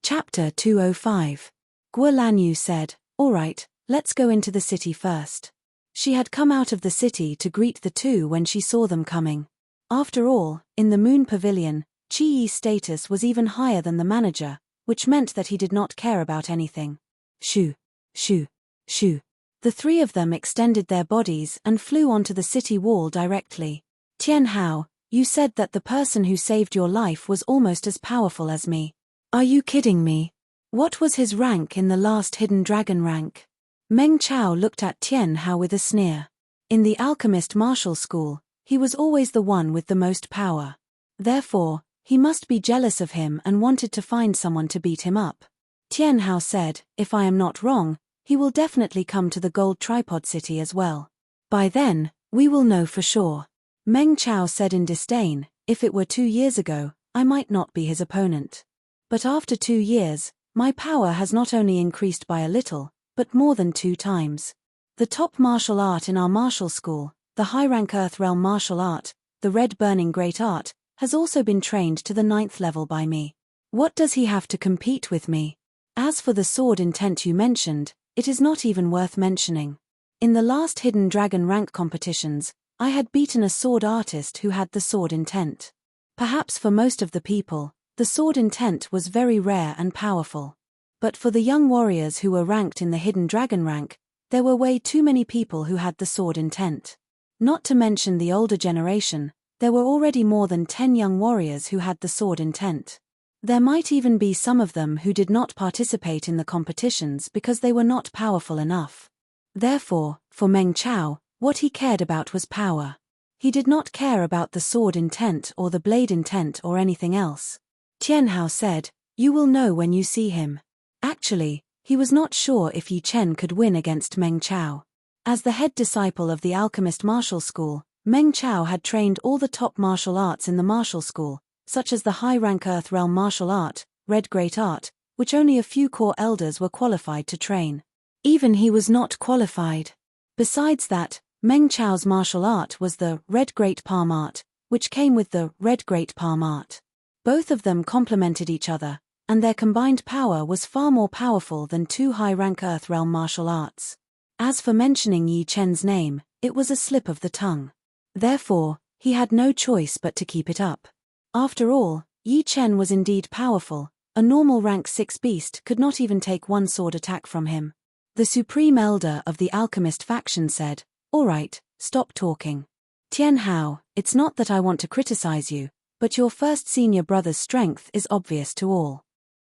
Chapter 205. Guo Lanyu said, "All right, let's go into the city first." She had come out of the city to greet the two when she saw them coming. After all, in the Moon Pavilion, Qiyi's status was even higher than the manager, which meant that he did not care about anything. Shoo, shoo, shoo. The three of them extended their bodies and flew onto the city wall directly. "Tian Hao, you said that the person who saved your life was almost as powerful as me. Are you kidding me? What was his rank in the last hidden dragon rank?" Meng Chao looked at Tian Hao with a sneer. In the alchemist martial school, he was always the one with the most power. Therefore, he must be jealous of him and wanted to find someone to beat him up. Tian Hao said, "If I am not wrong, he will definitely come to the Gold Tripod City as well. By then, we will know for sure." Meng Chao said in disdain, "If it were 2 years ago, I might not be his opponent. But after 2 years, my power has not only increased by a little, but more than 2 times. The top martial art in our martial school, the high-rank Earth Realm martial art, the Red Burning Great Art, has also been trained to the 9th level by me. What does he have to compete with me? As for the sword intent you mentioned, it is not even worth mentioning. In the last Hidden Dragon rank competitions, I had beaten a sword artist who had the sword intent. Perhaps for most of the people, the sword intent was very rare and powerful. But for the young warriors who were ranked in the Hidden Dragon rank, there were way too many people who had the sword intent. Not to mention the older generation, there were already more than 10 young warriors who had the sword intent. There might even be some of them who did not participate in the competitions because they were not powerful enough. Therefore, for Meng Chao, what he cared about was power. He did not care about the sword intent or the blade intent or anything else. Tian Hao said, "You will know when you see him." Actually, he was not sure if Yi Chen could win against Meng Chao. As the head disciple of the alchemist martial school, Meng Chao had trained all the top martial arts in the martial school, such as the high-rank Earth Realm martial art, Red Great Art, which only a few core elders were qualified to train. Even he was not qualified. Besides that, Meng Chao's martial art was the Red Great Palm Art, which came with the Red Great Palm Art. Both of them complemented each other, and their combined power was far more powerful than 2 high-rank Earth Realm martial arts. As for mentioning Yi Chen's name, it was a slip of the tongue. Therefore, he had no choice but to keep it up. After all, Yi Chen was indeed powerful. A normal rank 6 beast could not even take 1 sword attack from him. The Supreme Elder of the Alchemist faction said, "All right, stop talking. Tian Hao, it's not that I want to criticize you, but your first senior brother's strength is obvious to all.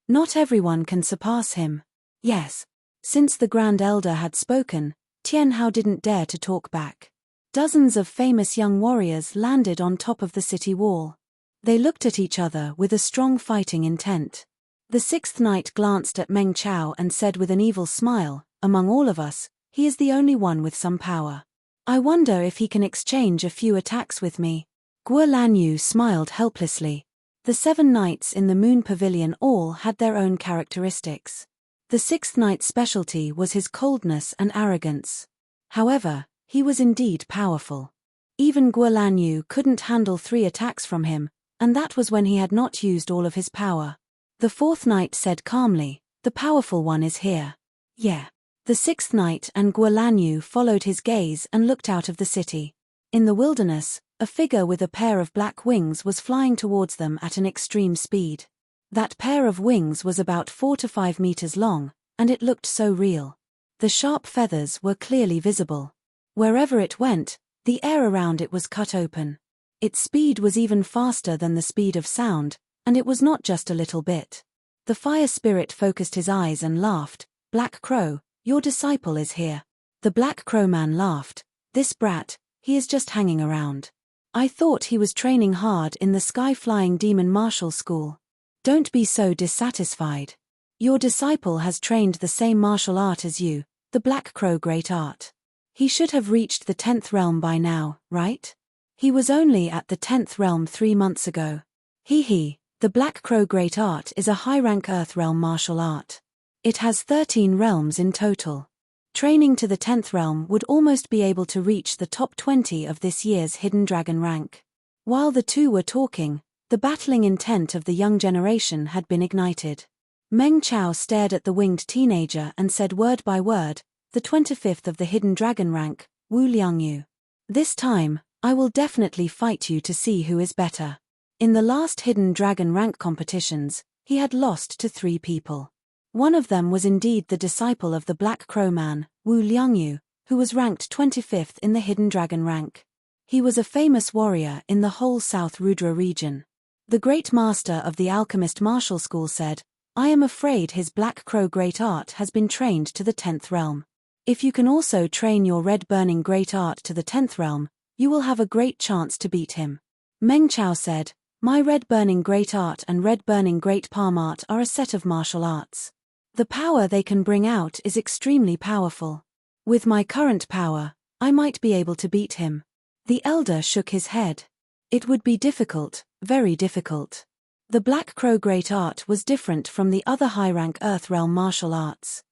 Not everyone can surpass him." Yes. Since the Grand Elder had spoken, Tian Hao didn't dare to talk back. Dozens of famous young warriors landed on top of the city wall. They looked at each other with a strong fighting intent. The 6th knight glanced at Meng Chao and said with an evil smile, "Among all of us, he is the only one with some power. I wonder if he can exchange a few attacks with me." Guo Lanyu smiled helplessly. The 7 knights in the Moon Pavilion all had their own characteristics. The 6th knight's specialty was his coldness and arrogance. However, he was indeed powerful. Even Guo Lanyu couldn't handle 3 attacks from him, and that was when he had not used all of his power. The 4th knight said calmly, "The powerful one is here." Yeah. The 6th knight and Guo Lanyu followed his gaze and looked out of the city. In the wilderness, a figure with a pair of black wings was flying towards them at an extreme speed. That pair of wings was about 4 to 5 meters long, and it looked so real. The sharp feathers were clearly visible. Wherever it went, the air around it was cut open. Its speed was even faster than the speed of sound, and it was not just a little bit. The fire spirit focused his eyes and laughed, "Black Crow, your disciple is here." The Black Crow man laughed, "This brat, he is just hanging around. I thought he was training hard in the Sky-Flying Demon Martial School. Don't be so dissatisfied. Your disciple has trained the same martial art as you, the Black Crow Great Art. He should have reached the 10th realm by now, right? He was only at the 10th realm 3 months ago. The Black Crow Great Art is a high-rank Earth Realm martial art. It has 13 realms in total. Training to the 10th realm would almost be able to reach the top 20 of this year's Hidden Dragon rank." While the two were talking, the battling intent of the young generation had been ignited. Meng Chao stared at the winged teenager and said word by word, the 25th of the hidden dragon rank, Wu Liangyu. This time, I will definitely fight you to see who is better. In the last hidden dragon rank competitions, he had lost to 3 people. One of them was indeed the disciple of the Black Crow Man, Wu Liangyu, who was ranked 25th in the hidden dragon rank. He was a famous warrior in the whole South Rudra region. The great master of the alchemist martial school said, I am afraid his Black Crow great art has been trained to the 10th realm. If you can also train your red burning great art to the 10th realm, you will have a great chance to beat him. Meng Chao said, my red burning great art and red burning great palm art are a set of martial arts. The power they can bring out is extremely powerful. With my current power, I might be able to beat him. The elder shook his head. It would be difficult, very difficult. The Black Crow great art was different from the other high-rank Earth realm martial arts.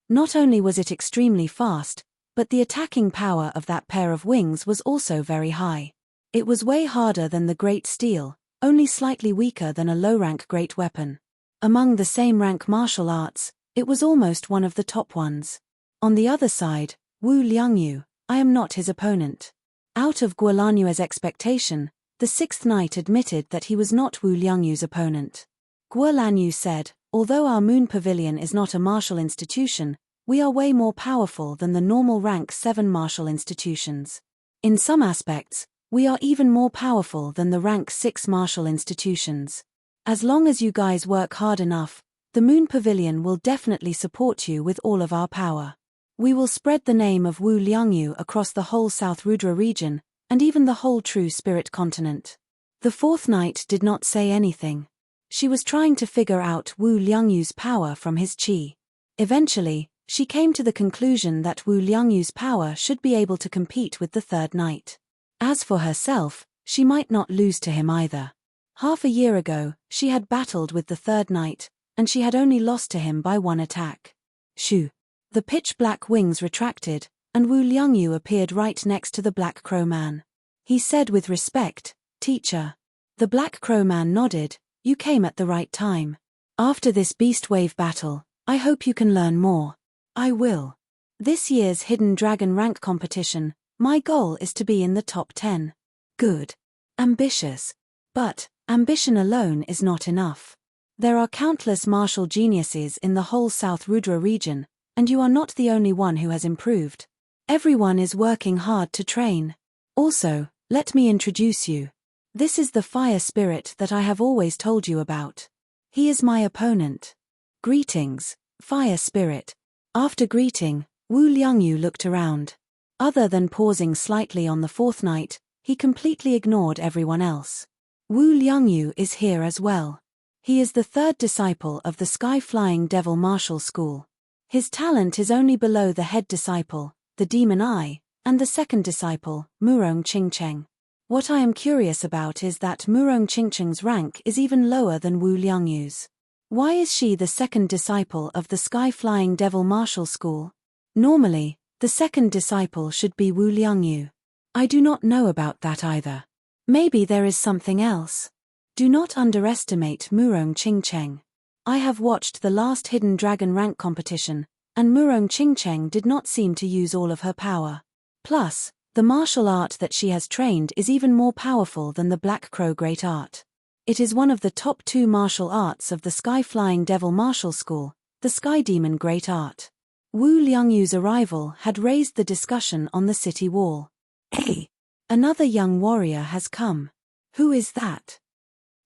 Not only was it extremely fast, but the attacking power of that pair of wings was also very high. It was way harder than the Great Steel, only slightly weaker than a low-rank great weapon. Among the same rank martial arts, it was almost one of the top ones. On the other side, Wu Liangyu, I am not his opponent. Out of Guolanyue's expectation, the 6th knight admitted that he was not Wu Liangyu's opponent. Guolanyu said, although our moon pavilion is not a martial institution, we are way more powerful than the normal rank 7 martial institutions. In some aspects, we are even more powerful than the rank 6 martial institutions. As long as you guys work hard enough, the Moon Pavilion will definitely support you with all of our power. We will spread the name of Wu Liangyu across the whole South Rudra region, and even the whole True Spirit continent. The 4th knight did not say anything. She was trying to figure out Wu Liangyu's power from his qi. Eventually, she came to the conclusion that Wu Liangyu's power should be able to compete with the 3rd knight. As for herself, she might not lose to him either. Half a year ago, she had battled with the 3rd knight, and she had only lost to him by 1 attack. Shoo! The pitch-black wings retracted, and Wu Liangyu appeared right next to the Black Crow Man. He said with respect, Teacher. The Black Crow Man nodded, you came at the right time. After this beast wave battle, I hope you can learn more. I will. This year's Hidden Dragon rank competition, my goal is to be in the top 10. Good. Ambitious. But, ambition alone is not enough. There are countless martial geniuses in the whole South Rudra region, and you are not the only one who has improved. Everyone is working hard to train. Also, let me introduce you. This is the fire spirit that I have always told you about. He is my opponent. Greetings, fire spirit. After greeting, Wu Liangyu looked around. Other than pausing slightly on the 4th knight, he completely ignored everyone else. Wu Liangyu is here as well. He is the 3rd disciple of the Sky-Flying Devil Martial School. His talent is only below the head disciple, the Demon Eye, and the 2nd disciple, Murong Qingcheng. What I am curious about is that Murong Qingcheng's rank is even lower than Wu Liangyu's. Why is she the 2nd disciple of the Sky-Flying Devil Martial School? Normally, the 2nd disciple should be Wu Liangyu. I do not know about that either. Maybe there is something else. Do not underestimate Murong Qingcheng. I have watched the last Hidden Dragon rank competition, and Murong Qingcheng did not seem to use all of her power. Plus, the martial art that she has trained is even more powerful than the Black Crow Great Art. It is one of the top 2 martial arts of the Sky-Flying Devil Martial School, the Sky Demon Great Art. Wu Liangyu's arrival had raised the discussion on the city wall. Hey! Another young warrior has come. Who is that?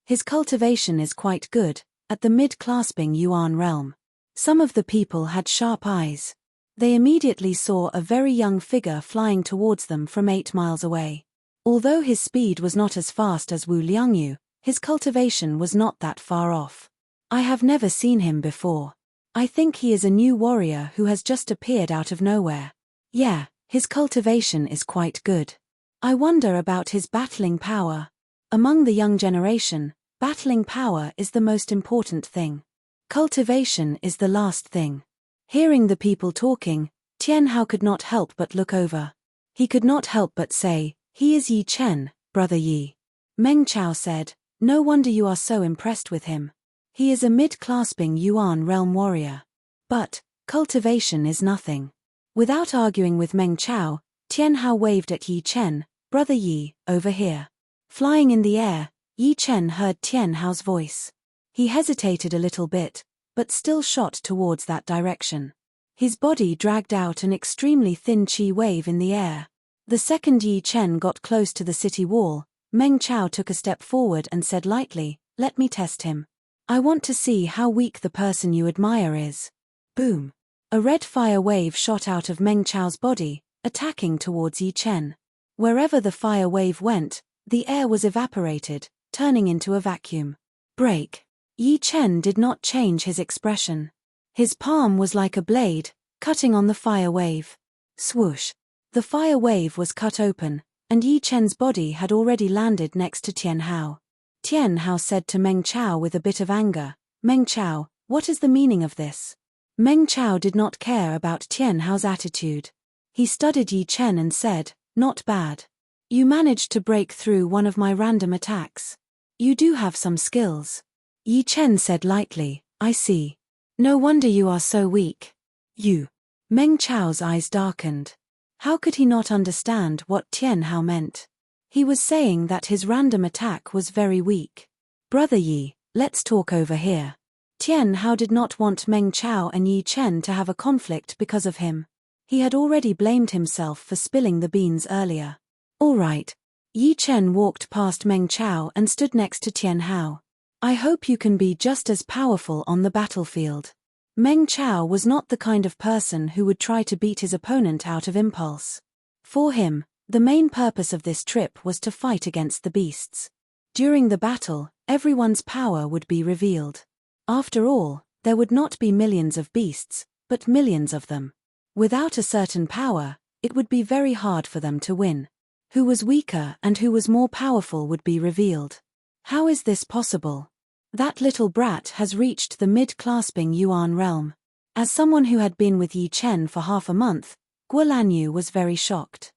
His cultivation is quite good, at the mid-clasping Yuan realm. Some of the people had sharp eyes. They immediately saw a very young figure flying towards them from 8 miles away. Although his speed was not as fast as Wu Liangyu, his cultivation was not that far off. I have never seen him before. I think he is a new warrior who has just appeared out of nowhere. Yeah, his cultivation is quite good. I wonder about his battling power. Among the young generation, battling power is the most important thing. Cultivation is the last thing. Hearing the people talking, Tian Hao could not help but look over. He could not help but say, "He is Yi Chen, brother Yi." Meng Chao said, "No wonder you are so impressed with him. He is a mid-clasping Yuan realm warrior. But cultivation is nothing. Without arguing with Meng Chao, Tian Hao waved at Yi Chen, "Brother Yi, over here." Flying in the air, Yi Chen heard Tian Hao's voice. He hesitated a little bit, but still shot towards that direction. His body dragged out an extremely thin qi wave in the air. The second Yi Chen got close to the city wall, Meng Chao took a step forward and said lightly, "Let me test him. I want to see how weak the person you admire is." Boom! A red fire wave shot out of Meng Chao's body, attacking towards Yi Chen. Wherever the fire wave went, the air was evaporated, turning into a vacuum. Break! Yi Chen did not change his expression. His palm was like a blade, cutting on the fire wave. Swoosh! The fire wave was cut open, and Yi Chen's body had already landed next to Tian Hao. Tian Hao said to Meng Chao with a bit of anger, "Meng Chao, what is the meaning of this?" Meng Chao did not care about Tian Hao's attitude. He studied Yi Chen and said, "Not bad. You managed to break through one of my random attacks. You do have some skills." Yi Chen said lightly, "I see. No wonder you are so weak. You." Meng Chao's eyes darkened. How could he not understand what Tian Hao meant? He was saying that his random attack was very weak. "Brother Yi, let's talk over here." Tian Hao did not want Meng Chao and Yi Chen to have a conflict because of him. He had already blamed himself for spilling the beans earlier. "All right." Yi Chen walked past Meng Chao and stood next to Tian Hao. "I hope you can be just as powerful on the battlefield." Meng Chao was not the kind of person who would try to beat his opponent out of impulse. For him, the main purpose of this trip was to fight against the beasts. During the battle, everyone's power would be revealed. After all, there would not be millions of beasts, but millions of them. Without a certain power, it would be very hard for them to win. Who was weaker and who was more powerful would be revealed. How is this possible? That little brat has reached the mid-clasping Yuan realm. As someone who had been with Yi Chen for half a month, Guo Lanyu was very shocked.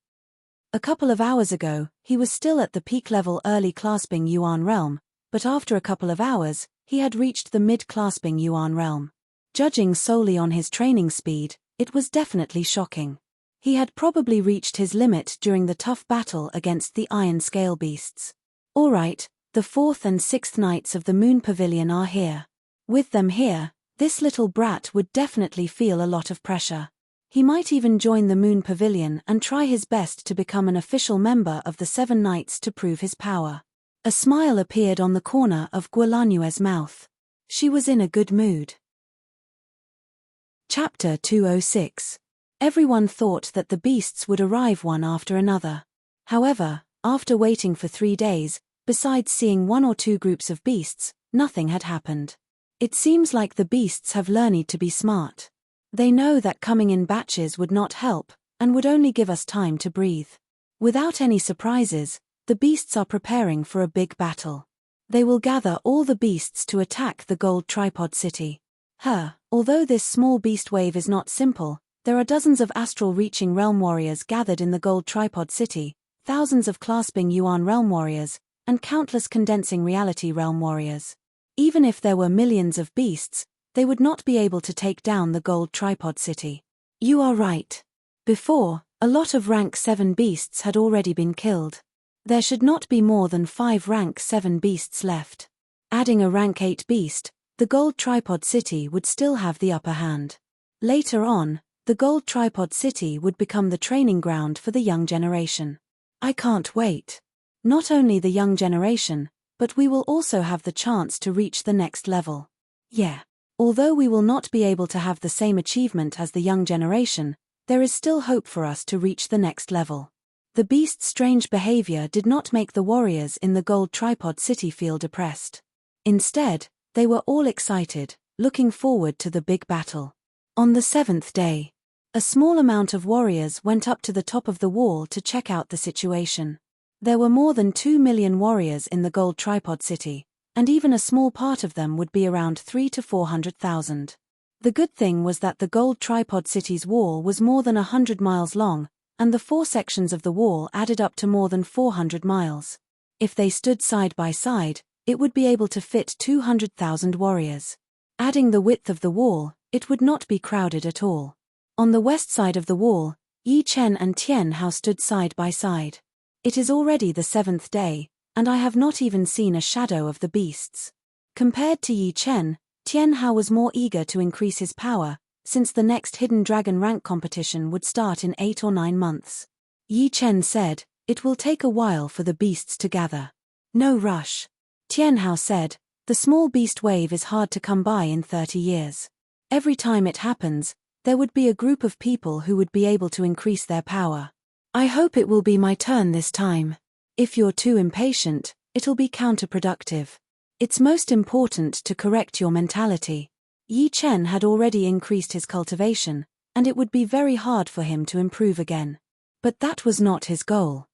A couple of hours ago, he was still at the peak-level early clasping Yuan realm, but after a couple of hours, he had reached the mid-clasping Yuan realm. Judging solely on his training speed, it was definitely shocking. He had probably reached his limit during the tough battle against the Iron Scale beasts. All right, the 4th and 6th Knights of the Moon Pavilion are here. With them here, this little brat would definitely feel a lot of pressure. He might even join the Moon Pavilion and try his best to become an official member of the 7 Knights to prove his power. A smile appeared on the corner of Guo Lanyue's mouth. She was in a good mood. Chapter 206. Everyone thought that the beasts would arrive one after another. However, after waiting for 3 days, besides seeing 1 or 2 groups of beasts, nothing had happened. It seems like the beasts have learned to be smart. They know that coming in batches would not help, and would only give us time to breathe. Without any surprises, the beasts are preparing for a big battle. They will gather all the beasts to attack the gold tripod city. Although this small beast wave is not simple, there are dozens of astral-reaching realm warriors gathered in the gold tripod city, thousands of clasping Yuan realm warriors, and countless condensing reality realm warriors. Even if there were millions of beasts, they would not be able to take down the gold tripod city. You are right. Before, a lot of rank 7 beasts had already been killed. There should not be more than 5 rank 7 beasts left. Adding a rank 8 beast, the gold tripod city would still have the upper hand. Later on, the gold tripod city would become the training ground for the young generation. I can't wait. Not only the young generation, but we will also have the chance to reach the next level. Yeah. Although we will not be able to have the same achievement as the young generation, there is still hope for us to reach the next level. The beast's strange behavior did not make the warriors in the gold tripod city feel depressed. Instead, they were all excited, looking forward to the big battle. On the 7th day, a small amount of warriors went up to the top of the wall to check out the situation. There were more than 2 million warriors in the gold tripod city, and even a small part of them would be around 300,000 to 400,000. The good thing was that the gold tripod city's wall was more than 100 miles long, and the 4 sections of the wall added up to more than 400 miles. If they stood side by side, It would be able to fit 200,000 warriors. Adding the width of the wall, it would not be crowded at all. On the west side of the wall, Yi Chen and Tian Hao stood side by side. It is already the 7th day, and I have not even seen a shadow of the beasts. Compared to Yi Chen, Tian Hao was more eager to increase his power, since the next hidden dragon rank competition would start in 8 or 9 months. Yi Chen said, "It will take a while for the beasts to gather. No rush." Tian Hao said, "The small beast wave is hard to come by in 30 years. Every time it happens, there would be a group of people who would be able to increase their power. I hope it will be my turn this time. If you're too impatient, it'll be counterproductive. It's most important to correct your mentality." Yi Chen had already increased his cultivation, and it would be very hard for him to improve again. But that was not his goal.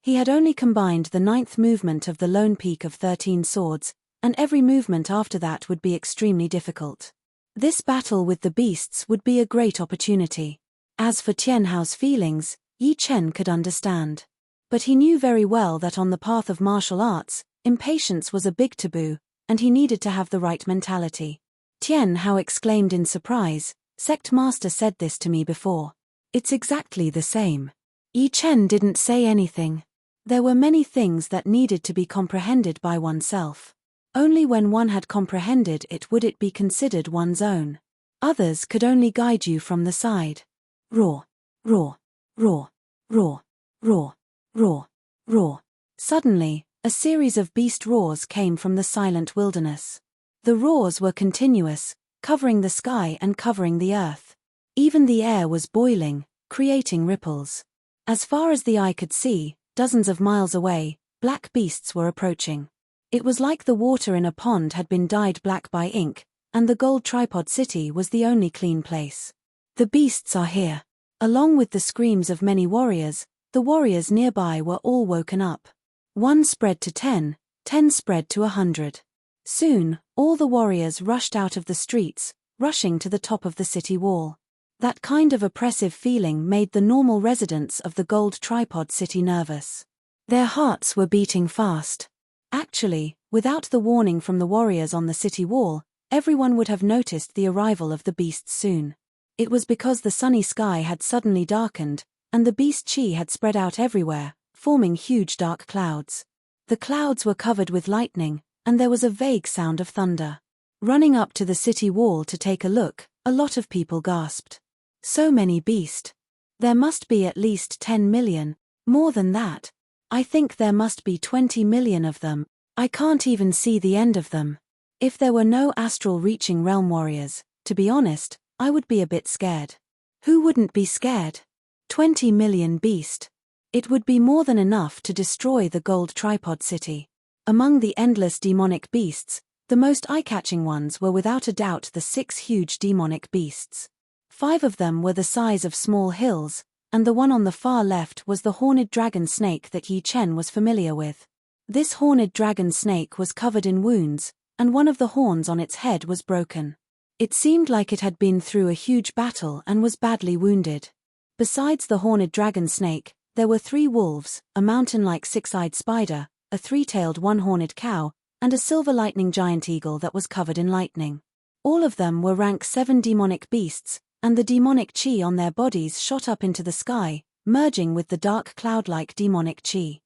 He had only combined the 9th movement of the Lone Peak of 13 Swords, and every movement after that would be extremely difficult. This battle with the beasts would be a great opportunity. As for Tian Hao's feelings, Yi Chen could understand. But he knew very well that on the path of martial arts, impatience was a big taboo, and he needed to have the right mentality. Tian Hao exclaimed in surprise, "Sect Master said this to me before. It's exactly the same." Yi Chen didn't say anything. There were many things that needed to be comprehended by oneself. Only when one had comprehended it would it be considered one's own. Others could only guide you from the side. Roar, roar, roar, roar, roar, roar, roar. Suddenly, a series of beast roars came from the silent wilderness. The roars were continuous, covering the sky and covering the earth. Even the air was boiling, creating ripples. As far as the eye could see, dozens of miles away, black beasts were approaching. It was like the water in a pond had been dyed black by ink, and the gold tripod city was the only clean place. The beasts are here. Along with the screams of many warriors, the warriors nearby were all woken up. 1 spread to 10, 10 spread to 100. Soon, all the warriors rushed out of the streets, rushing to the top of the city wall. That kind of oppressive feeling made the normal residents of the gold tripod city nervous. Their hearts were beating fast. Actually, without the warning from the warriors on the city wall, everyone would have noticed the arrival of the beasts soon. It was because the sunny sky had suddenly darkened, and the beast chi had spread out everywhere, forming huge dark clouds. The clouds were covered with lightning, and there was a vague sound of thunder. Running up to the city wall to take a look, a lot of people gasped. So many beasts. There must be at least 10 million, more than that. I think there must be 20 million of them. I can't even see the end of them. If there were no astral reaching realm warriors, to be honest, I would be a bit scared. Who wouldn't be scared? 20 million beast. It would be more than enough to destroy the gold tripod city. Among the endless demonic beasts, the most eye-catching ones were without a doubt the 6 huge demonic beasts. 5 of them were the size of small hills, and the one on the far left was the horned dragon snake that Yi Chen was familiar with. This horned dragon snake was covered in wounds, and one of the horns on its head was broken. It seemed like it had been through a huge battle and was badly wounded. Besides the horned dragon snake, there were 3 wolves, a mountain-like 6-eyed spider, a 3-tailed 1-horned cow, and a silver lightning giant eagle that was covered in lightning. All of them were rank 7 demonic beasts, and the demonic chi on their bodies shot up into the sky, merging with the dark cloud-like demonic chi.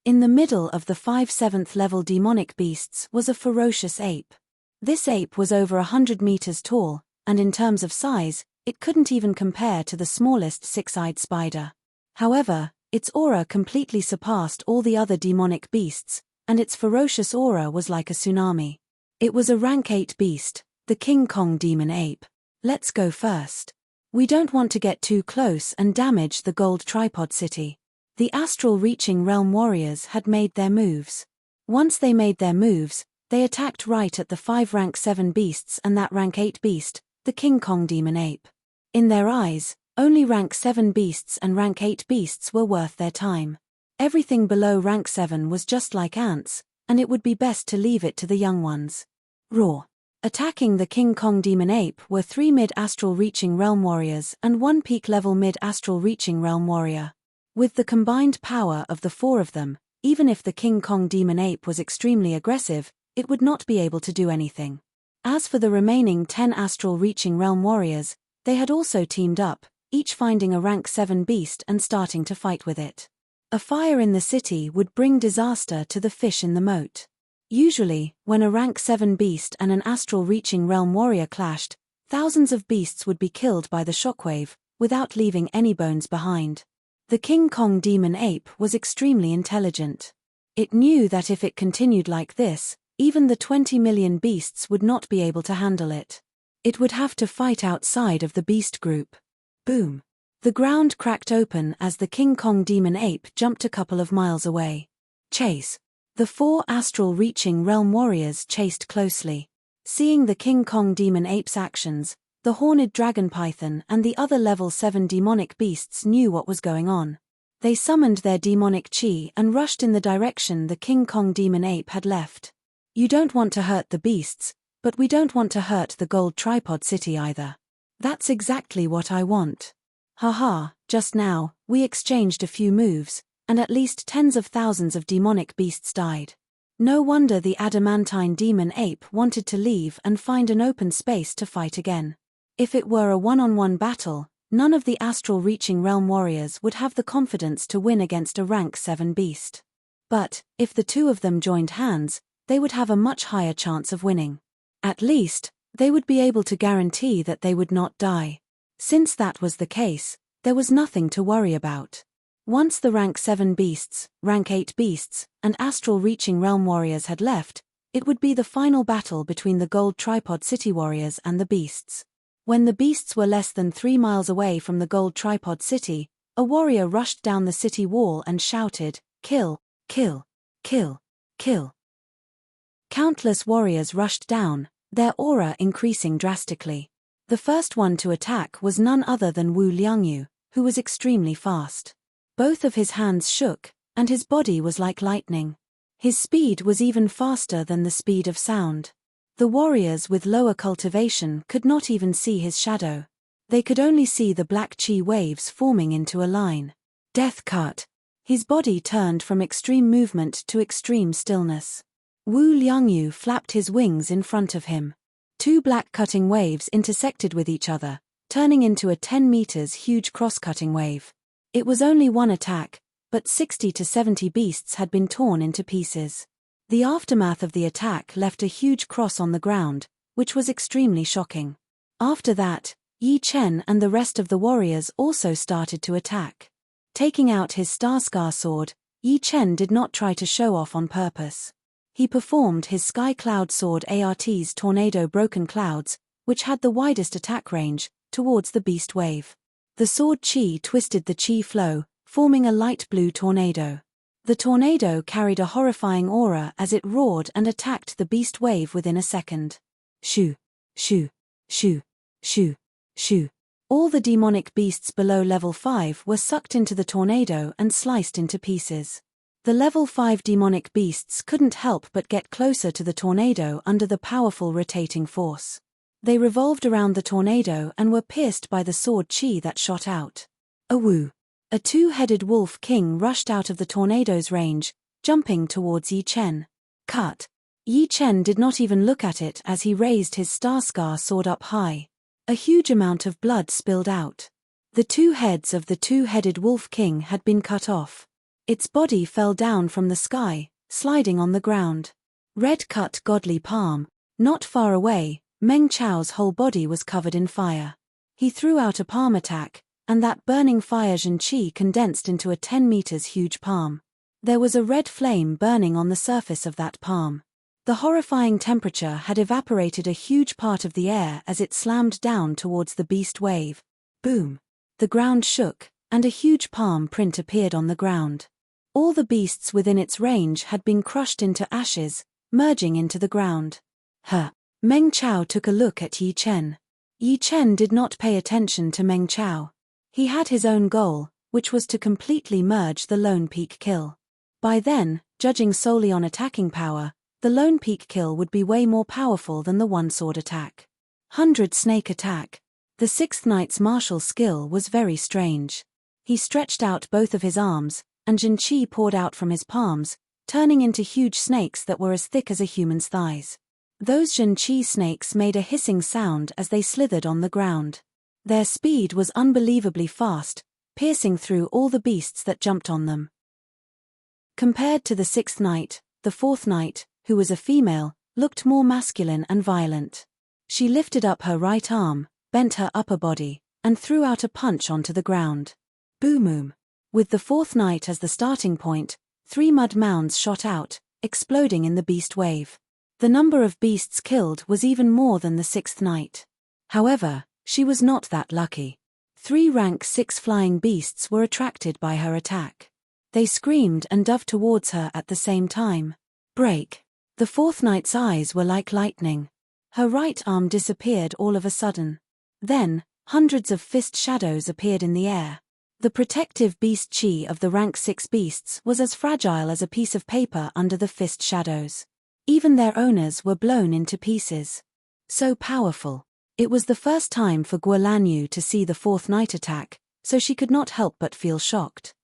In the middle of the 5 7th level demonic beasts was a ferocious ape. This ape was over 100 meters tall, and in terms of size, it couldn't even compare to the smallest 6-eyed spider. However, its aura completely surpassed all the other demonic beasts, and its ferocious aura was like a tsunami. It was a rank 8 beast, the King Kong demon ape. Let's go first. We don't want to get too close and damage the gold tripod city. The astral reaching realm warriors had made their moves. Once they made their moves, they attacked right at the 5 rank 7 beasts and that rank 8 beast, the King Kong demon ape. In their eyes, only rank 7 beasts and rank 8 beasts were worth their time. Everything below rank 7 was just like ants, and it would be best to leave it to the young ones. Roar. Attacking the King Kong demon ape were 3 mid-astral reaching realm warriors and 1 peak-level mid-astral reaching realm warrior. With the combined power of the 4 of them, Even if the King Kong demon ape was extremely aggressive, it would not be able to do anything. As for the remaining 10 astral-reaching realm warriors, they had also teamed up, each finding a rank 7 beast and starting to fight with it. A fire in the city would bring disaster to the fish in the moat. Usually, when a rank 7 beast and an astral-reaching realm warrior clashed, thousands of beasts would be killed by the shockwave, without leaving any bones behind. The King Kong demon ape was extremely intelligent. It knew that if it continued like this, even the 20 million beasts would not be able to handle it. It would have to fight outside of the beast group. Boom! The ground cracked open as the King Kong demon ape jumped a couple of miles away. Chase! The 4 astral-reaching realm warriors chased closely. Seeing the King Kong demon ape's actions, the horned dragon python and the other level 7 demonic beasts knew what was going on. They summoned their demonic chi and rushed in the direction the King Kong demon ape had left. You don't want to hurt the beasts, but we don't want to hurt the gold tripod city either. That's exactly what I want. Haha, just now, we exchanged a few moves, and at least tens of thousands of demonic beasts died. No wonder the adamantine demon ape wanted to leave and find an open space to fight again. If it were a one-on-one battle, none of the astral-reaching realm warriors would have the confidence to win against a rank 7 beast. But, if the two of them joined hands, they would have a much higher chance of winning. At least, they would be able to guarantee that they would not die. Since that was the case, there was nothing to worry about. Once the rank 7 beasts, rank 8 beasts, and astral-reaching realm warriors had left, it would be the final battle between the gold tripod city warriors and the beasts. When the beasts were less than 3 miles away from the gold tripod city, a warrior rushed down the city wall and shouted, "Kill, kill, kill, kill." Countless warriors rushed down, their aura increasing drastically. The first one to attack was none other than Wu Liangyu, who was extremely fast. Both of his hands shook, and his body was like lightning. His speed was even faster than the speed of sound. The warriors with lower cultivation could not even see his shadow. They could only see the black chi waves forming into a line. Death cut. His body turned from extreme movement to extreme stillness. Wu Liangyu flapped his wings in front of him. 2 black cutting waves intersected with each other, turning into a 10 meters huge cross-cutting wave. It was only one attack, but 60 to 70 beasts had been torn into pieces. The aftermath of the attack left a huge cross on the ground, which was extremely shocking. After that, Yi Chen and the rest of the warriors also started to attack. Taking out his Starscar sword, Yi Chen did not try to show off on purpose. He performed his Sky Cloud Sword ART's Tornado Broken Clouds, which had the widest attack range, towards the beast wave. The sword chi twisted the chi flow, forming a light blue tornado. The tornado carried a horrifying aura as it roared and attacked the beast wave within a second. Shoo, shoo, shoo, shoo, shoo. All the demonic beasts below level 5 were sucked into the tornado and sliced into pieces. The level 5 demonic beasts couldn't help but get closer to the tornado under the powerful rotating force. They revolved around the tornado and were pierced by the sword chi that shot out. Awoo! A 2-headed wolf king rushed out of the tornado's range, jumping towards Yi Chen. Cut! Yi Chen did not even look at it as he raised his Starscar sword up high. A huge amount of blood spilled out. The 2 heads of the 2-headed wolf king had been cut off. Its body fell down from the sky, sliding on the ground. Red cut godly palm. Not far away, Meng Chao's whole body was covered in fire. He threw out a palm attack, and that burning fire Zhen Qi condensed into a 10 meters huge palm. There was a red flame burning on the surface of that palm. The horrifying temperature had evaporated a huge part of the air as it slammed down towards the beast wave. Boom! The ground shook, and a huge palm print appeared on the ground. All the beasts within its range had been crushed into ashes, merging into the ground. Meng Chao took a look at Yi Chen. Yi Chen did not pay attention to Meng Chao. He had his own goal, which was to completely merge the Lone Peak Kill. By then, judging solely on attacking power, the Lone Peak Kill would be way more powerful than the one-sword attack. 100 Snake Attack. The 6th Knight's martial skill was very strange. He stretched out both of his arms, and Zhenqi poured out from his palms, turning into huge snakes that were as thick as a human's thighs. Those Zhenqi snakes made a hissing sound as they slithered on the ground. Their speed was unbelievably fast, piercing through all the beasts that jumped on them. Compared to the sixth knight, the fourth knight, who was a female, looked more masculine and violent. She lifted up her right arm, bent her upper body, and threw out a punch onto the ground. Boom! With the fourth knight as the starting point, 3 mud mounds shot out, exploding in the beast wave. The number of beasts killed was even more than the sixth knight. However, she was not that lucky. 3 rank 6 flying beasts were attracted by her attack. They screamed and dove towards her at the same time. Break! The fourth knight's eyes were like lightning. Her right arm disappeared all of a sudden. Then, hundreds of fist shadows appeared in the air. The protective beast chi of the rank 6 beasts was as fragile as a piece of paper under the fist shadows. Even their owners were blown into pieces. So powerful. It was the first time for Guolanyu to see the fourth knight attack, so she could not help but feel shocked.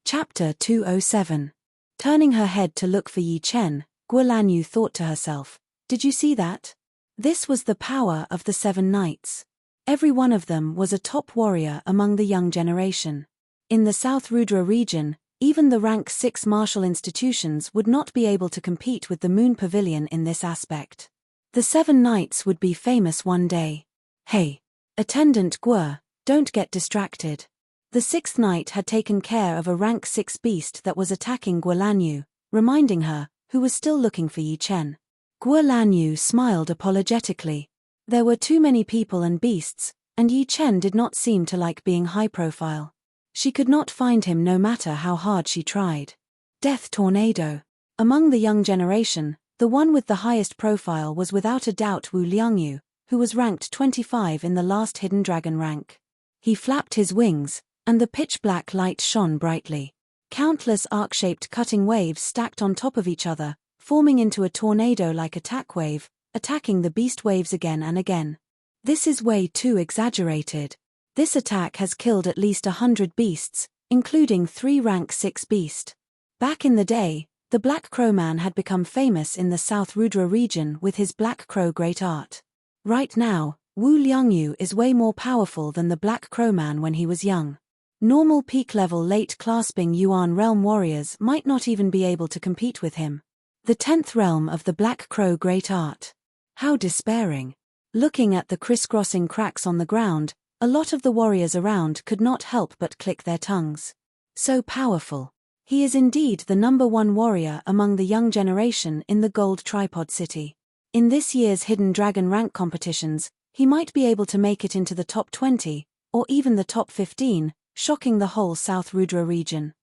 Chapter 207. Turning her head to look for Yi Chen, Guolanyu thought to herself, "Did you see that? This was the power of the 7 knights. Every one of them was a top warrior among the young generation. In the South Rudra region, even the rank 6 martial institutions would not be able to compete with the Moon Pavilion in this aspect. The 7 knights would be famous one day. Hey! Attendant Guo, don't get distracted." The 6th knight had taken care of a rank 6 beast that was attacking Guolanyu, reminding her, who was still looking for Yi Chen. Guolanyu smiled apologetically. There were too many people and beasts, and Yi Chen did not seem to like being high profile. She could not find him no matter how hard she tried. Death Tornado. Among the young generation, the one with the highest profile was without a doubt Wu Liangyu, who was ranked 25 in the last hidden dragon rank. He flapped his wings, and the pitch-black light shone brightly. Countless arc-shaped cutting waves stacked on top of each other, forming into a tornado-like attack wave, attacking the beast waves again and again. This is way too exaggerated. This attack has killed at least 100 beasts, including 3 rank 6 beast. Back in the day, the Black Crow Man had become famous in the South Rudra region with his Black Crow great art. Right now, Wu Liangyu is way more powerful than the Black Crow Man when he was young. Normal peak-level late-clasping Yuan realm warriors might not even be able to compete with him. The 10th realm of the Black Crow great art. How despairing. Looking at the crisscrossing cracks on the ground, a lot of the warriors around could not help but click their tongues. So powerful. He is indeed the #1 warrior among the young generation in the Gold Tripod City. In this year's Hidden Dragon rank competitions, he might be able to make it into the top 20, or even the top 15, shocking the whole South Rudra region.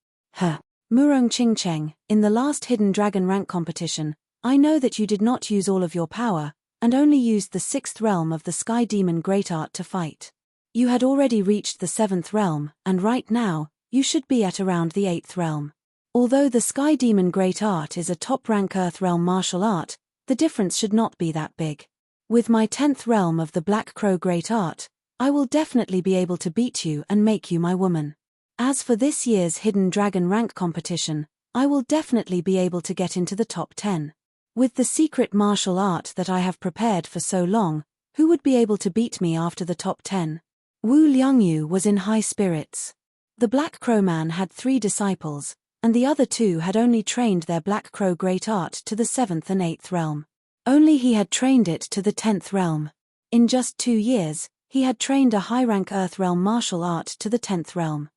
Murong Qingcheng, in the last Hidden Dragon rank competition, I know that you did not use all of your power, and only used the 6th realm of the Sky Demon Great Art to fight. You had already reached the 7th realm, and right now, you should be at around the 8th realm. Although the Sky Demon Great Art is a top-rank Earth realm martial art, the difference should not be that big. With my 10th realm of the Black Crow Great Art, I will definitely be able to beat you and make you my woman. As for this year's Hidden Dragon rank competition, I will definitely be able to get into the top 10. With the secret martial art that I have prepared for so long, who would be able to beat me after the top 10? Wu Liangyu was in high spirits. The Black Crow Man had 3 disciples, and the other 2 had only trained their Black Crow Great Art to the 7th and 8th realm. Only he had trained it to the 10th realm. In just 2 years, he had trained a high-rank Earth realm martial art to the 10th realm.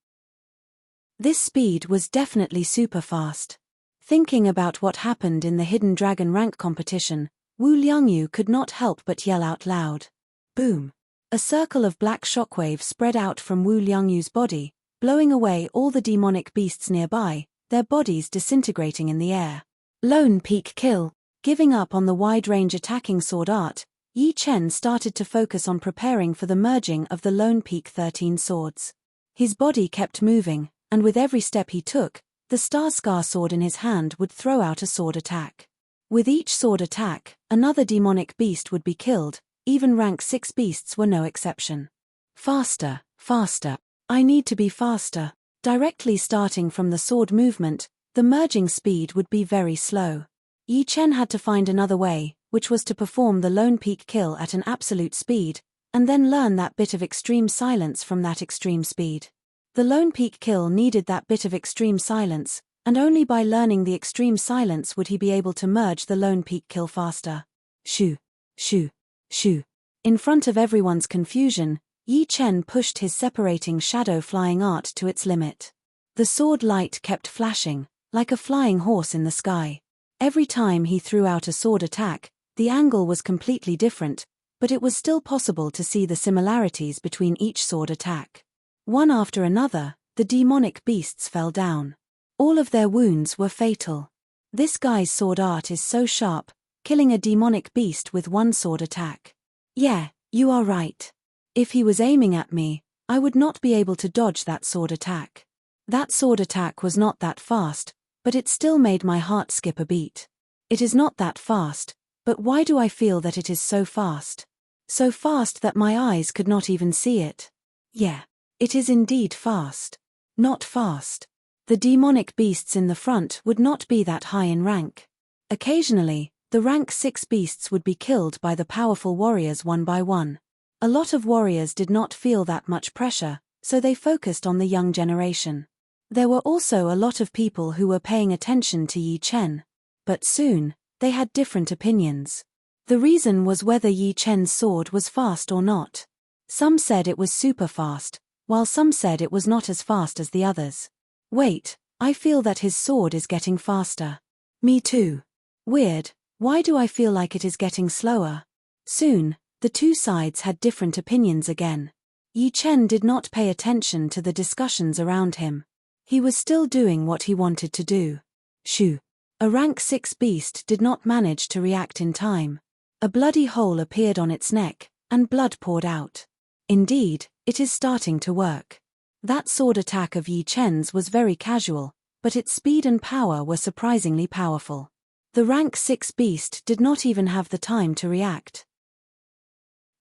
This speed was definitely super fast. Thinking about what happened in the Hidden Dragon rank competition, Wu Liangyu could not help but yell out loud. Boom! A circle of black shockwave spread out from Wu Liangyu's body, blowing away all the demonic beasts nearby, their bodies disintegrating in the air. Lone Peak Kill. Giving up on the wide-range attacking sword art, Yi Chen started to focus on preparing for the merging of the Lone Peak 13 swords. His body kept moving, and with every step he took, the Star Scar sword in his hand would throw out a sword attack. With each sword attack, another demonic beast would be killed, even rank 6 beasts were no exception. Faster, faster. I need to be faster. Directly starting from the sword movement, the merging speed would be very slow. Yi Chen had to find another way, which was to perform the lone peak kill at an absolute speed, and then learn that bit of extreme silence from that extreme speed. The lone peak kill needed that bit of extreme silence, and only by learning the extreme silence would he be able to merge the lone peak kill faster. Shoo, shoo, shoo. In front of everyone's confusion, Yi Chen pushed his separating shadow flying art to its limit. The sword light kept flashing, like a flying horse in the sky. Every time he threw out a sword attack, the angle was completely different, but it was still possible to see the similarities between each sword attack. One after another, the demonic beasts fell down. All of their wounds were fatal. This guy's sword art is so sharp, killing a demonic beast with one sword attack. Yeah, you are right. If he was aiming at me, I would not be able to dodge that sword attack. That sword attack was not that fast, but it still made my heart skip a beat. It is not that fast, but why do I feel that it is so fast? So fast that my eyes could not even see it. Yeah, it is indeed fast. Not fast. The demonic beasts in the front would not be that high in rank. Occasionally, the rank 6 beasts would be killed by the powerful warriors one by one. A lot of warriors did not feel that much pressure, so they focused on the young generation. There were also a lot of people who were paying attention to Yi Chen. But soon, they had different opinions. The reason was whether Yi Chen's sword was fast or not. Some said it was super fast, while some said it was not as fast as the others. Wait, I feel that his sword is getting faster. Me too. Weird, why do I feel like it is getting slower? Soon, the two sides had different opinions again. Yi Chen did not pay attention to the discussions around him. He was still doing what he wanted to do. Shoo. A rank 6 beast did not manage to react in time. A bloody hole appeared on its neck, and blood poured out. Indeed, it is starting to work. That sword attack of Yi Chen's was very casual, but its speed and power were surprisingly powerful. The rank 6 beast did not even have the time to react.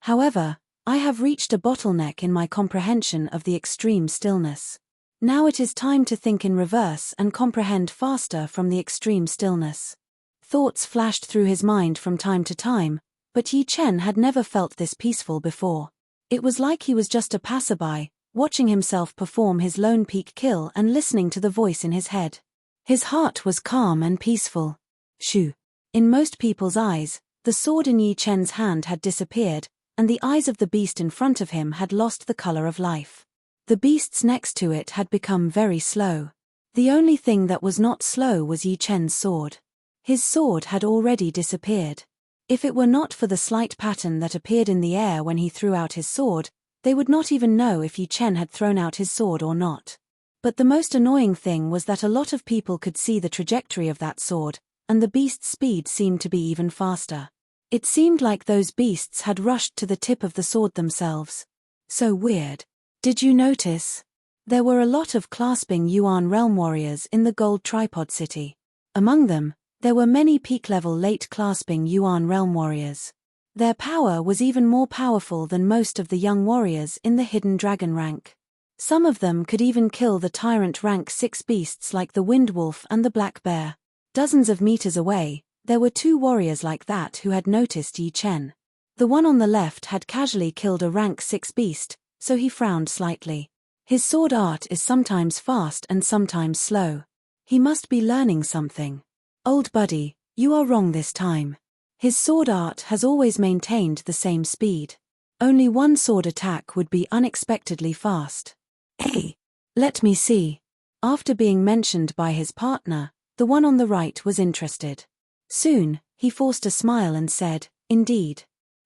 However, I have reached a bottleneck in my comprehension of the extreme stillness. Now it is time to think in reverse and comprehend faster from the extreme stillness. Thoughts flashed through his mind from time to time, but Yi Chen had never felt this peaceful before. It was like he was just a passerby, watching himself perform his lone peak kill and listening to the voice in his head. His heart was calm and peaceful. Shoo. In most people's eyes, the sword in Yi Chen's hand had disappeared, and the eyes of the beast in front of him had lost the color of life. The beasts next to it had become very slow. The only thing that was not slow was Yi Chen's sword. His sword had already disappeared. If it were not for the slight pattern that appeared in the air when he threw out his sword, they would not even know if Yi Chen had thrown out his sword or not. But the most annoying thing was that a lot of people could see the trajectory of that sword, and the beast's speed seemed to be even faster. It seemed like those beasts had rushed to the tip of the sword themselves. So weird. Did you notice? There were a lot of clasping Yuan realm warriors in the gold tripod city. Among them, there were many peak-level late clasping Yuan realm warriors. Their power was even more powerful than most of the young warriors in the hidden dragon rank. Some of them could even kill the tyrant rank 6 beasts like the wind wolf and the black bear. Dozens of meters away, there were 2 warriors like that who had noticed Yi Chen. The one on the left had casually killed a rank 6 beast, so he frowned slightly. His sword art is sometimes fast and sometimes slow. He must be learning something. Old buddy, you are wrong this time. His sword art has always maintained the same speed. Only one sword attack would be unexpectedly fast. Hey, let me see. After being mentioned by his partner, the one on the right was interested. Soon, he forced a smile and said, "Indeed.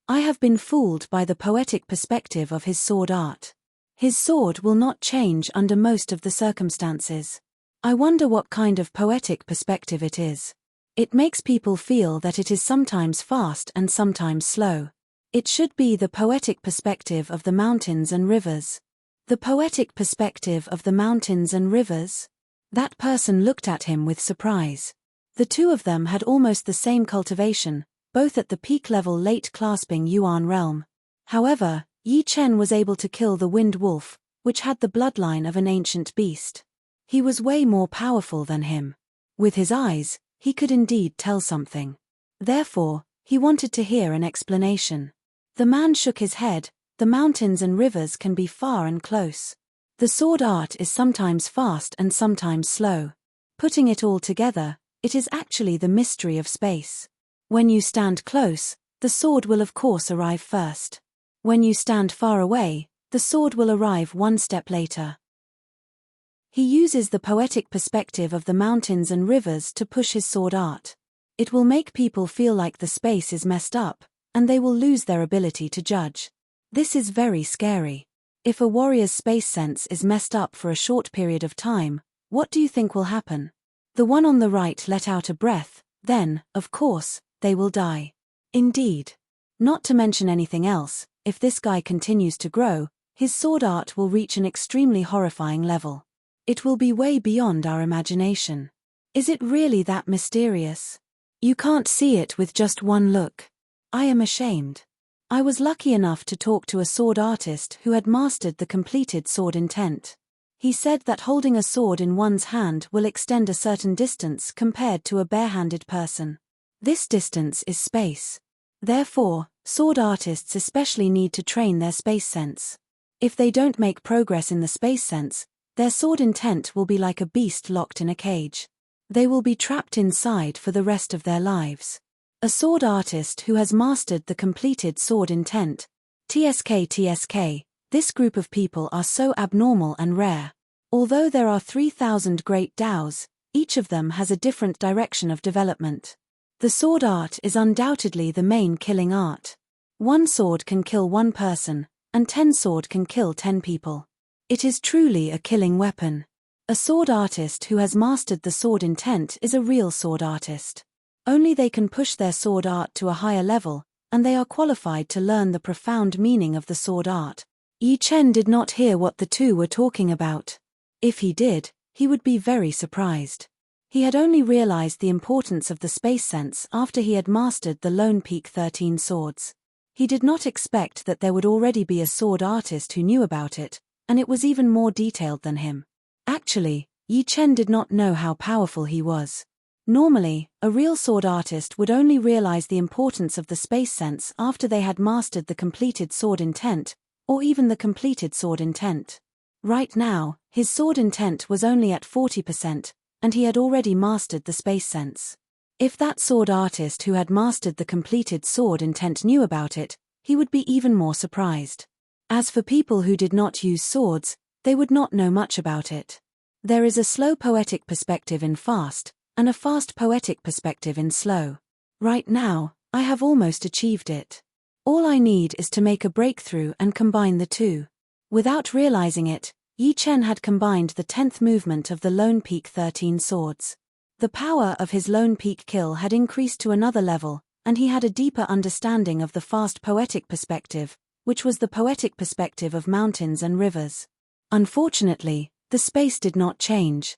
I have been fooled by the poetic perspective of his sword art. His sword will not change under most of the circumstances. I wonder what kind of poetic perspective it is. It makes people feel that it is sometimes fast and sometimes slow. It should be the poetic perspective of the mountains and rivers." The poetic perspective of the mountains and rivers? That person looked at him with surprise. The two of them had almost the same cultivation, both at the peak level late clasping Yuan realm. However, Yi Chen was able to kill the wind wolf, which had the bloodline of an ancient beast. He was way more powerful than him. With his eyes, he could indeed tell something. Therefore, he wanted to hear an explanation. The man shook his head. The mountains and rivers can be far and close. The sword art is sometimes fast and sometimes slow. Putting it all together, it is actually the mystery of space. When you stand close, the sword will of course arrive first. When you stand far away, the sword will arrive one step later. He uses the poetic perspective of the mountains and rivers to push his sword art. It will make people feel like the space is messed up, and they will lose their ability to judge. This is very scary. If a warrior's space sense is messed up for a short period of time, what do you think will happen? The one on the right let out a breath, then, of course, they will die. Indeed. Not to mention anything else, if this guy continues to grow, his sword art will reach an extremely horrifying level. It will be way beyond our imagination. Is it really that mysterious? You can't see it with just one look. I am ashamed. I was lucky enough to talk to a sword artist who had mastered the completed sword intent. He said that holding a sword in one's hand will extend a certain distance compared to a barehanded person. This distance is space. Therefore, sword artists especially need to train their space sense. If they don't make progress in the space sense, their sword intent will be like a beast locked in a cage. They will be trapped inside for the rest of their lives. A sword artist who has mastered the completed sword intent. TSK, this group of people are so abnormal and rare. Although there are 3,000 great Daos, each of them has a different direction of development. The sword art is undoubtedly the main killing art. One sword can kill one person, and 10 sword can kill 10 people. It is truly a killing weapon. A sword artist who has mastered the sword intent is a real sword artist. Only they can push their sword art to a higher level, and they are qualified to learn the profound meaning of the sword art. Yi Chen did not hear what the two were talking about. If he did, he would be very surprised. He had only realized the importance of the space sense after he had mastered the Lone Peak 13 swords. He did not expect that there would already be a sword artist who knew about it, and it was even more detailed than him. Actually, Yi Chen did not know how powerful he was. Normally, a real sword artist would only realize the importance of the space sense after they had mastered the completed sword intent, or even the completed sword intent. Right now, his sword intent was only at 40%, and he had already mastered the space sense. If that sword artist who had mastered the completed sword intent knew about it, he would be even more surprised. As for people who did not use swords, they would not know much about it. There is a slow poetic perspective in fast, and a fast poetic perspective in slow. Right now, I have almost achieved it. All I need is to make a breakthrough and combine the two. Without realizing it, Yi Chen had combined the 10th movement of the Lone Peak 13 swords. The power of his Lone Peak kill had increased to another level, and he had a deeper understanding of the fast poetic perspective, which was the poetic perspective of mountains and rivers. Unfortunately, the space did not change.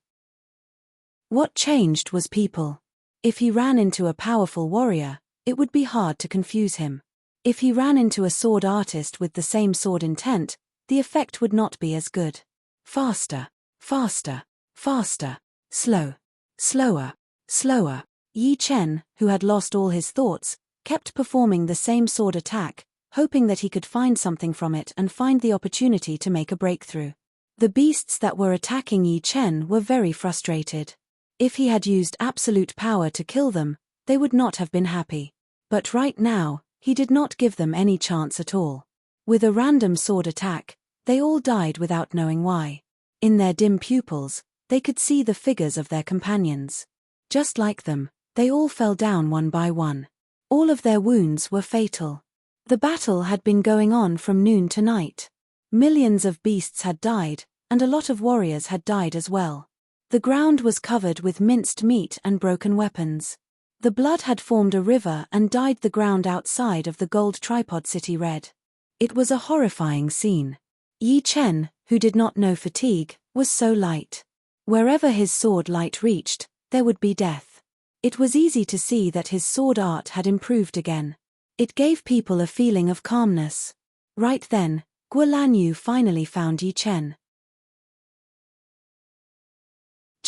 What changed was people. If he ran into a powerful warrior, it would be hard to confuse him. If he ran into a sword artist with the same sword intent, the effect would not be as good. Faster, faster, faster, slow, slower, slower. Yi Chen, who had lost all his thoughts, kept performing the same sword attack, hoping that he could find something from it and find the opportunity to make a breakthrough. The beasts that were attacking Yi Chen were very frustrated. If he had used absolute power to kill them, they would not have been happy. But right now, he did not give them any chance at all. With a random sword attack, they all died without knowing why. In their dim pupils, they could see the figures of their companions. Just like them, they all fell down one by one. All of their wounds were fatal. The battle had been going on from noon to night. Millions of beasts had died, and a lot of warriors had died as well. The ground was covered with minced meat and broken weapons. The blood had formed a river and dyed the ground outside of the gold tripod city red. It was a horrifying scene. Yi Chen, who did not know fatigue, was so light. Wherever his sword light reached, there would be death. It was easy to see that his sword art had improved again. It gave people a feeling of calmness. Right then, Guo Lanyu finally found Yi Chen.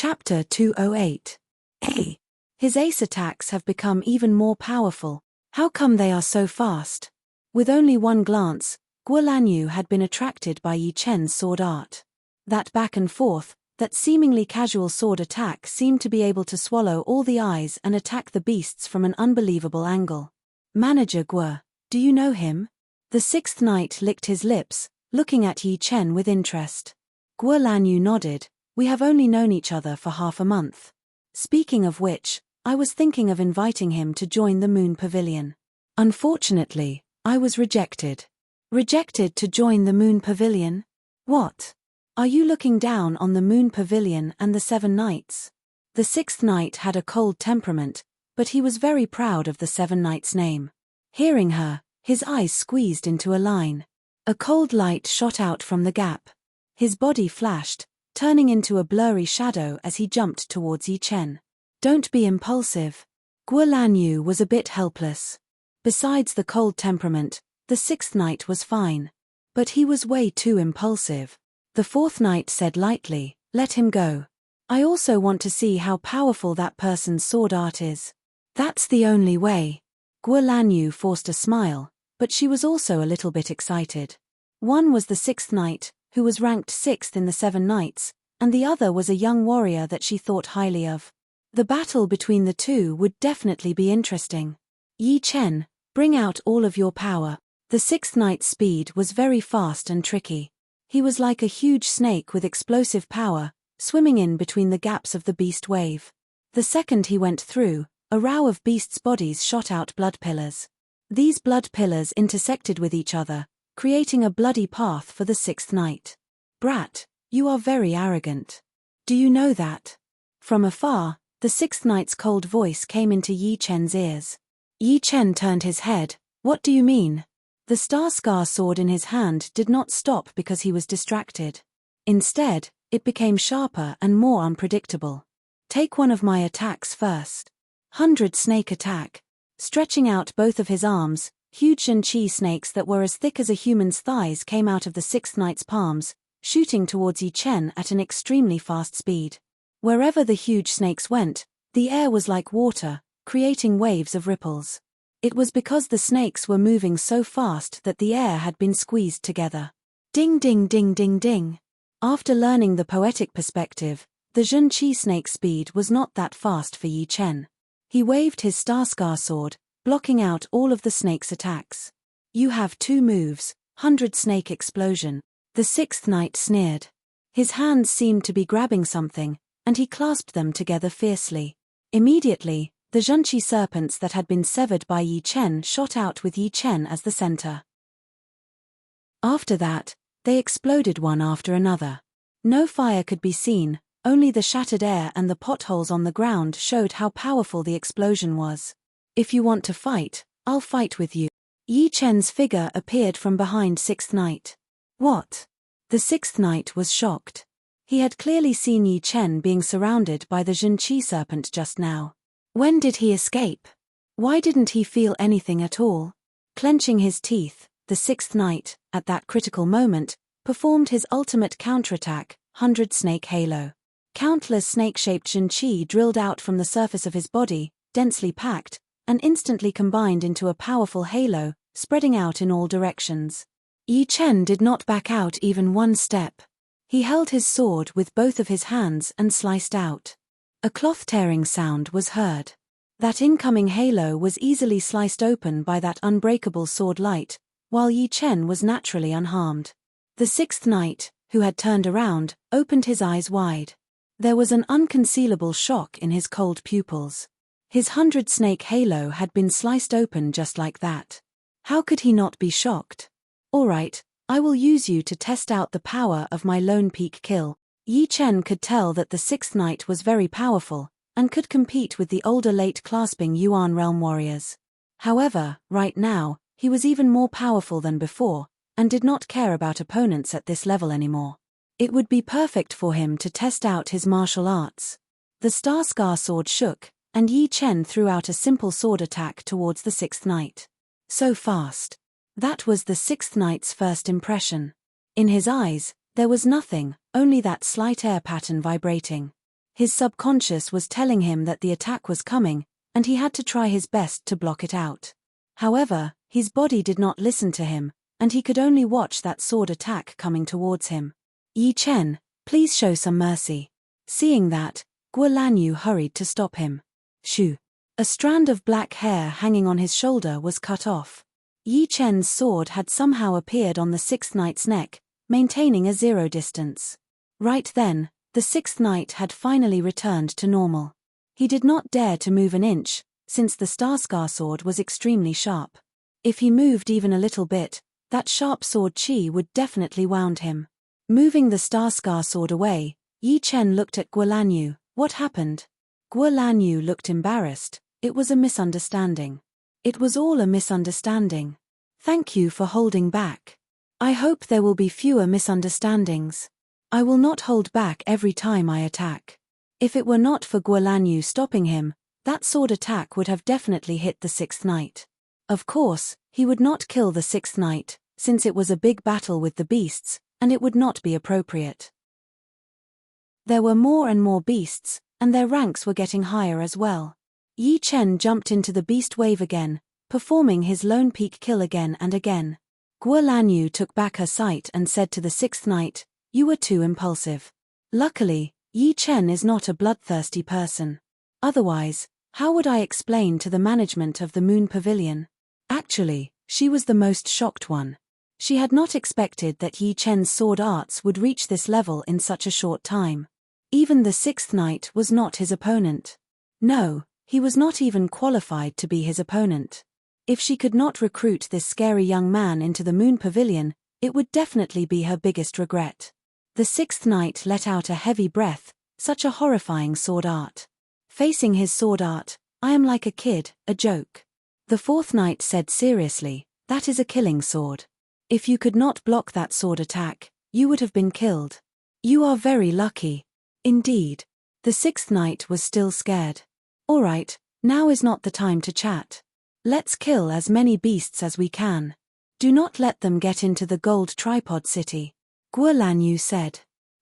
Chapter 208. A. His ace attacks have become even more powerful. How come they are so fast? With only one glance, Guo Lanyu had been attracted by Yi Chen's sword art. That back and forth, that seemingly casual sword attack seemed to be able to swallow all the eyes and attack the beasts from an unbelievable angle. Manager Guo, do you know him? The sixth knight licked his lips, looking at Yi Chen with interest. Guo Lanyu nodded. We have only known each other for half a month. Speaking of which, I was thinking of inviting him to join the Moon Pavilion. Unfortunately, I was rejected. Rejected to join the Moon Pavilion? What? Are you looking down on the Moon Pavilion and the Seven Knights? The sixth knight had a cold temperament, but he was very proud of the Seven Knights' name. Hearing her, his eyes squeezed into a line. A cold light shot out from the gap. His body flashed, turning into a blurry shadow as he jumped towards Yi Chen. Don't be impulsive. Guo Lanyu was a bit helpless. Besides the cold temperament, the sixth knight was fine. But he was way too impulsive. The fourth knight said lightly, let him go. I also want to see how powerful that person's sword art is. That's the only way. Guo Lanyu forced a smile, but she was also a little bit excited. One was the sixth knight, who was ranked sixth in the Seven Knights, and the other was a young warrior that she thought highly of. The battle between the two would definitely be interesting. Yi Chen, bring out all of your power. The sixth knight's speed was very fast and tricky. He was like a huge snake with explosive power, swimming in between the gaps of the beast wave. The second he went through, a row of beasts' bodies shot out blood pillars. These blood pillars intersected with each other, creating a bloody path for the sixth knight. Brat, you are very arrogant. Do you know that? From afar, the sixth knight's cold voice came into Yi Chen's ears. Yi Chen turned his head. What do you mean? The star-scar sword in his hand did not stop because he was distracted. Instead, it became sharper and more unpredictable. Take one of my attacks first. 100 snake attack. Stretching out both of his arms, huge Zhenqi snakes that were as thick as a human's thighs came out of the sixth knight's palms, shooting towards Yi Chen at an extremely fast speed. Wherever the huge snakes went, the air was like water, creating waves of ripples. It was because the snakes were moving so fast that the air had been squeezed together. Ding ding ding ding ding. After learning the poetic perspective, the Zhenqi snake speed was not that fast for Yi Chen. He waved his star-scar sword, blocking out all of the snake's attacks. You have two moves, 100 snake explosion. The sixth knight sneered. His hands seemed to be grabbing something, and he clasped them together fiercely. Immediately, the Zhenqi serpents that had been severed by Yi Chen shot out with Yi Chen as the center. After that, they exploded one after another. No fire could be seen, only the shattered air and the potholes on the ground showed how powerful the explosion was. If you want to fight, I'll fight with you. Yi Chen's figure appeared from behind sixth knight. What? The sixth knight was shocked. He had clearly seen Yi Chen being surrounded by the Zhenqi serpent just now. When did he escape? Why didn't he feel anything at all? Clenching his teeth, the sixth knight, at that critical moment, performed his ultimate counterattack, 100 snake halo. Countless snake-shaped Zhenqi drilled out from the surface of his body, densely packed, and instantly combined into a powerful halo, spreading out in all directions. Yi Chen did not back out even one step. He held his sword with both of his hands and sliced out. A cloth-tearing sound was heard. That incoming halo was easily sliced open by that unbreakable sword light, while Yi Chen was naturally unharmed. The sixth knight, who had turned around, opened his eyes wide. There was an unconcealable shock in his cold pupils. His 100-snake halo had been sliced open just like that. How could he not be shocked? All right, I will use you to test out the power of my lone peak kill. Yi Chen could tell that the sixth knight was very powerful, and could compete with the older late-clasping Yuan realm warriors. However, right now, he was even more powerful than before, and did not care about opponents at this level anymore. It would be perfect for him to test out his martial arts. The star-scar sword shook, and Yi Chen threw out a simple sword attack towards the sixth knight. So fast. That was the sixth knight's first impression. In his eyes, there was nothing, only that slight air pattern vibrating. His subconscious was telling him that the attack was coming, and he had to try his best to block it out. However, his body did not listen to him, and he could only watch that sword attack coming towards him. Yi Chen, please show some mercy. Seeing that, Guo Lanyu hurried to stop him. Shoo! A strand of black hair hanging on his shoulder was cut off. Yi Chen's sword had somehow appeared on the sixth knight's neck, maintaining a 0 distance. Right then, the sixth knight had finally returned to normal. He did not dare to move an inch, since the Starscar sword was extremely sharp. If he moved even a little bit, that sharp sword chi would definitely wound him. Moving the Starscar sword away, Yi Chen looked at Guo Lanyu. What happened? Guo Lanyu looked embarrassed. It was a misunderstanding. It was all a misunderstanding. Thank you for holding back. I hope there will be fewer misunderstandings. I will not hold back every time I attack. If it were not for Guo Lanyu stopping him, that sword attack would have definitely hit the sixth knight. Of course, he would not kill the sixth knight, since it was a big battle with the beasts, and it would not be appropriate. There were more and more beasts, and their ranks were getting higher as well. Yi Chen jumped into the beast wave again, performing his lone peak kill again and again. Guo Lanyu took back her sight and said to the sixth knight, "You were too impulsive." Luckily, Yi Chen is not a bloodthirsty person. Otherwise, how would I explain to the management of the Moon Pavilion? Actually, she was the most shocked one. She had not expected that Yi Chen's sword arts would reach this level in such a short time. Even the sixth knight was not his opponent. No, he was not even qualified to be his opponent. If she could not recruit this scary young man into the Moon Pavilion, it would definitely be her biggest regret. The sixth knight let out a heavy breath, such a horrifying sword art. Facing his sword art, I am like a kid, a joke. The fourth knight said seriously, that is a killing sword. If you could not block that sword attack, you would have been killed. You are very lucky. Indeed. The sixth knight was still scared. Alright, now is not the time to chat. Let's kill as many beasts as we can. Do not let them get into the gold tripod city, Guo Lanyu said.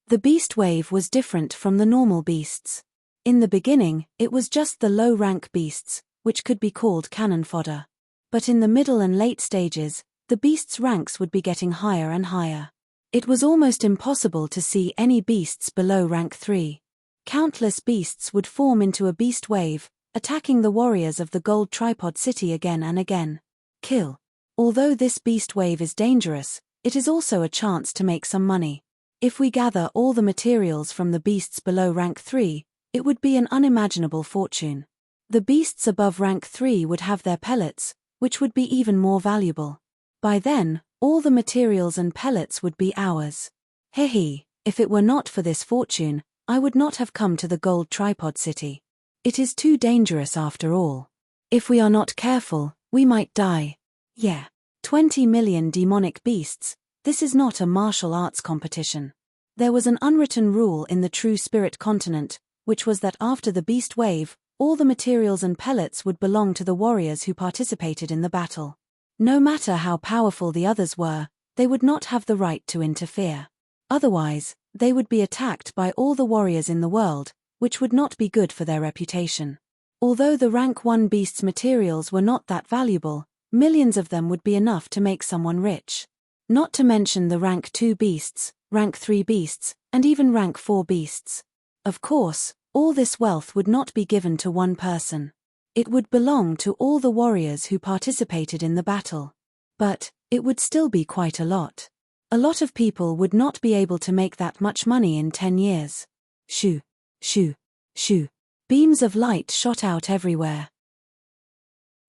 The beast wave was different from the normal beasts. In the beginning, it was just the low-rank beasts, which could be called cannon fodder. But in the middle and late stages, the beasts' ranks would be getting higher and higher. It was almost impossible to see any beasts below rank 3. Countless beasts would form into a beast wave, attacking the warriors of the gold tripod city again and again. Kill. Although this beast wave is dangerous, it is also a chance to make some money. If we gather all the materials from the beasts below rank 3, it would be an unimaginable fortune. The beasts above rank 3 would have their pellets, which would be even more valuable. By then, all the materials and pellets would be ours. Hehe, if it were not for this fortune, I would not have come to the gold tripod city. It is too dangerous after all. If we are not careful, we might die. Yeah. 20 million demonic beasts, this is not a martial arts competition. There was an unwritten rule in the True Spirit continent, which was that after the beast wave, all the materials and pellets would belong to the warriors who participated in the battle. No matter how powerful the others were, they would not have the right to interfere. Otherwise, they would be attacked by all the warriors in the world, which would not be good for their reputation. Although the rank 1 beast's materials were not that valuable, millions of them would be enough to make someone rich. Not to mention the rank 2 beasts, rank 3 beasts, and even rank 4 beasts. Of course, all this wealth would not be given to one person. It would belong to all the warriors who participated in the battle. But, it would still be quite a lot. A lot of people would not be able to make that much money in 10 years. Shoo, shoo, shoo. Beams of light shot out everywhere.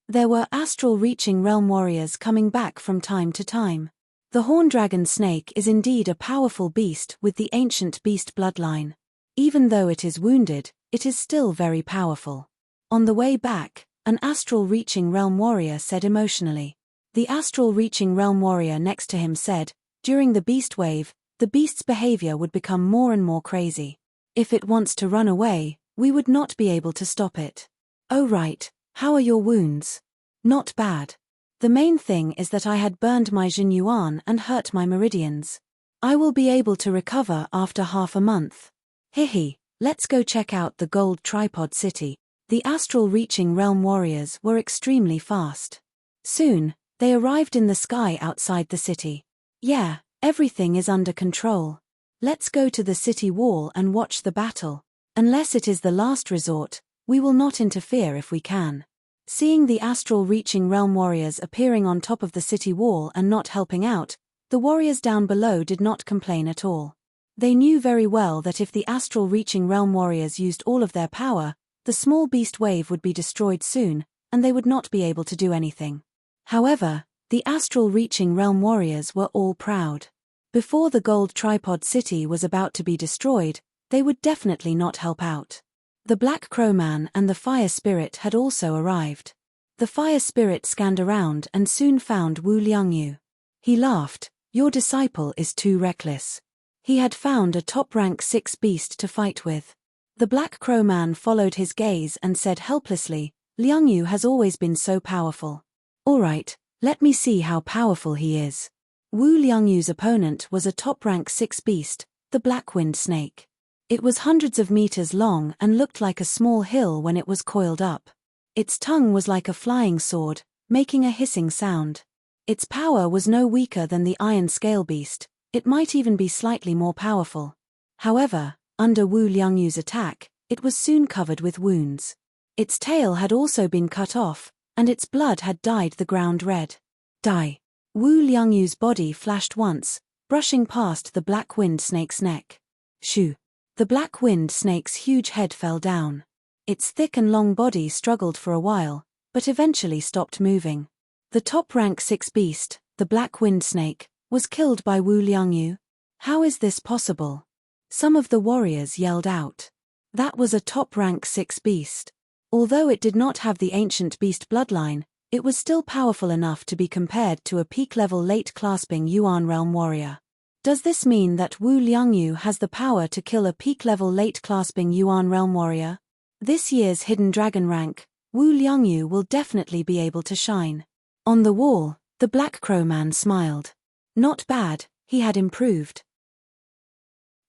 There were astral-reaching realm warriors coming back from time to time. The horn dragon snake is indeed a powerful beast with the ancient beast bloodline. Even though it is wounded, it is still very powerful. On the way back, an astral-reaching realm warrior said emotionally. The astral-reaching realm warrior next to him said, during the beast wave, the beast's behavior would become more and more crazy. If it wants to run away, we would not be able to stop it. Oh right, how are your wounds? Not bad. The main thing is that I had burned my Jin Yuan and hurt my meridians. I will be able to recover after half a month. Hehe, Let's go check out the gold tripod city. The astral reaching realm warriors were extremely fast. Soon, they arrived in the sky outside the city. Yeah, everything is under control. Let's go to the city wall and watch the battle. Unless it is the last resort, we will not interfere if we can. Seeing the astral reaching realm warriors appearing on top of the city wall and not helping out, the warriors down below did not complain at all. They knew very well that if the astral reaching realm warriors used all of their power, the small beast wave would be destroyed soon, and they would not be able to do anything. However, the astral reaching realm warriors were all proud. Before the gold tripod city was about to be destroyed, they would definitely not help out. The Black Crow Man and the Fire Spirit had also arrived. The Fire Spirit scanned around and soon found Wu Liangyu. He laughed, "Your disciple is too reckless." He had found a top-rank 6 beast to fight with. The Black Crow Man followed his gaze and said helplessly, "Liangyu has always been so powerful. Alright, let me see how powerful he is." Wu Liangyu's opponent was a top-rank 6 beast, the Black Wind Snake. It was hundreds of meters long and looked like a small hill when it was coiled up. Its tongue was like a flying sword, making a hissing sound. Its power was no weaker than the Iron Scale Beast, it might even be slightly more powerful. However, under Wu Liangyu's attack, it was soon covered with wounds. Its tail had also been cut off, and its blood had dyed the ground red. Die! Wu Liangyu's body flashed once, brushing past the Black Wind Snake's neck. Shoo! The Black Wind Snake's huge head fell down. Its thick and long body struggled for a while, but eventually stopped moving. The top-rank 6 beast, the Black Wind Snake, was killed by Wu Liangyu. How is this possible? Some of the warriors yelled out. That was a top-rank 6 beast. Although it did not have the ancient beast bloodline, it was still powerful enough to be compared to a peak-level late-clasping Yuan realm warrior. Does this mean that Wu Liangyu has the power to kill a peak-level late-clasping Yuan realm warrior? This year's Hidden Dragon rank, Wu Liangyu will definitely be able to shine. On the wall, the Black Crow Man smiled. Not bad, he had improved.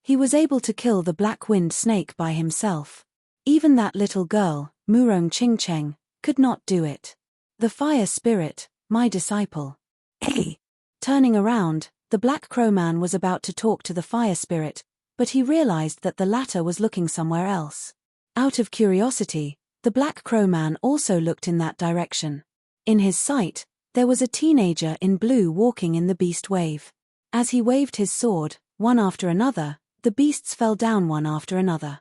He was able to kill the Black Wind Snake by himself. Even that little girl, Murong Qingcheng, could not do it. The Fire Spirit, my disciple. Hey! Turning around, the Black Crow Man was about to talk to the Fire Spirit, but he realized that the latter was looking somewhere else. Out of curiosity, the Black Crow Man also looked in that direction. In his sight, there was a teenager in blue walking in the beast wave. As he waved his sword, one after another, the beasts fell down one after another.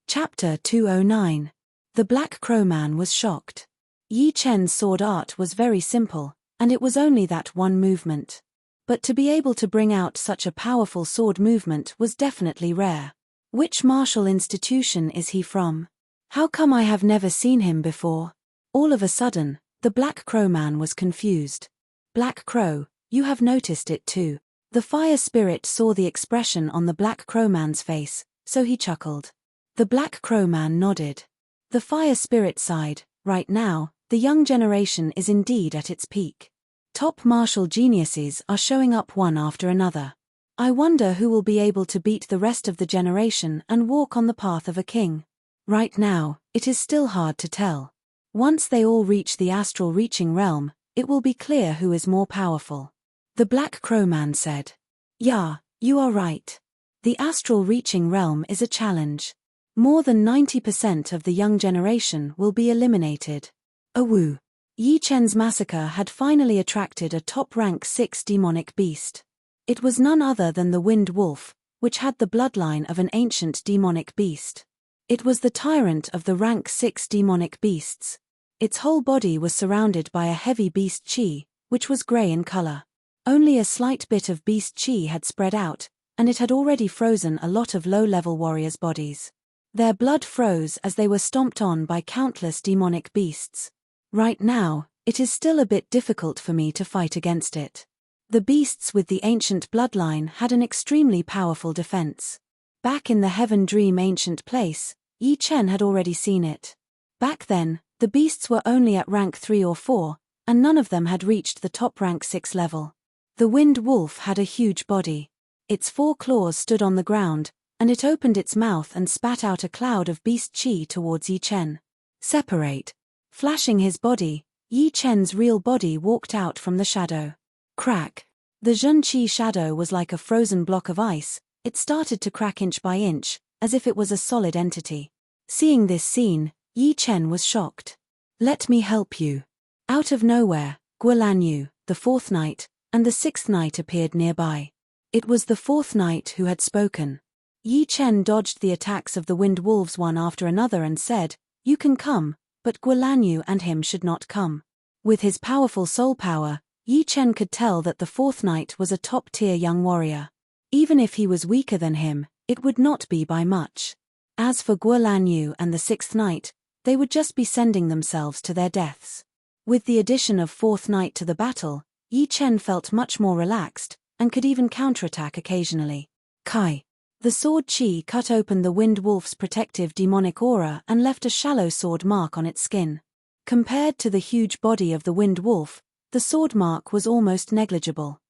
Chapter 209. The Black Crow Man was shocked. Yi Chen's sword art was very simple, and it was only that one movement. But to be able to bring out such a powerful sword movement was definitely rare. Which martial institution is he from? How come I have never seen him before? All of a sudden, the Black Crow Man was confused. Black Crow, you have noticed it too. The Fire Spirit saw the expression on the Black Crow Man's face, so he chuckled. The Black Crow Man nodded. The Fire Spirit sighed. Right now, the young generation is indeed at its peak. Top martial geniuses are showing up one after another. I wonder who will be able to beat the rest of the generation and walk on the path of a king. Right now, it is still hard to tell. Once they all reach the astral reaching realm, it will be clear who is more powerful. The Black Crow Man said. Yeah, you are right. The astral reaching realm is a challenge. More than 90% of the young generation will be eliminated. Awoo. Yi Chen's massacre had finally attracted a top-rank 6 demonic beast. It was none other than the Wind Wolf, which had the bloodline of an ancient demonic beast. It was the tyrant of the rank 6 demonic beasts. Its whole body was surrounded by a heavy beast chi, which was grey in color. Only a slight bit of beast chi had spread out, and it had already frozen a lot of low-level warriors' bodies. Their blood froze as they were stomped on by countless demonic beasts. Right now, it is still a bit difficult for me to fight against it. The beasts with the ancient bloodline had an extremely powerful defense. Back in the Heaven Dream ancient place, Yi Chen had already seen it. Back then, the beasts were only at rank 3 or 4, and none of them had reached the top rank 6 level. The Wind Wolf had a huge body. Its 4 claws stood on the ground, and it opened its mouth and spat out a cloud of beast chi towards Yi Chen. Separate. Flashing his body, Yi Chen's real body walked out from the shadow. Crack. The Zhen Qi shadow was like a frozen block of ice. It started to crack inch by inch, as if it was a solid entity. Seeing this scene, Yi Chen was shocked. Let me help you. Out of nowhere, Guolanyu, the 4th knight, and the 6th knight appeared nearby. It was the 4th knight who had spoken. Yi Chen dodged the attacks of the wind wolves one after another and said, "You can come, but Guolanyu and him should not come." With his powerful soul power, Yi Chen could tell that the 4th knight was a top-tier young warrior. Even if he was weaker than him, it would not be by much. As for Guolanyu and the 6th knight, they would just be sending themselves to their deaths. With the addition of 4th knight to the battle, Yi Chen felt much more relaxed, and could even counterattack occasionally. Kai. The sword chi cut open the wind wolf's protective demonic aura and left a shallow sword mark on its skin. Compared to the huge body of the wind wolf, the sword mark was almost negligible.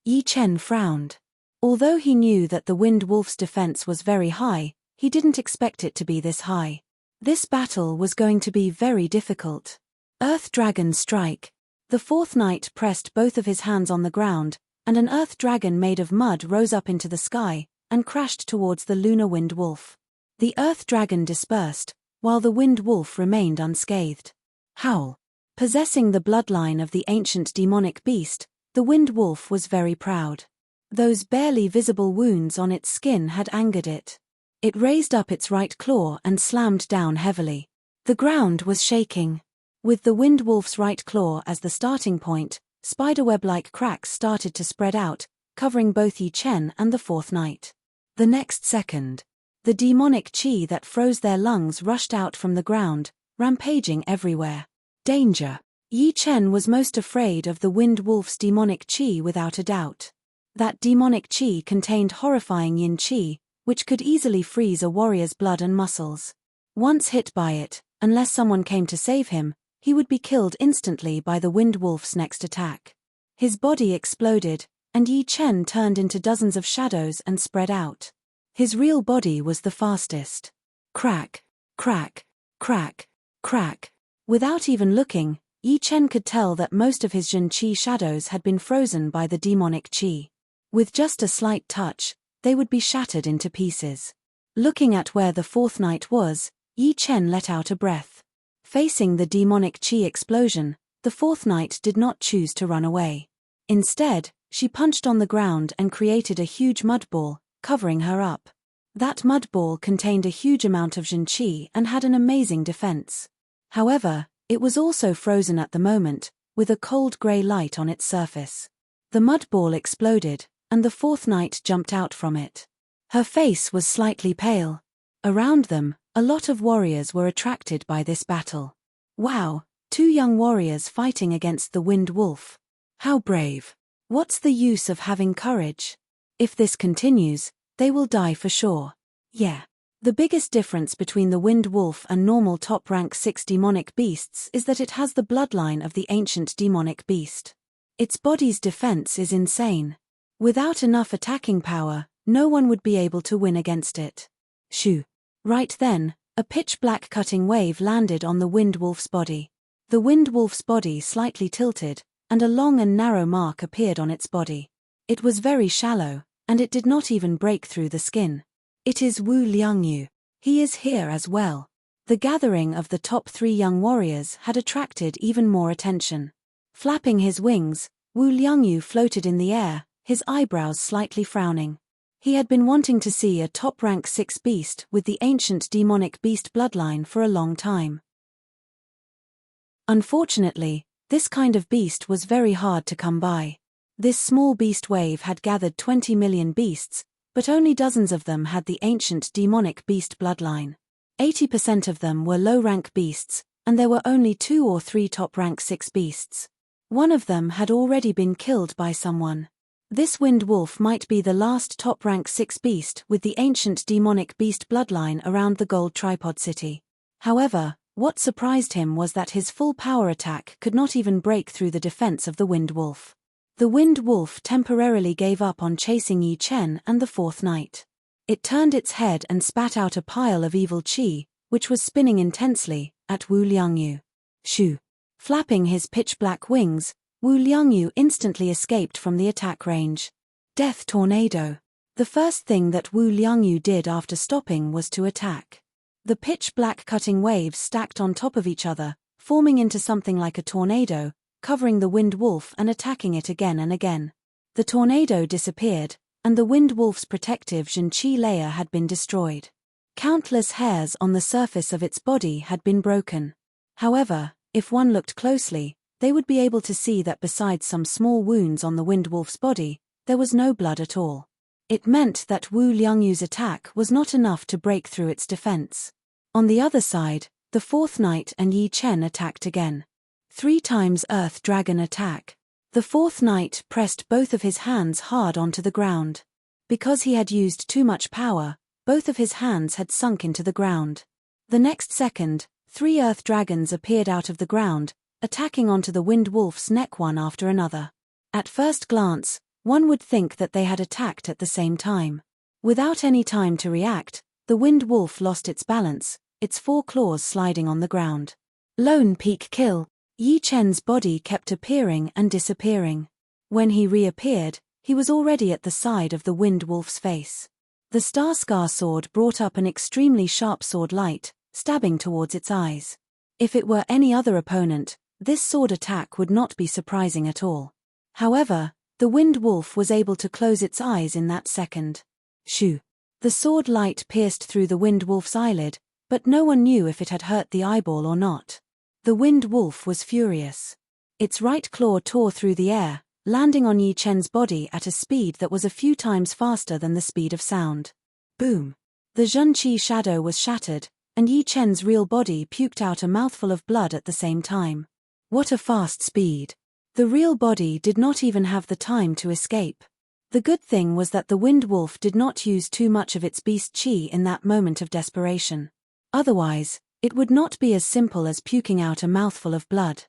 Yi Chen frowned. Although he knew that the wind wolf's defense was very high, he didn't expect it to be this high. This battle was going to be very difficult. Earth Dragon Strike. The 4th knight pressed both of his hands on the ground, and an earth dragon made of mud rose up into the sky, and crashed towards the lunar wind wolf. The earth dragon dispersed, while the wind wolf remained unscathed. Howl. Possessing the bloodline of the ancient demonic beast, the wind wolf was very proud. Those barely visible wounds on its skin had angered it. It raised up its right claw and slammed down heavily. The ground was shaking. With the wind wolf's right claw as the starting point, spiderweb-like cracks started to spread out, covering both Yi Chen and the 4th knight. The next second, the demonic chi that froze their lungs rushed out from the ground, rampaging everywhere. Danger. Yi Chen was most afraid of the wind wolf's demonic chi without a doubt. That demonic chi contained horrifying yin chi, which could easily freeze a warrior's blood and muscles. Once hit by it, unless someone came to save him, he would be killed instantly by the wind wolf's next attack. His body exploded, and Yi Chen turned into dozens of shadows and spread out. His real body was the fastest. Crack, crack, crack, crack. Without even looking, Yi Chen could tell that most of his Jin Qi shadows had been frozen by the demonic Qi. With just a slight touch, they would be shattered into pieces. Looking at where the 4th knight was, Yi Chen let out a breath. Facing the demonic Qi explosion, the 4th knight did not choose to run away. Instead, she punched on the ground and created a huge mud ball, covering her up. That mud ball contained a huge amount of Jin Qi and had an amazing defense. However, it was also frozen at the moment, with a cold grey light on its surface. The mud ball exploded, and the 4th knight jumped out from it. Her face was slightly pale. Around them, a lot of warriors were attracted by this battle. Wow, 2 young warriors fighting against the wind wolf. How brave. What's the use of having courage? If this continues, they will die for sure. Yeah. The biggest difference between the wind wolf and normal top-rank 6 demonic beasts is that it has the bloodline of the ancient demonic beast. Its body's defense is insane. Without enough attacking power, no one would be able to win against it. Shoo. Right then, a pitch-black cutting wave landed on the wind wolf's body. The wind wolf's body slightly tilted, and a long and narrow mark appeared on its body. It was very shallow, and it did not even break through the skin. It is Wu Liangyu. He is here as well. The gathering of the top 3 young warriors had attracted even more attention. Flapping his wings, Wu Liangyu floated in the air, his eyebrows slightly frowning. He had been wanting to see a top-rank 6 beast with the ancient demonic beast bloodline for a long time. Unfortunately, this kind of beast was very hard to come by. This small beast wave had gathered 20 million beasts, but only dozens of them had the ancient demonic beast bloodline. 80% of them were low-rank beasts, and there were only 2 or 3 top-rank 6 beasts. One of them had already been killed by someone. This wind wolf might be the last top-rank 6 beast with the ancient demonic beast bloodline around the gold tripod city. However, what surprised him was that his full power attack could not even break through the defense of the wind wolf. The Wind Wolf temporarily gave up on chasing Yi Chen and the fourth night. It turned its head and spat out a pile of evil qi, which was spinning intensely, at Wu Liangyu. Shoo! Flapping his pitch-black wings, Wu Liangyu instantly escaped from the attack range. Death Tornado. The first thing that Wu Liangyu did after stopping was to attack. The pitch-black cutting waves stacked on top of each other, forming into something like a tornado, covering the Wind Wolf and attacking it again and again. The tornado disappeared, and the Wind Wolf's protective Zhenqi layer had been destroyed. Countless hairs on the surface of its body had been broken. However, if one looked closely, they would be able to see that besides some small wounds on the Wind Wolf's body, there was no blood at all. It meant that Wu Liangyu's attack was not enough to break through its defense. On the other side, the fourth knight and Yi Chen attacked again. 3 times Earth Dragon attack. The fourth knight pressed both of his hands hard onto the ground. Because he had used too much power, both of his hands had sunk into the ground. The next second, 3 Earth Dragons appeared out of the ground, attacking onto the Wind Wolf's neck one after another. At first glance, one would think that they had attacked at the same time. Without any time to react, the Wind Wolf lost its balance, its 4 claws sliding on the ground. Lone peak kill. Yi Chen's body kept appearing and disappearing. When he reappeared, he was already at the side of the Wind Wolf's face. The Star Scar sword brought up an extremely sharp sword light, stabbing towards its eyes. If it were any other opponent, this sword attack would not be surprising at all. However, the Wind Wolf was able to close its eyes in that second. Shoo! The sword light pierced through the Wind Wolf's eyelid, but no one knew if it had hurt the eyeball or not. The Wind Wolf was furious. Its right claw tore through the air, landing on Yi Chen's body at a speed that was a few times faster than the speed of sound. Boom! The Zhenqi shadow was shattered, and Yi Chen's real body puked out a mouthful of blood at the same time. What a fast speed! The real body did not even have the time to escape. The good thing was that the Wind Wolf did not use too much of its beast qi in that moment of desperation. Otherwise, it would not be as simple as puking out a mouthful of blood.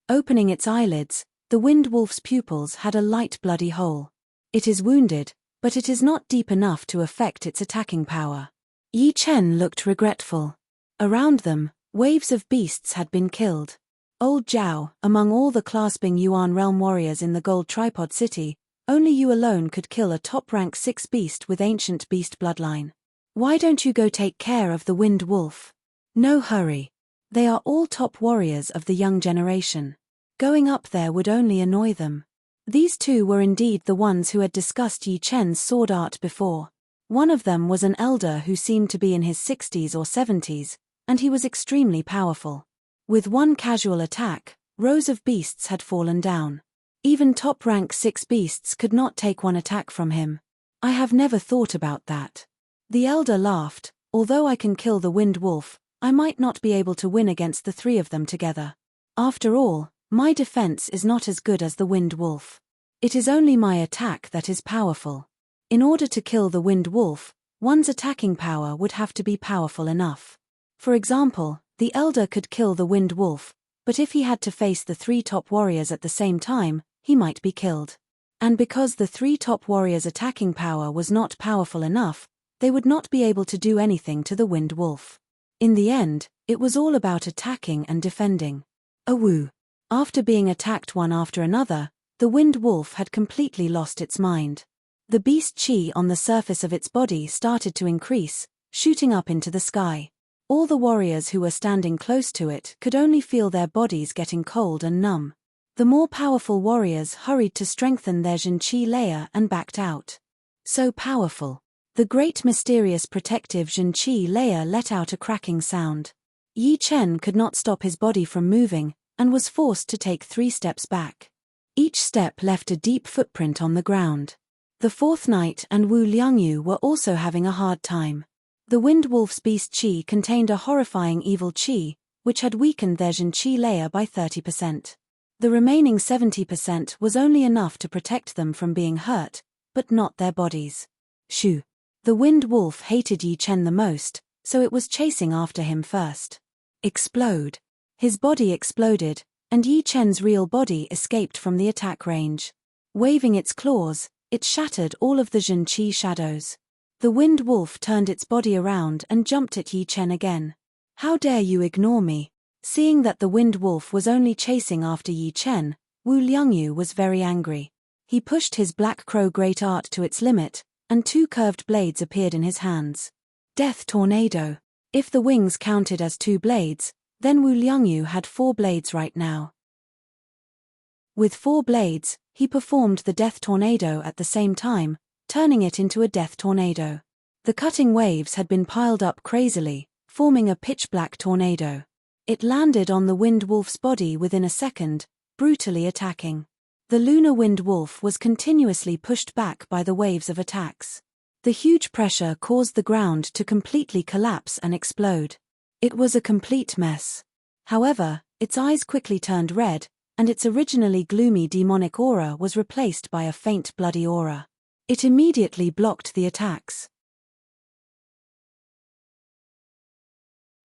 Opening its eyelids, the Wind Wolf's pupils had a light bloody hole. It is wounded, but it is not deep enough to affect its attacking power. Yi Chen looked regretful. Around them, waves of beasts had been killed. Old Zhao, among all the clasping Yuan realm warriors in the Gold Tripod City, only you alone could kill a top-rank 6 beast with ancient beast bloodline. Why don't you go take care of the Wind Wolf? No hurry. They are all top warriors of the young generation. Going up there would only annoy them. These two were indeed the ones who had discussed Yi Chen's sword art before. One of them was an elder who seemed to be in his 60s or 70s, and he was extremely powerful. With one casual attack, rows of beasts had fallen down. Even top-rank 6 beasts could not take one attack from him. I have never thought about that. The elder laughed. Although I can kill the Wind Wolf, I might not be able to win against the 3 of them together. After all, my defense is not as good as the Wind Wolf. It is only my attack that is powerful. In order to kill the Wind Wolf, one's attacking power would have to be powerful enough. For example, the elder could kill the Wind Wolf, but if he had to face the 3 top warriors at the same time, he might be killed. And because the 3 top warriors' attacking power was not powerful enough, they would not be able to do anything to the Wind Wolf. In the end, it was all about attacking and defending. Awoo! After being attacked one after another, the Wind Wolf had completely lost its mind. The beast qi on the surface of its body started to increase, shooting up into the sky. All the warriors who were standing close to it could only feel their bodies getting cold and numb. The more powerful warriors hurried to strengthen their Zhenqi layer and backed out. So powerful. The great mysterious protective Zhenqi layer let out a cracking sound. Yi Chen could not stop his body from moving, and was forced to take 3 steps back. Each step left a deep footprint on the ground. The fourth knight and Wu Liangyu were also having a hard time. The Wind Wolf's beast qi contained a horrifying evil qi, which had weakened their Zhenqi layer by 30%. The remaining 70% was only enough to protect them from being hurt, but not their bodies. Shoo! The Wind Wolf hated Yi Chen the most, so it was chasing after him first. Explode! His body exploded, and Yi Chen's real body escaped from the attack range. Waving its claws, it shattered all of the Zhen Qi shadows. The wind wolf turned its body around and jumped at Yi Chen again. "How dare you ignore me?" Seeing that the wind wolf was only chasing after Yi Chen, Wu Liangyu was very angry. He pushed his black crow great art to its limit, and 2 curved blades appeared in his hands. Death Tornado. If the wings counted as 2 blades, then Wu Liangyu had 4 blades right now. With 4 blades, he performed the Death Tornado at the same time, turning it into a death tornado. The cutting waves had been piled up crazily, forming a pitch-black tornado. It landed on the wind wolf's body within a second, brutally attacking. The lunar wind wolf was continuously pushed back by the waves of attacks. The huge pressure caused the ground to completely collapse and explode. It was a complete mess. However, its eyes quickly turned red, and its originally gloomy demonic aura was replaced by a faint bloody aura. It immediately blocked the attacks.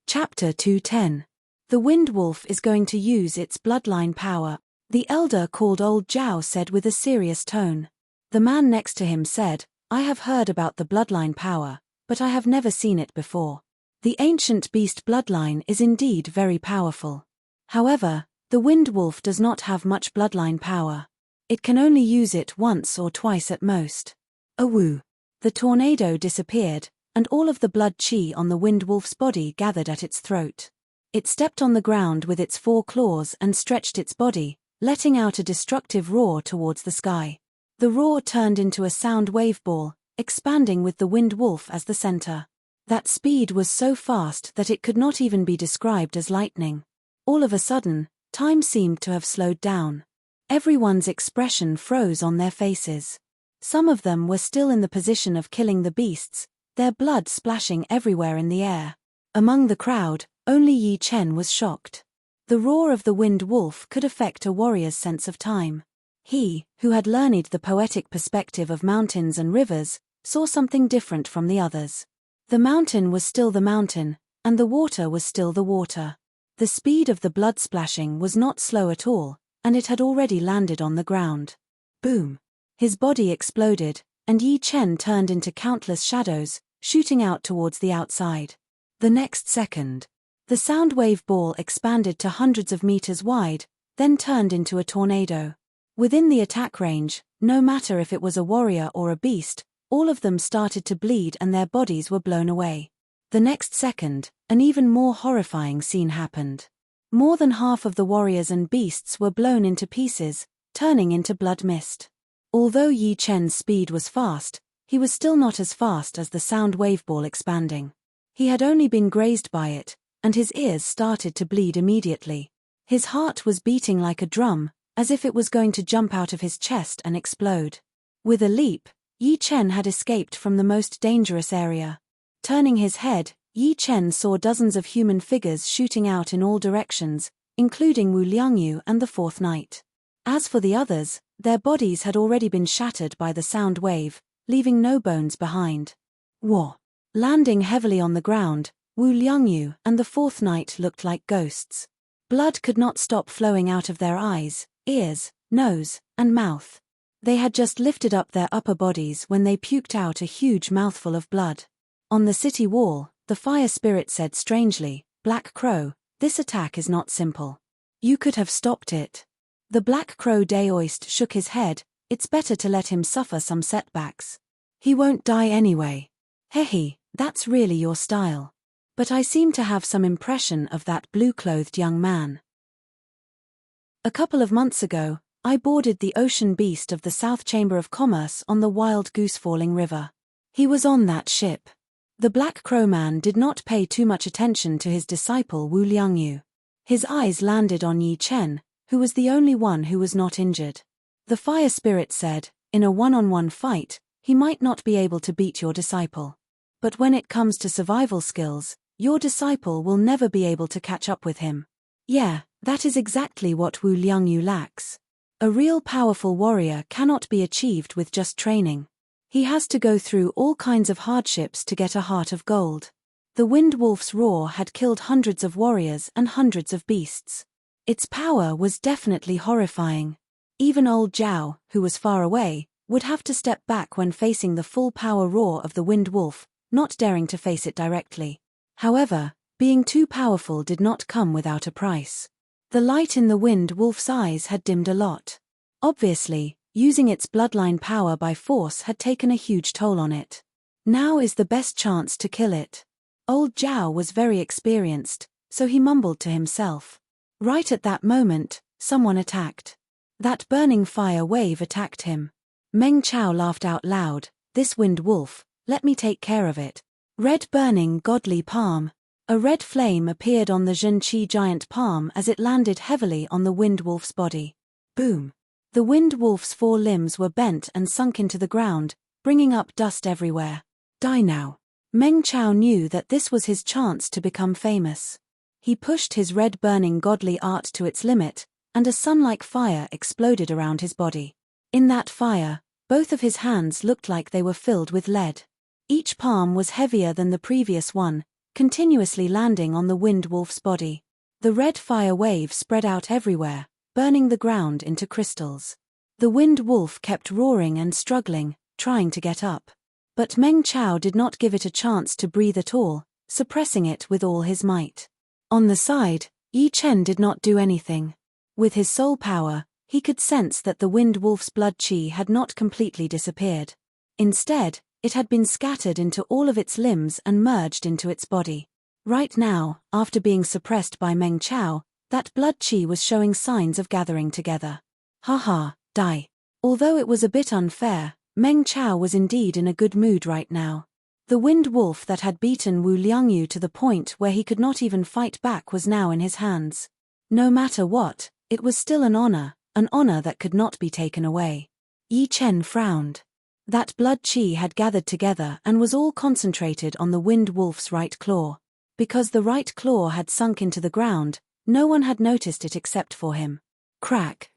Chapter 210. The Wind Wolf is going to use its bloodline power, the elder called Old Zhao said with a serious tone. The man next to him said, "I have heard about the bloodline power, but I have never seen it before. The ancient beast bloodline is indeed very powerful. However, the Wind Wolf does not have much bloodline power. It can only use it once or twice at most." Awoo! The tornado disappeared, and all of the blood qi on the Wind Wolf's body gathered at its throat. It stepped on the ground with its 4 claws and stretched its body, letting out a destructive roar towards the sky. The roar turned into a sound wave ball, expanding with the Wind Wolf as the center. That speed was so fast that it could not even be described as lightning. All of a sudden, time seemed to have slowed down. Everyone's expression froze on their faces. Some of them were still in the position of killing the beasts, their blood splashing everywhere in the air. Among the crowd, only Yi Chen was shocked. The roar of the wind wolf could affect a warrior's sense of time. He, who had learned the poetic perspective of mountains and rivers, saw something different from the others. The mountain was still the mountain, and the water was still the water. The speed of the blood splashing was not slow at all, and it had already landed on the ground. Boom! His body exploded, and Yi Chen turned into countless shadows, shooting out towards the outside. The next second, the sound wave ball expanded to hundreds of meters wide, then turned into a tornado. Within the attack range, no matter if it was a warrior or a beast, all of them started to bleed and their bodies were blown away. The next second, an even more horrifying scene happened. More than half of the warriors and beasts were blown into pieces, turning into blood mist. Although Yi Chen's speed was fast, he was still not as fast as the sound wave ball expanding. He had only been grazed by it, and his ears started to bleed immediately. His heart was beating like a drum, as if it was going to jump out of his chest and explode. With a leap, Yi Chen had escaped from the most dangerous area. Turning his head, Yi Chen saw dozens of human figures shooting out in all directions, including Wu Liangyu and the fourth knight. As for the others, their bodies had already been shattered by the sound wave, leaving no bones behind. Whoa! Landing heavily on the ground, Wu Liangyu and the fourth knight looked like ghosts. Blood could not stop flowing out of their eyes, ears, nose, and mouth. They had just lifted up their upper bodies when they puked out a huge mouthful of blood. On the city wall, the fire spirit said strangely, "Black Crow, this attack is not simple. You could have stopped it." The Black Crow Daoist shook his head, "It's better to let him suffer some setbacks. He won't die anyway." "Hehe, that's really your style. But I seem to have some impression of that blue-clothed young man. A couple of months ago, I boarded the ocean beast of the South Chamber of Commerce on the Wild Goose Falling River. He was on that ship." The Black Crow Man did not pay too much attention to his disciple Wu Liangyu. His eyes landed on Yi Chen, who was the only one who was not injured. The fire spirit said, "In a one-on-one fight, he might not be able to beat your disciple. But when it comes to survival skills, your disciple will never be able to catch up with him." Yeah, that is exactly what Wu Liangyu lacks. A real powerful warrior cannot be achieved with just training. He has to go through all kinds of hardships to get a heart of gold. The wind wolf's roar had killed hundreds of warriors and hundreds of beasts. Its power was definitely horrifying. Even old Zhao, who was far away, would have to step back when facing the full power roar of the wind wolf, not daring to face it directly. However, being too powerful did not come without a price. The light in the wind wolf's eyes had dimmed a lot. Obviously, using its bloodline power by force had taken a huge toll on it. Now is the best chance to kill it. Old Zhao was very experienced, so he mumbled to himself. Right at that moment, someone attacked. That burning fire wave attacked him. Meng Chao laughed out loud. This wind wolf, let me take care of it. Red burning godly palm. A red flame appeared on the Zhenqi giant palm as it landed heavily on the wind wolf's body. Boom. The wind wolf's 4 limbs were bent and sunk into the ground, bringing up dust everywhere. Die now. Meng Chao knew that this was his chance to become famous. He pushed his red burning godly art to its limit, and a sun-like fire exploded around his body. In that fire, both of his hands looked like they were filled with lead. Each palm was heavier than the previous one, continuously landing on the wind wolf's body. The red fire wave spread out everywhere, burning the ground into crystals. The wind wolf kept roaring and struggling, trying to get up. But Meng Chao did not give it a chance to breathe at all, suppressing it with all his might. On the side, Yi Chen did not do anything. With his soul power, he could sense that the wind wolf's blood qi had not completely disappeared. Instead, it had been scattered into all of its limbs and merged into its body. Right now, after being suppressed by Meng Chao, that blood qi was showing signs of gathering together. Haha, die. Although it was a bit unfair, Meng Chao was indeed in a good mood right now. The wind wolf that had beaten Wu Liangyu to the point where he could not even fight back was now in his hands. No matter what, it was still an honor that could not be taken away. Yi Chen frowned. That blood qi had gathered together and was all concentrated on the wind wolf's right claw. Because the right claw had sunk into the ground, no one had noticed it except for him. Crack.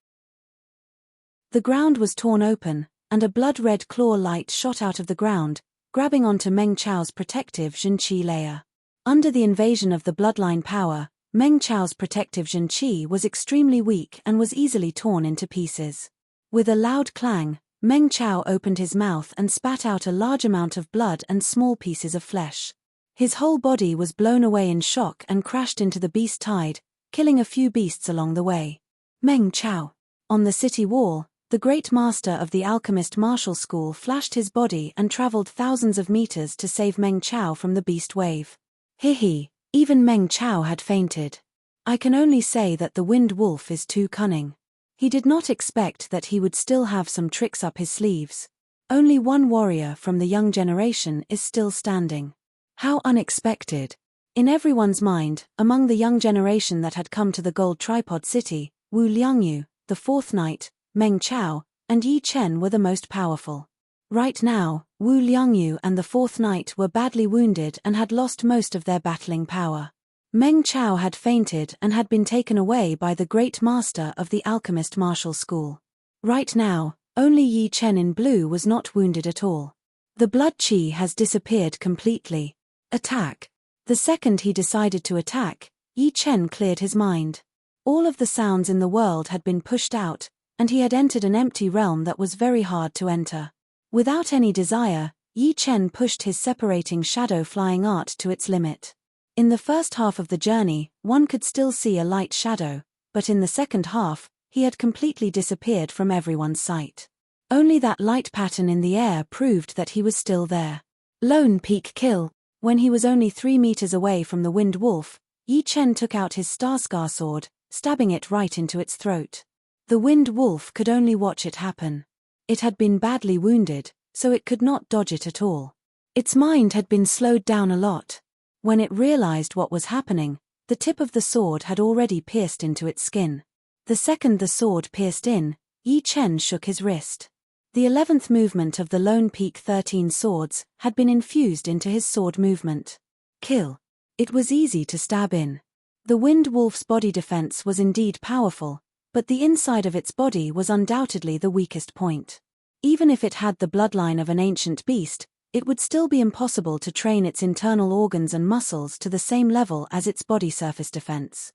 The ground was torn open, and a blood-red claw light shot out of the ground, grabbing onto Meng Chao's protective Zhenqi layer. Under the invasion of the bloodline power, Meng Chao's protective Zhenqi was extremely weak and was easily torn into pieces. With a loud clang, Meng Chao opened his mouth and spat out a large amount of blood and small pieces of flesh. His whole body was blown away in shock and crashed into the beast tide, killing a few beasts along the way. Meng Chao. On the city wall, the great master of the alchemist martial school flashed his body and traveled thousands of meters to save Meng Chao from the beast wave. Hihi, even Meng Chao had fainted. I can only say that the wind wolf is too cunning. He did not expect that he would still have some tricks up his sleeves. Only one warrior from the young generation is still standing. How unexpected. In everyone's mind, among the young generation that had come to the Gold Tripod City, Wu Liangyu, the fourth knight, Meng Chao, and Yi Chen were the most powerful. Right now, Wu Liangyu and the fourth knight were badly wounded and had lost most of their battling power. Meng Chao had fainted and had been taken away by the great master of the alchemist martial school. Right now, only Yi Chen in blue was not wounded at all. The blood qi has disappeared completely. Attack. The second he decided to attack, Yi Chen cleared his mind. All of the sounds in the world had been pushed out, and he had entered an empty realm that was very hard to enter. Without any desire, Yi Chen pushed his separating shadow flying art to its limit. In the first half of the journey, one could still see a light shadow, but in the second half, he had completely disappeared from everyone's sight. Only that light pattern in the air proved that he was still there. Lone peak kill. When he was only 3 meters away from the wind wolf, Yi Chen took out his Starscar sword, stabbing it right into its throat. The wind wolf could only watch it happen. It had been badly wounded, so it could not dodge it at all. Its mind had been slowed down a lot. When it realized what was happening, the tip of the sword had already pierced into its skin. The second the sword pierced in, Yi Chen shook his wrist. The 11th movement of the Lone Peak 13 swords had been infused into his sword movement. Kill. It was easy to stab in. The wind wolf's body defense was indeed powerful, but the inside of its body was undoubtedly the weakest point. Even if it had the bloodline of an ancient beast, it would still be impossible to train its internal organs and muscles to the same level as its body surface defense.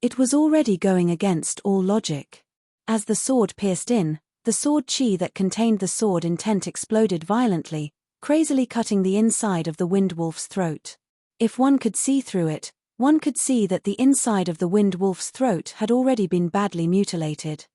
It was already going against all logic. As the sword pierced in, the sword chi that contained the sword intent exploded violently, crazily cutting the inside of the wind wolf's throat. If one could see through it, one could see that the inside of the wind wolf's throat had already been badly mutilated.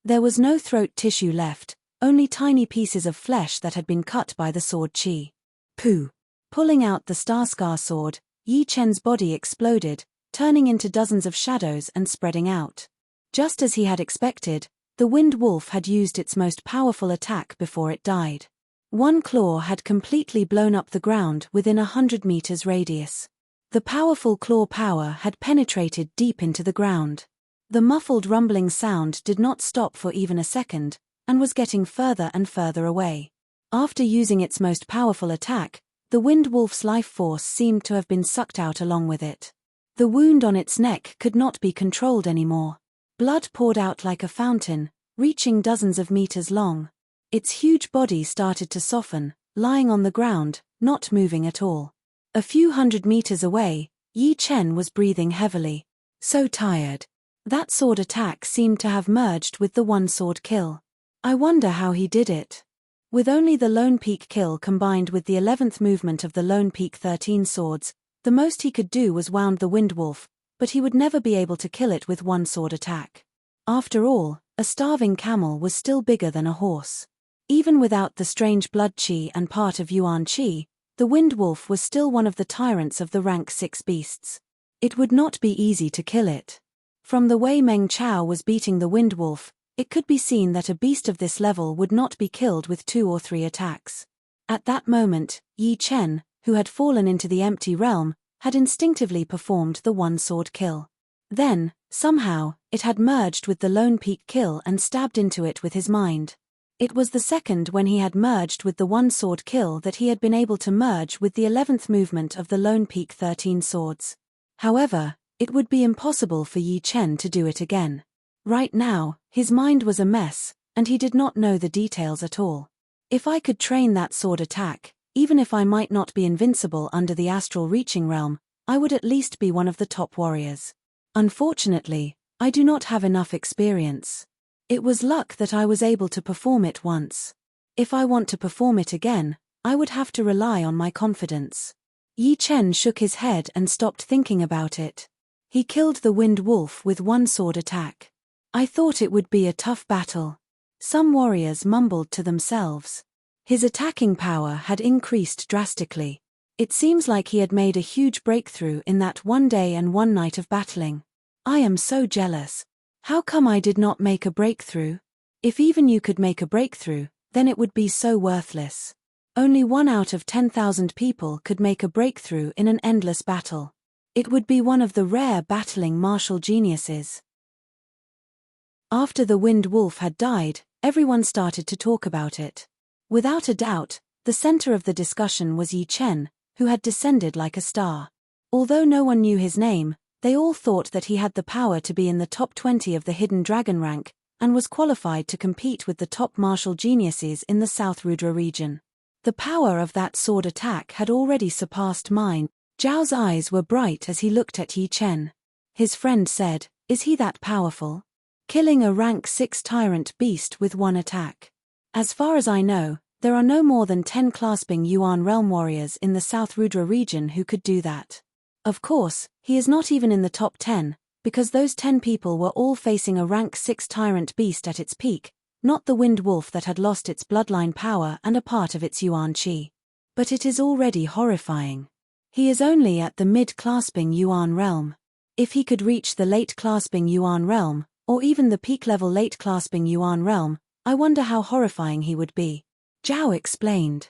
There was no throat tissue left, only tiny pieces of flesh that had been cut by the sword chi. Pooh! Pulling out the Starscar sword, Yi Chen's body exploded, turning into dozens of shadows and spreading out. Just as he had expected, the wind wolf had used its most powerful attack before it died. One claw had completely blown up the ground within 100 meters radius. The powerful claw power had penetrated deep into the ground. The muffled rumbling sound did not stop for even a second, and was getting further and further away. After using its most powerful attack, the wind wolf's life force seemed to have been sucked out along with it. The wound on its neck could not be controlled anymore. Blood poured out like a fountain, reaching dozens of meters long. Its huge body started to soften, lying on the ground, not moving at all. A few hundred meters away, Yi Chen was breathing heavily. So tired. That sword attack seemed to have merged with the one-sword kill. I wonder how he did it. With only the Lone Peak kill combined with the 11th movement of the Lone Peak 13 swords, the most he could do was wound the wind wolf, but he would never be able to kill it with one sword attack. After all, a starving camel was still bigger than a horse. Even without the strange blood chi and part of Yuan chi, the wind wolf was still one of the tyrants of the rank 6 beasts. It would not be easy to kill it. From the way Meng Chao was beating the wind wolf, it could be seen that a beast of this level would not be killed with 2 or 3 attacks. At that moment, Yi Chen, who had fallen into the empty realm, had instinctively performed the one-sword kill. Then, somehow, it had merged with the Lone Peak kill and stabbed into it with his mind. It was the second when he had merged with the one-sword kill that he had been able to merge with the 11th movement of the Lone Peak 13 swords. However, it would be impossible for Yi Chen to do it again. Right now, his mind was a mess, and he did not know the details at all. If I could train that sword attack, even if I might not be invincible under the astral reaching realm, I would at least be one of the top warriors. Unfortunately, I do not have enough experience. It was luck that I was able to perform it once. If I want to perform it again, I would have to rely on my confidence. Yi Chen shook his head and stopped thinking about it. He killed the wind wolf with one sword attack. I thought it would be a tough battle. Some warriors mumbled to themselves. His attacking power had increased drastically. It seems like he had made a huge breakthrough in that one day and one night of battling. I am so jealous. How come I did not make a breakthrough? If even you could make a breakthrough, then it would be so worthless. Only 1 out of 10,000 people could make a breakthrough in an endless battle. It would be one of the rare battling martial geniuses. After the wind wolf had died, everyone started to talk about it. Without a doubt, the center of the discussion was Yi Chen, who had descended like a star. Although no one knew his name, they all thought that he had the power to be in the top 20 of the hidden dragon rank, and was qualified to compete with the top martial geniuses in the South Rudra region. The power of that sword attack had already surpassed mine. Zhao's eyes were bright as he looked at Yi Chen. His friend said, "Is he that powerful? Killing a rank 6 tyrant beast with one attack. As far as I know, there are no more than 10 clasping Yuan realm warriors in the South Rudra region who could do that. Of course, he is not even in the top 10, because those 10 people were all facing a rank 6 tyrant beast at its peak, not the wind wolf that had lost its bloodline power and a part of its Yuan chi. But it is already horrifying. He is only at the mid-clasping Yuan realm. If he could reach the late-clasping Yuan realm, or even the peak-level late-clasping Yuan realm, I wonder how horrifying he would be." Zhao explained.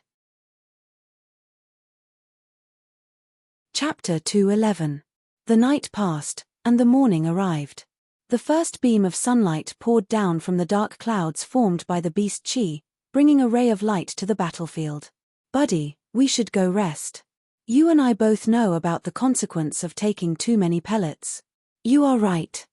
Chapter 211. The night passed, and the morning arrived. The first beam of sunlight poured down from the dark clouds formed by the beast chi, bringing a ray of light to the battlefield. "Buddy, we should go rest. You and I both know about the consequence of taking too many pellets." "You are right.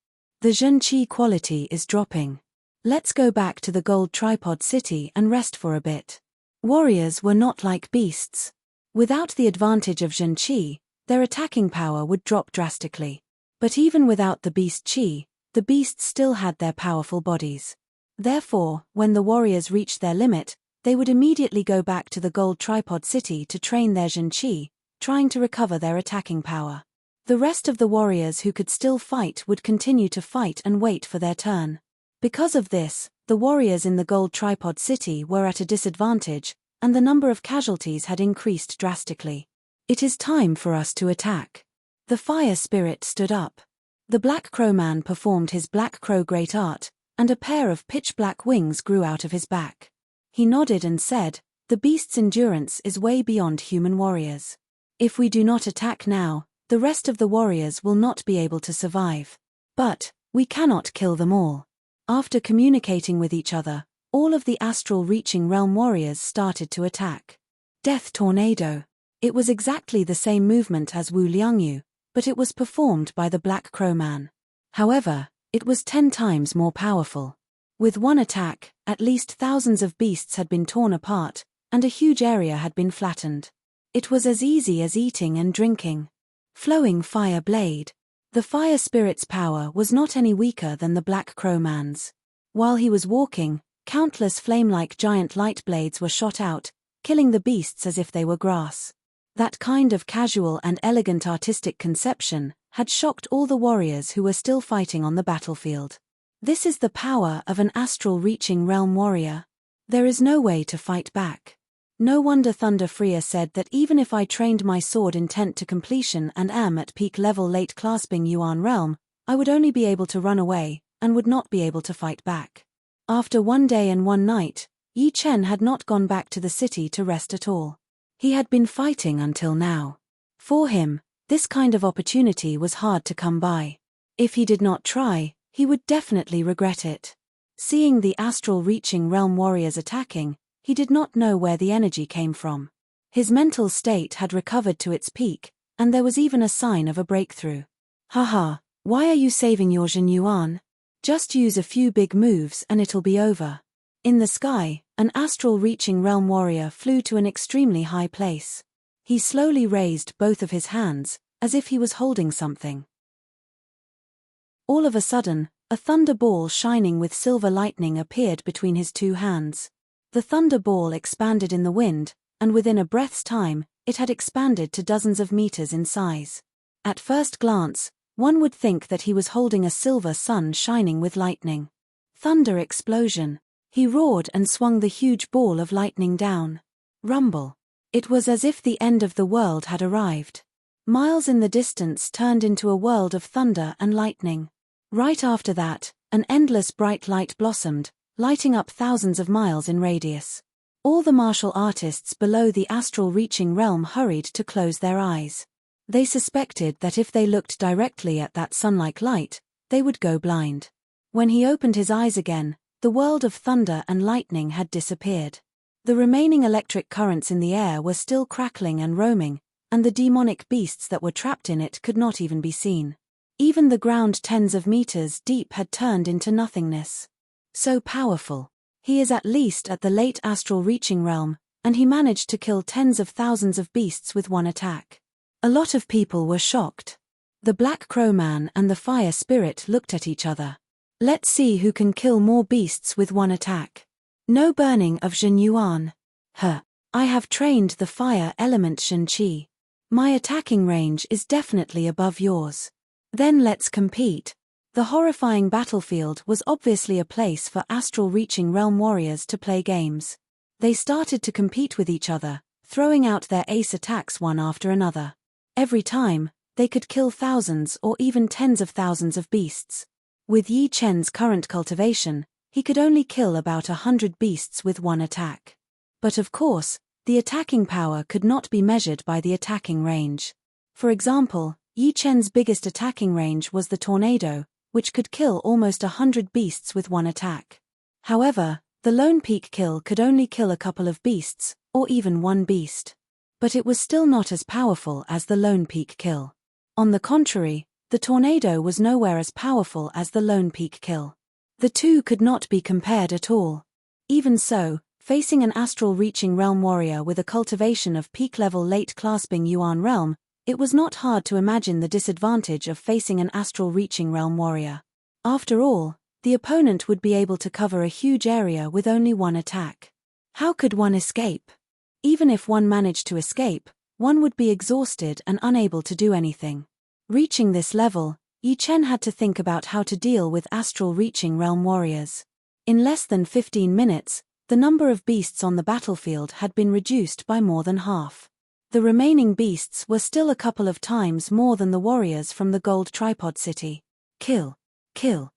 The Zhen Qi quality is dropping. Let's go back to the gold tripod city and rest for a bit." Warriors were not like beasts. Without the advantage of Zhen Qi, their attacking power would drop drastically. But even without the beast chi, the beasts still had their powerful bodies. Therefore, when the warriors reached their limit, they would immediately go back to the gold tripod city to train their Zhen Qi, trying to recover their attacking power. The rest of the warriors who could still fight would continue to fight and wait for their turn. Because of this, the warriors in the gold tripod city were at a disadvantage, and the number of casualties had increased drastically. It is time for us to attack. The fire spirit stood up. The Black Crow Man performed his Black Crow Great Art, and a pair of pitch-black wings grew out of his back. He nodded and said, "The beast's endurance is way beyond human warriors. If we do not attack now, the rest of the warriors will not be able to survive. But we cannot kill them all." After communicating with each other, all of the astral-reaching realm warriors started to attack. Death Tornado. It was exactly the same movement as Wu Liangyu, but it was performed by the Black Crow Man. However, it was 10 times more powerful. With one attack, at least thousands of beasts had been torn apart, and a huge area had been flattened. It was as easy as eating and drinking. Flowing Fire Blade. The fire spirit's power was not any weaker than the Black Crow Man's. While he was walking, countless flame-like giant light blades were shot out, killing the beasts as if they were grass. That kind of casual and elegant artistic conception had shocked all the warriors who were still fighting on the battlefield. This is the power of an astral-reaching realm warrior. There is no way to fight back. No wonder Thunder Freya said that even if I trained my sword intent to completion and am at peak level late clasping Yuan realm, I would only be able to run away, and would not be able to fight back. After 1 day and 1 night, Yi Chen had not gone back to the city to rest at all. He had been fighting until now. For him, this kind of opportunity was hard to come by. If he did not try, he would definitely regret it. Seeing the astral-reaching realm warriors attacking, he did not know where the energy came from. His mental state had recovered to its peak, and there was even a sign of a breakthrough. Haha, why are you saving your Zhen Yuan? Just use a few big moves and it'll be over. In the sky, an astral-reaching realm warrior flew to an extremely high place. He slowly raised both of his hands, as if he was holding something. All of a sudden, a thunder ball shining with silver lightning appeared between his 2 hands. The thunder ball expanded in the wind, and within a breath's time, it had expanded to dozens of meters in size. At first glance, one would think that he was holding a silver sun shining with lightning. Thunder explosion. He roared and swung the huge ball of lightning down. Rumble. It was as if the end of the world had arrived. Miles in the distance turned into a world of thunder and lightning. Right after that, an endless bright light blossomed, lighting up thousands of miles in radius. All the martial artists below the astral-reaching realm hurried to close their eyes. They suspected that if they looked directly at that sun-like light, they would go blind. When he opened his eyes again, the world of thunder and lightning had disappeared. The remaining electric currents in the air were still crackling and roaming, and the demonic beasts that were trapped in it could not even be seen. Even the ground tens of meters deep had turned into nothingness. So powerful. He is at least at the late astral-reaching realm, and he managed to kill tens of thousands of beasts with one attack. A lot of people were shocked. The Black Crow Man and the Fire Spirit looked at each other. Let's see who can kill more beasts with one attack. No burning of Zhen Yuan. I have trained the fire element Shen Qi. My attacking range is definitely above yours. Then let's compete. The horrifying battlefield was obviously a place for astral-reaching realm warriors to play games. They started to compete with each other, throwing out their ace attacks one after another. Every time, they could kill thousands or even tens of thousands of beasts. With Yi Chen's current cultivation, he could only kill about 100 beasts with one attack. But of course, the attacking power could not be measured by the attacking range. For example, Yi Chen's biggest attacking range was the tornado, which could kill almost 100 beasts with one attack. However, the lone peak kill could only kill a couple of beasts, or even one beast. But it was still not as powerful as the lone peak kill. On the contrary, the tornado was nowhere as powerful as the lone peak kill. The two could not be compared at all. Even so, facing an astral-reaching realm warrior with a cultivation of peak-level late clasping Yuan realm, It was not hard to imagine the disadvantage of facing an astral reaching realm warrior. After all, the opponent would be able to cover a huge area with only one attack. How could one escape? Even if one managed to escape, one would be exhausted and unable to do anything. Reaching this level, Yi Chen had to think about how to deal with astral reaching realm warriors. In less than 15 minutes, the number of beasts on the battlefield had been reduced by more than half. The remaining beasts were still a couple of times more than the warriors from the gold tripod city. Kill. Kill.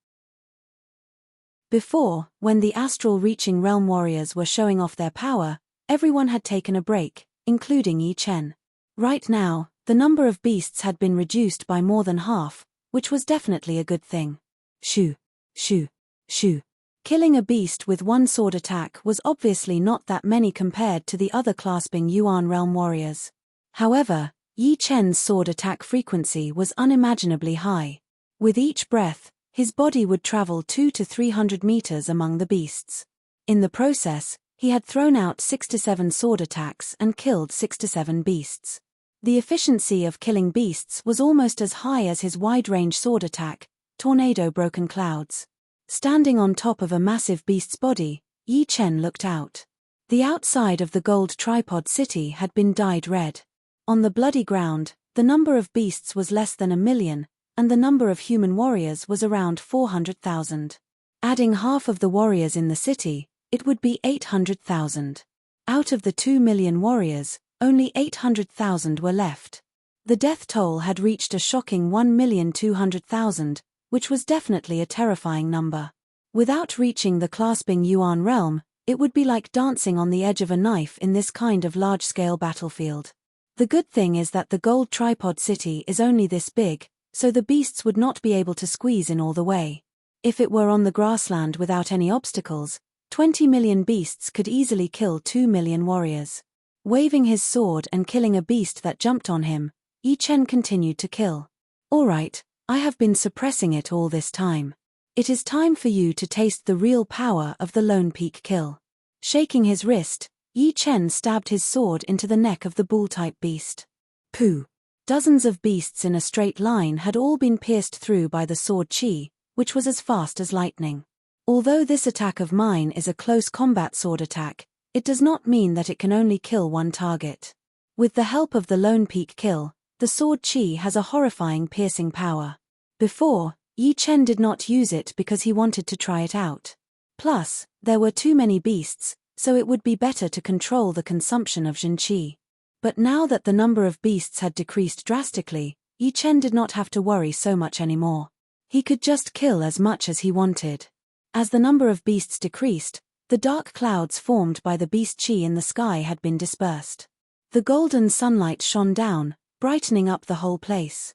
Before, when the astral reaching realm warriors were showing off their power, everyone had taken a break, including Yi Chen. Right now, the number of beasts had been reduced by more than half, which was definitely a good thing. Shoo. Shoo. Shoo. Killing a beast with one sword attack was obviously not that many compared to the other clasping Yuan realm warriors. However, Yi Chen's sword attack frequency was unimaginably high. With each breath, his body would travel 200 to 300 meters among the beasts. In the process, he had thrown out 6 to 7 sword attacks and killed 6 to 7 beasts. The efficiency of killing beasts was almost as high as his wide-range sword attack, Tornado Broken Clouds. Standing on top of a massive beast's body, Yi Chen looked out. The outside of the gold tripod city had been dyed red. On the bloody ground, the number of beasts was less than 1 million, and the number of human warriors was around 400,000. Adding half of the warriors in the city, it would be 800,000. Out of the 2 million warriors, only 800,000 were left. The death toll had reached a shocking 1,200,000, which was definitely a terrifying number. Without reaching the clasping Yuan realm, it would be like dancing on the edge of a knife in this kind of large-scale battlefield. The good thing is that the gold tripod city is only this big, so the beasts would not be able to squeeze in all the way. If it were on the grassland without any obstacles, 20 million beasts could easily kill 2 million warriors. Waving his sword and killing a beast that jumped on him, Yi Chen continued to kill. All right, I have been suppressing it all this time. It is time for you to taste the real power of the lone peak kill. Shaking his wrist, Yi Chen stabbed his sword into the neck of the bull-type beast. Pooh! Dozens of beasts in a straight line had all been pierced through by the sword chi, which was as fast as lightning. Although this attack of mine is a close combat sword attack, it does not mean that it can only kill one target. With the help of the lone peak kill, the sword chi has a horrifying piercing power. Before, Yi Chen did not use it because he wanted to try it out. Plus, there were too many beasts, so it would be better to control the consumption of Jin Qi. But now that the number of beasts had decreased drastically, Yi Chen did not have to worry so much anymore. He could just kill as much as he wanted. As the number of beasts decreased, the dark clouds formed by the beast chi in the sky had been dispersed. The golden sunlight shone down, brightening up the whole place.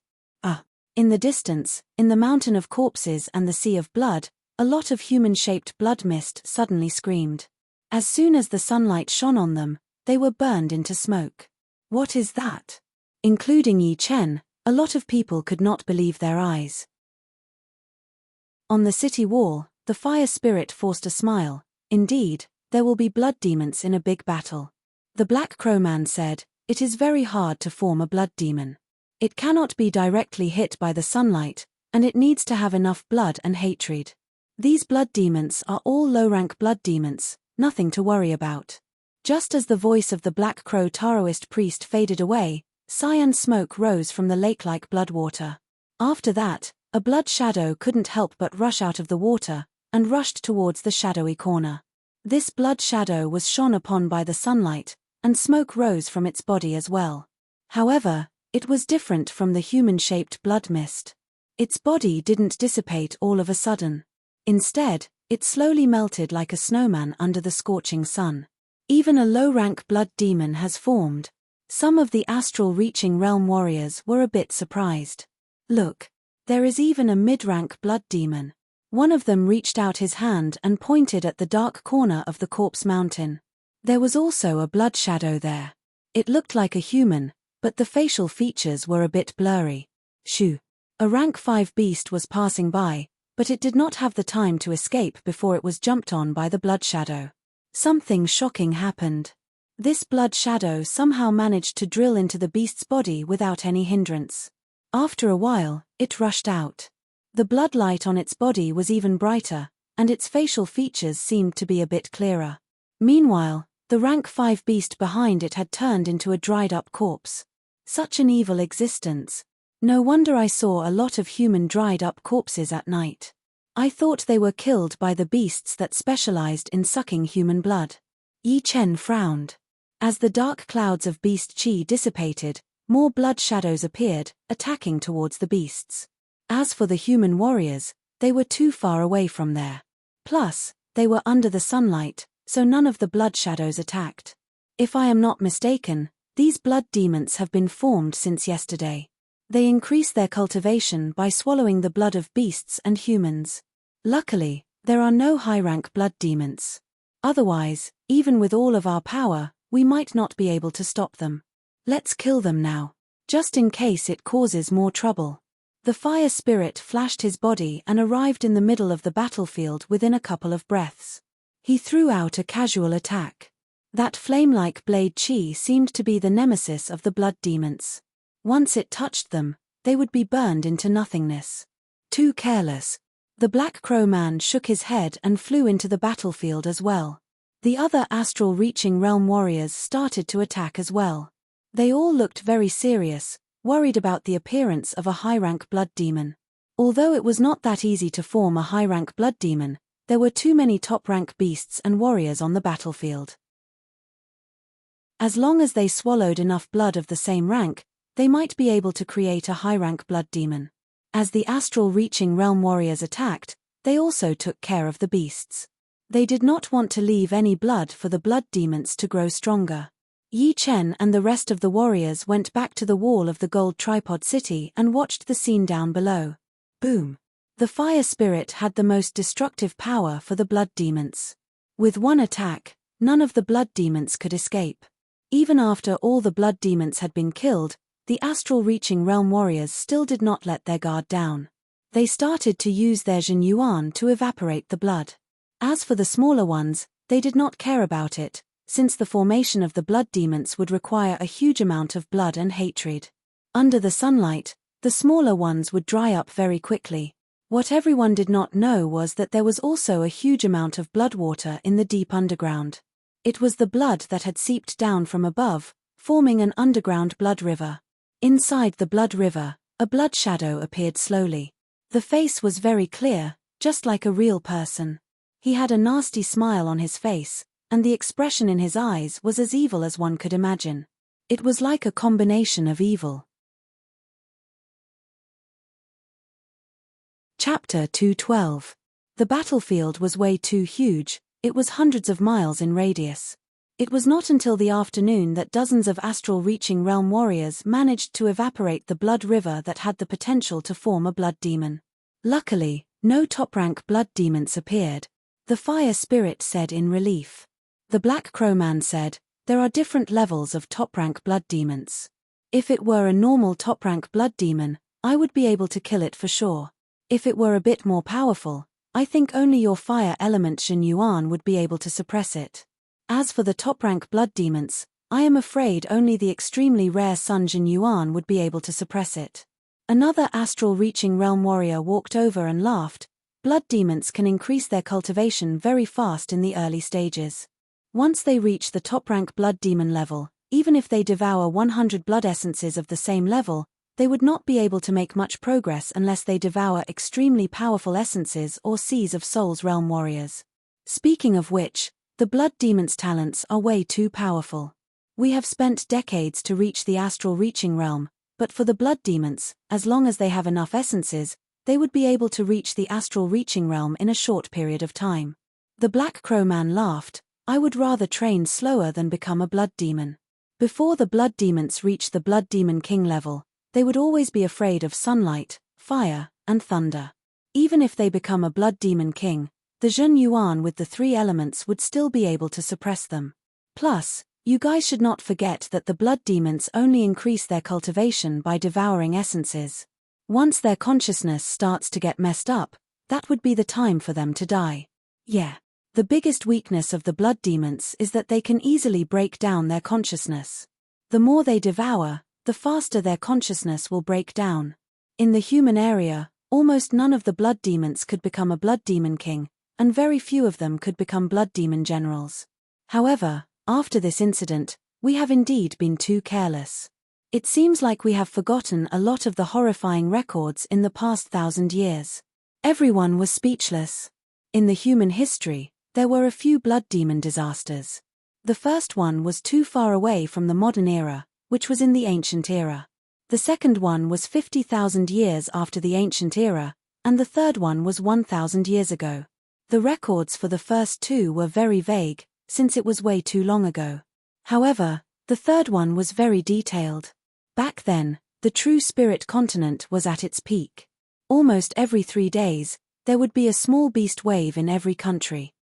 In the distance, in the mountain of corpses and the sea of blood, a lot of human-shaped blood mist suddenly screamed. As soon as the sunlight shone on them, they were burned into smoke. What is that? Including Yi Chen, a lot of people could not believe their eyes. On the city wall, the fire spirit forced a smile. Indeed, there will be blood demons in a big battle. The Black Crow Man said, "It is very hard to form a blood demon. It cannot be directly hit by the sunlight, and it needs to have enough blood and hatred. These blood demons are all low-rank blood demons, nothing to worry about." Just as the voice of the Black Crow Taoist priest faded away, cyan smoke rose from the lake-like blood water. After that, a blood shadow couldn't help but rush out of the water, and rushed towards the shadowy corner. This blood shadow was shone upon by the sunlight, and smoke rose from its body as well. However, it was different from the human-shaped blood mist. Its body didn't dissipate all of a sudden. Instead, it slowly melted like a snowman under the scorching sun. Even a low-rank blood demon has formed. Some of the astral-reaching realm warriors were a bit surprised. Look, there is even a mid-rank blood demon. One of them reached out his hand and pointed at the dark corner of the corpse mountain. There was also a blood shadow there. It looked like a human, but the facial features were a bit blurry. Shoo! A rank 5 beast was passing by, but it did not have the time to escape before it was jumped on by the blood shadow. Something shocking happened. This blood shadow somehow managed to drill into the beast's body without any hindrance. After a while, it rushed out. The blood light on its body was even brighter, and its facial features seemed to be a bit clearer. Meanwhile, the rank 5 beast behind it had turned into a dried-up corpse. Such an evil existence. No wonder I saw a lot of human dried-up corpses at night. I thought they were killed by the beasts that specialized in sucking human blood. Yi Chen frowned. As the dark clouds of beast chi dissipated, more blood shadows appeared, attacking towards the beasts. As for the human warriors, they were too far away from there. Plus, they were under the sunlight, so none of the blood shadows attacked. If I am not mistaken, these blood demons have been formed since yesterday. They increase their cultivation by swallowing the blood of beasts and humans. Luckily, there are no high-rank blood demons. Otherwise, even with all of our power, we might not be able to stop them. Let's kill them now, just in case it causes more trouble. The fire spirit flashed his body and arrived in the middle of the battlefield within a couple of breaths. He threw out a casual attack. That flame-like blade chi seemed to be the nemesis of the blood demons. Once it touched them, they would be burned into nothingness. Too careless. The Black Crow Man shook his head and flew into the battlefield as well. The other astral-reaching realm warriors started to attack as well. They all looked very serious, worried about the appearance of a high-rank blood demon. Although it was not that easy to form a high-rank blood demon, there were too many top-rank beasts and warriors on the battlefield. As long as they swallowed enough blood of the same rank, they might be able to create a high-rank blood demon. As the astral-reaching realm warriors attacked, they also took care of the beasts. They did not want to leave any blood for the blood demons to grow stronger. Yi Chen and the rest of the warriors went back to the wall of the gold tripod city and watched the scene down below. Boom! The fire spirit had the most destructive power for the blood demons. With one attack, none of the blood demons could escape. Even after all the blood demons had been killed, the astral-reaching realm warriors still did not let their guard down. They started to use their Jin Yuan to evaporate the blood. As for the smaller ones, they did not care about it, since the formation of the blood demons would require a huge amount of blood and hatred. Under the sunlight, the smaller ones would dry up very quickly. What everyone did not know was that there was also a huge amount of blood water in the deep underground. It was the blood that had seeped down from above, forming an underground blood river. Inside the blood river, a blood shadow appeared slowly. The face was very clear, just like a real person. He had a nasty smile on his face, and the expression in his eyes was as evil as one could imagine. It was like a combination of evil. Chapter 212. The battlefield was way too huge, it was hundreds of miles in radius. It was not until the afternoon that dozens of astral-reaching realm warriors managed to evaporate the blood river that had the potential to form a blood demon. Luckily, no top-rank blood demons appeared. The fire spirit said in relief. The Black Crow Man said, "There are different levels of top-rank blood demons. If it were a normal top-rank blood demon, I would be able to kill it for sure. If it were a bit more powerful, I think only your fire element Jin Yuan would be able to suppress it. As for the top-rank blood demons, I am afraid only the extremely rare Sun Jin Yuan would be able to suppress it." Another astral-reaching realm warrior walked over and laughed. Blood demons can increase their cultivation very fast in the early stages. Once they reach the top-rank blood demon level, even if they devour 100 blood essences of the same level, they would not be able to make much progress unless they devour extremely powerful essences or seas of souls realm warriors. Speaking of which, the blood demon's talents are way too powerful. We have spent decades to reach the astral reaching realm, but for the blood demons, as long as they have enough essences, they would be able to reach the astral reaching realm in a short period of time. The Black Crow Man laughed. I would rather train slower than become a blood demon. Before the blood demons reach the blood demon king level, they would always be afraid of sunlight, fire, and thunder. Even if they become a blood demon king, the Jin Yuan with the 3 elements would still be able to suppress them. Plus, you guys should not forget that the blood demons only increase their cultivation by devouring essences. Once their consciousness starts to get messed up, that would be the time for them to die. Yeah. The biggest weakness of the blood demons is that they can easily break down their consciousness. The more they devour, the faster their consciousness will break down. In the human area, almost none of the blood demons could become a blood demon king, and very few of them could become blood demon generals. However, after this incident, we have indeed been too careless. It seems like we have forgotten a lot of the horrifying records in the past 1,000 years. Everyone was speechless. In the human history, there were a few blood demon disasters. The first one was too far away from the modern era, which was in the ancient era. The second one was 50,000 years after the ancient era, and the third one was 1,000 years ago. The records for the first two were very vague, since it was way too long ago. However, the third one was very detailed. Back then, the true spirit continent was at its peak. Almost every 3 days, there would be a small beast wave in every country.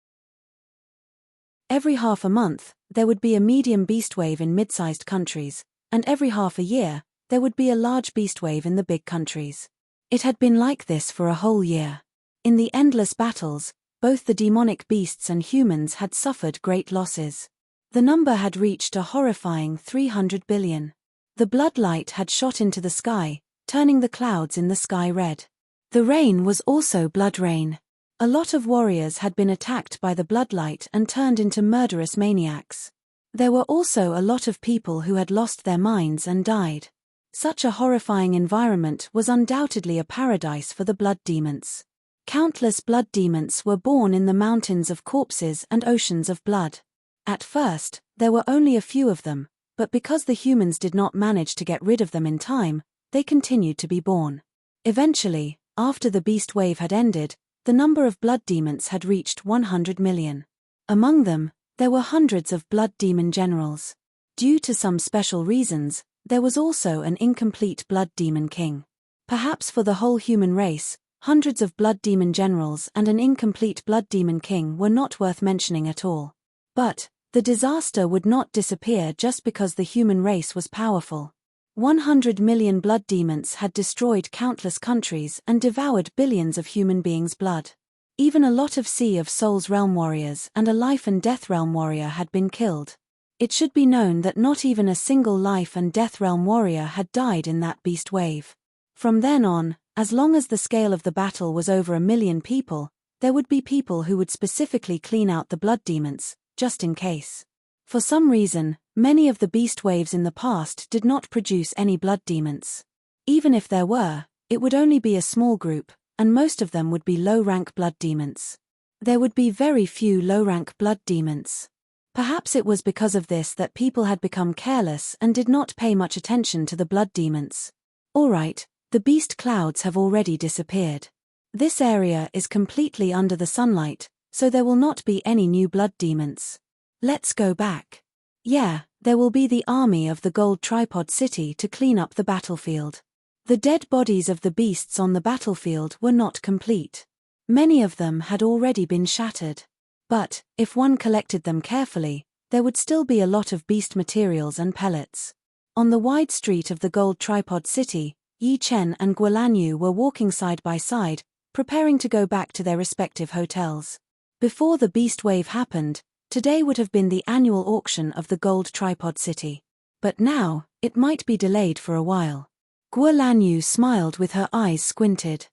Every half a month, there would be a medium beast wave in mid-sized countries, and every half a year, there would be a large beast wave in the big countries. It had been like this for a whole year. In the endless battles, both the demonic beasts and humans had suffered great losses. The number had reached a horrifying 300 billion. The blood light had shot into the sky, turning the clouds in the sky red. The rain was also blood rain. A lot of warriors had been attacked by the blood light and turned into murderous maniacs. There were also a lot of people who had lost their minds and died. Such a horrifying environment was undoubtedly a paradise for the blood demons. Countless blood demons were born in the mountains of corpses and oceans of blood. At first, there were only a few of them, but because the humans did not manage to get rid of them in time, they continued to be born. Eventually, after the beast wave had ended, the number of blood demons had reached 100 million. Among them, there were hundreds of blood demon generals. Due to some special reasons, there was also an incomplete blood demon king. Perhaps for the whole human race, hundreds of blood demon generals and an incomplete blood demon king were not worth mentioning at all. But the disaster would not disappear just because the human race was powerful. 100 million blood demons had destroyed countless countries and devoured billions of human beings' blood. Even a lot of Sea of Souls realm warriors and a life and death realm warrior had been killed. It should be known that not even a single life and death realm warrior had died in that beast wave. From then on, as long as the scale of the battle was over 1 million people, there would be people who would specifically clean out the blood demons, just in case. For some reason, many of the beast waves in the past did not produce any blood demons. Even if there were, it would only be a small group, and most of them would be low-rank blood demons. There would be very few low-rank blood demons. Perhaps it was because of this that people had become careless and did not pay much attention to the blood demons. Alright, the beast clouds have already disappeared. This area is completely under the sunlight, so there will not be any new blood demons. Let's go back. Yeah, there will be the army of the gold tripod city to clean up the battlefield. The dead bodies of the beasts on the battlefield were not complete. Many of them had already been shattered. But, if one collected them carefully, there would still be a lot of beast materials and pellets. On the wide street of the gold tripod city, Yi Chen and Guolanyu were walking side by side, preparing to go back to their respective hotels. Before the beast wave happened, today would have been the annual auction of the gold tripod city. But now, it might be delayed for a while. Guolanyu smiled with her eyes squinted.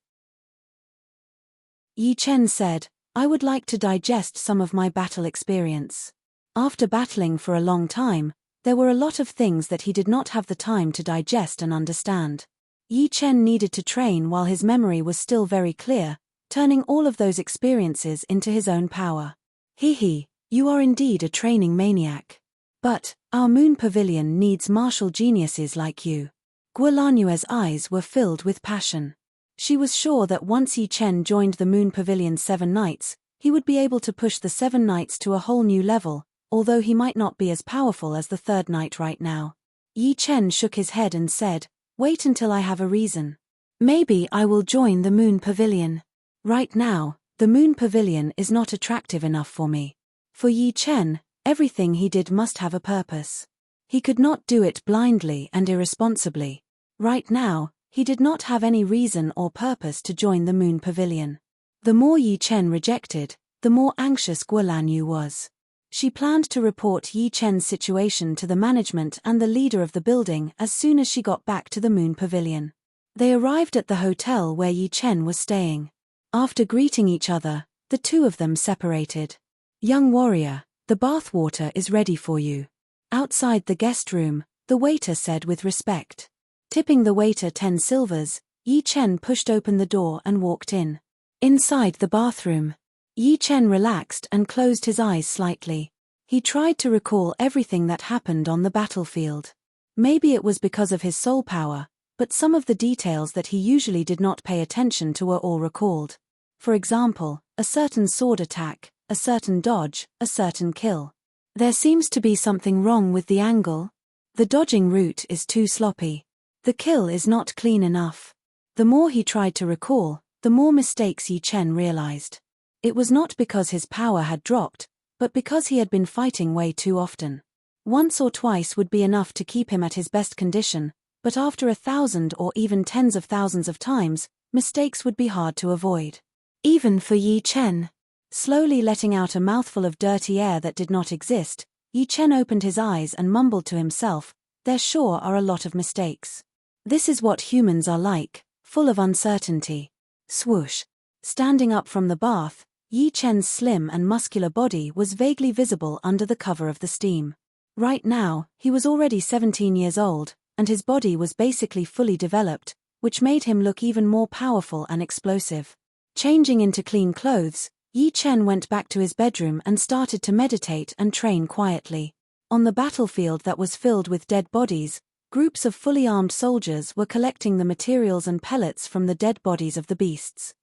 Yi Chen said, I would like to digest some of my battle experience. After battling for a long time, there were a lot of things that he did not have the time to digest and understand. Yi Chen needed to train while his memory was still very clear, turning all of those experiences into his own power. Hee, you are indeed a training maniac. But, our moon pavilion needs martial geniuses like you. Guolanyue's eyes were filled with passion. She was sure that once Yi Chen joined the moon pavilion's 7 knights, he would be able to push the 7 knights to a whole new level, although he might not be as powerful as the 3rd knight right now. Yi Chen shook his head and said, wait until I have a reason. Maybe I will join the moon pavilion. Right now, the moon pavilion is not attractive enough for me. For Yi Chen, everything he did must have a purpose. He could not do it blindly and irresponsibly. Right now, he did not have any reason or purpose to join the moon pavilion. The more Yi Chen rejected, the more anxious Guolanyu was. She planned to report Yi Chen's situation to the management and the leader of the building as soon as she got back to the Moon Pavilion. They arrived at the hotel where Yi Chen was staying. After greeting each other, the two of them separated. "Young warrior, the bath water is ready for you." Outside the guest room, the waiter said with respect. Tipping the waiter 10 silvers, Yi Chen pushed open the door and walked in. Inside the bathroom, Yi Chen relaxed and closed his eyes slightly. He tried to recall everything that happened on the battlefield. Maybe it was because of his soul power, but some of the details that he usually did not pay attention to were all recalled. For example, a certain sword attack, a certain dodge, a certain kill. There seems to be something wrong with the angle. The dodging route is too sloppy. The kill is not clean enough. The more he tried to recall, the more mistakes Yi Chen realized. It was not because his power had dropped, but because he had been fighting way too often. Once or twice would be enough to keep him at his best condition, but after 1,000 or even tens of thousands of times, mistakes would be hard to avoid. Even for Yi Chen. Slowly letting out a mouthful of dirty air that did not exist, Yi Chen opened his eyes and mumbled to himself, "There sure are a lot of mistakes. This is what humans are like, full of uncertainty." Swoosh. Standing up from the bath, Yi Chen's slim and muscular body was vaguely visible under the cover of the steam. Right now, he was already 17 years old, and his body was basically fully developed, which made him look even more powerful and explosive. Changing into clean clothes, Yi Chen went back to his bedroom and started to meditate and train quietly. On the battlefield that was filled with dead bodies, groups of fully armed soldiers were collecting the materials and pellets from the dead bodies of the beasts.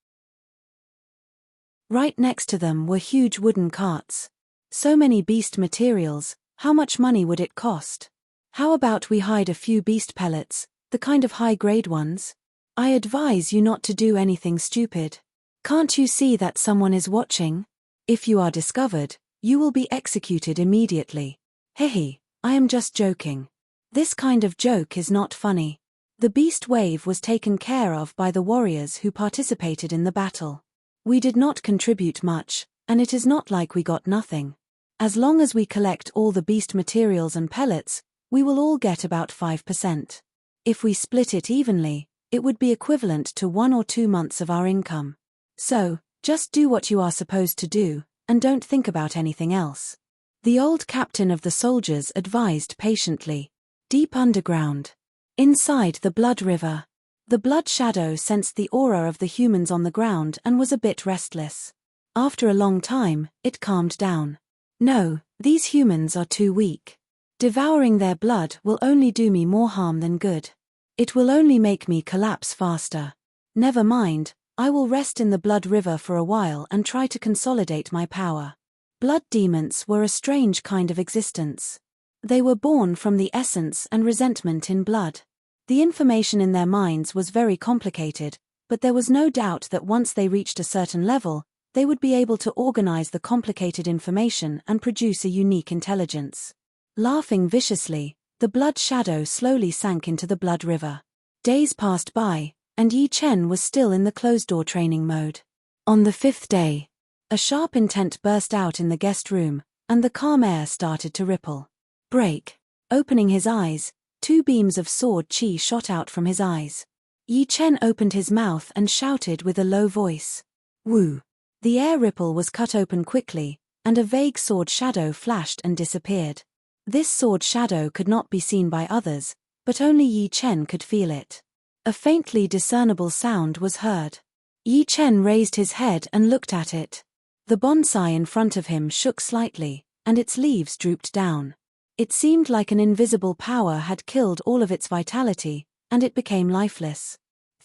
Right next to them were huge wooden carts. So many beast materials, how much money would it cost? How about we hide a few beast pellets, the kind of high-grade ones? I advise you not to do anything stupid. Can't you see that someone is watching? If you are discovered, you will be executed immediately. Hehe, I am just joking. This kind of joke is not funny. The beast wave was taken care of by the warriors who participated in the battle. We did not contribute much, and it is not like we got nothing. As long as we collect all the beast materials and pellets, we will all get about 5%. If we split it evenly, it would be equivalent to 1 or 2 months of our income. So, just do what you are supposed to do, and don't think about anything else. The old captain of the soldiers advised patiently. Deep underground. Inside the blood river. The blood shadow sensed the aura of the humans on the ground and was a bit restless. After a long time, it calmed down. No, these humans are too weak. Devouring their blood will only do me more harm than good. It will only make me collapse faster. Never mind, I will rest in the blood river for a while and try to consolidate my power. Blood demons were a strange kind of existence. They were born from the essence and resentment in blood. The information in their minds was very complicated, but there was no doubt that once they reached a certain level, they would be able to organize the complicated information and produce a unique intelligence. Laughing viciously, the blood shadow slowly sank into the blood river. Days passed by, and Yi Chen was still in the closed-door training mode. On the 5th day, a sharp intent burst out in the guest room, and the calm air started to ripple. Break. Opening his eyes, 2 beams of sword chi shot out from his eyes. Yi Chen opened his mouth and shouted with a low voice. Woo! The air ripple was cut open quickly, and a vague sword shadow flashed and disappeared. This sword shadow could not be seen by others, but only Yi Chen could feel it. A faintly discernible sound was heard. Yi Chen raised his head and looked at it. The bonsai in front of him shook slightly, and its leaves drooped down. It seemed like an invisible power had killed all of its vitality, and it became lifeless.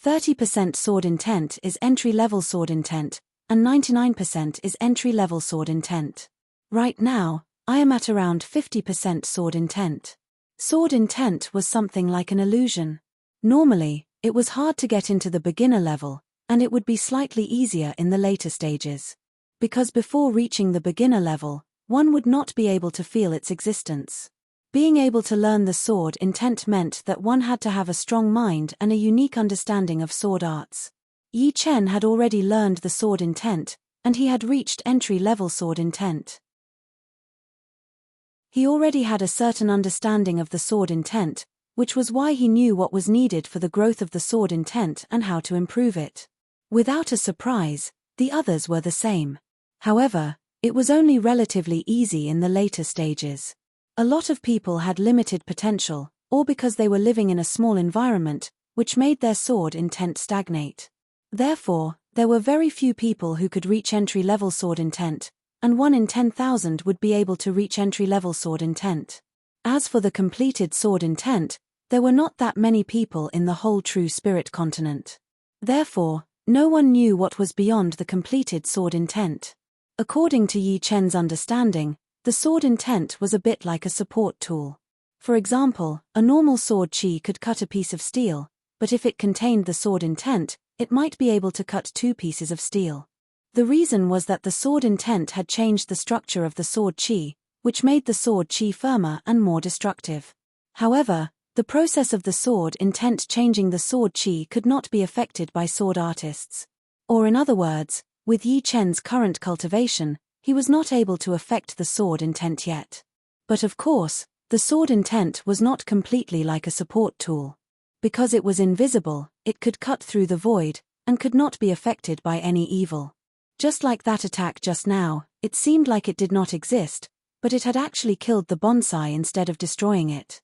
30% sword intent is entry-level sword intent, and 99% is entry-level sword intent. Right now, I am at around 50% sword intent. Sword intent was something like an illusion. Normally, it was hard to get into the beginner level, and it would be slightly easier in the later stages. Because before reaching the beginner level, one would not be able to feel its existence. Being able to learn the sword intent meant that one had to have a strong mind and a unique understanding of sword arts. Yi Chen had already learned the sword intent, and he had reached entry-level sword intent. He already had a certain understanding of the sword intent, which was why he knew what was needed for the growth of the sword intent and how to improve it. Without a surprise, the others were the same. However, it was only relatively easy in the later stages. A lot of people had limited potential, or because they were living in a small environment, which made their sword intent stagnate. Therefore, there were very few people who could reach entry-level sword intent, and 1 in 10,000 would be able to reach entry-level sword intent. As for the completed sword intent, there were not that many people in the whole True Spirit continent. Therefore, no one knew what was beyond the completed sword intent. According to Yi Chen's understanding, the sword intent was a bit like a support tool. For example, a normal sword chi could cut a piece of steel, but if it contained the sword intent, it might be able to cut 2 pieces of steel. The reason was that the sword intent had changed the structure of the sword chi, which made the sword chi firmer and more destructive. However, the process of the sword intent changing the sword chi could not be affected by sword artists. Or in other words, with Yi Chen's current cultivation, he was not able to affect the sword intent yet. But of course, the sword intent was not completely like a support tool. Because it was invisible, it could cut through the void, and could not be affected by any evil. Just like that attack just now, it seemed like it did not exist, but it had actually killed the bonsai instead of destroying it.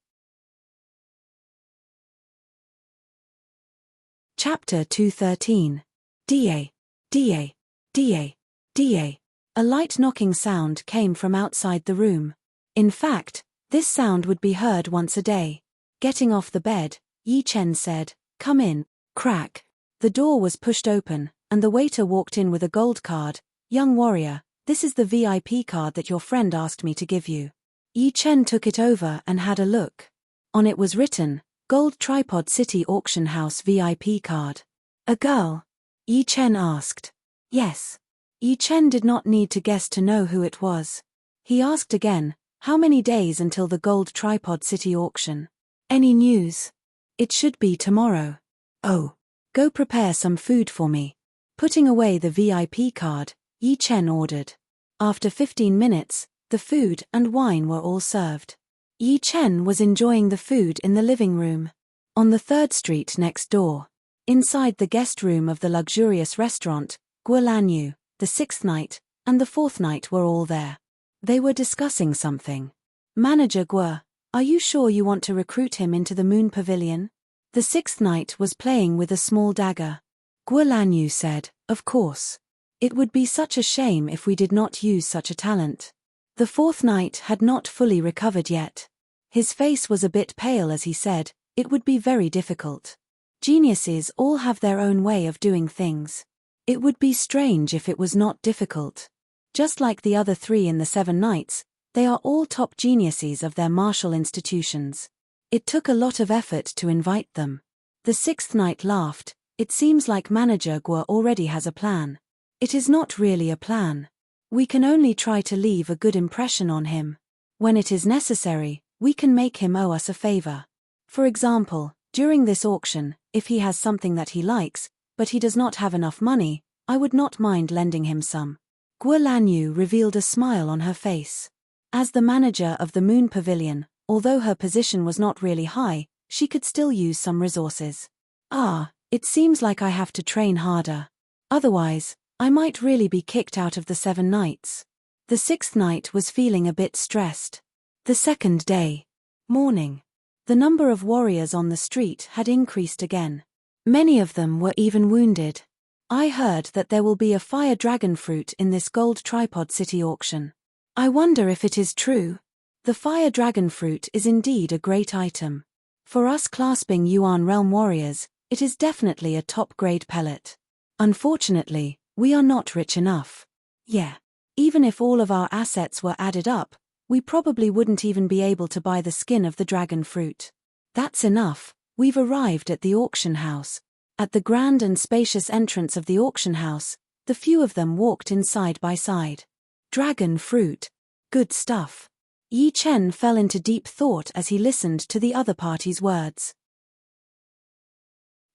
Chapter 213. Da. Da. Da. Da. A light knocking sound came from outside the room. In fact, this sound would be heard once a day. Getting off the bed, Yi Chen said, "Come in." Crack. The door was pushed open, and the waiter walked in with a gold card. "Young warrior, this is the VIP card that your friend asked me to give you." Yi Chen took it over and had a look. On it was written, "Gold Tripod City Auction House VIP card." "A girl?" Yi Chen asked. "Yes." Yi Chen did not need to guess to know who it was. He asked again, "How many days until the Gold Tripod City auction? Any news?" "It should be tomorrow." "Oh. Go prepare some food for me." Putting away the VIP card, Yi Chen ordered. After 15 minutes, the food and wine were all served. Yi Chen was enjoying the food in the living room. On the 3rd street next door. Inside the guest room of the luxurious restaurant, Guo Lanyu, the 6th knight, and the 4th knight were all there. They were discussing something. "Manager Guo, are you sure you want to recruit him into the Moon Pavilion?" The 6th knight was playing with a small dagger. Guo Lanyu said, "Of course. It would be such a shame if we did not use such a talent." The 4th knight had not fully recovered yet. His face was a bit pale as he said, "It would be very difficult. Geniuses all have their own way of doing things. It would be strange if it was not difficult. Just like the other 3 in the 7 knights, they are all top geniuses of their martial institutions. It took a lot of effort to invite them." The 6th knight laughed. "It seems like Manager Guo already has a plan." "It is not really a plan. We can only try to leave a good impression on him. When it is necessary, we can make him owe us a favor. For example, during this auction, if he has something that he likes, but he does not have enough money, I would not mind lending him some." Guo Lanyu revealed a smile on her face. As the manager of the Moon Pavilion, although her position was not really high, she could still use some resources. "Ah, it seems like I have to train harder. Otherwise, I might really be kicked out of the 7 knights." The 6th knight was feeling a bit stressed. The 2nd day. Morning. The number of warriors on the street had increased again. Many of them were even wounded. "I heard that there will be a fire dragon fruit in this Gold Tripod City auction. I wonder if it is true." The fire dragon fruit is indeed a great item. For us clasping Yuan Realm warriors, it is definitely a top-grade pellet. Unfortunately, we are not rich enough. Yeah. Even if all of our assets were added up, we probably wouldn't even be able to buy the skin of the dragon fruit. That's enough. We've arrived at the auction house. At the grand and spacious entrance of the auction house, the few of them walked in side by side. Dragon fruit. Good stuff. Yi Chen fell into deep thought as he listened to the other party's words.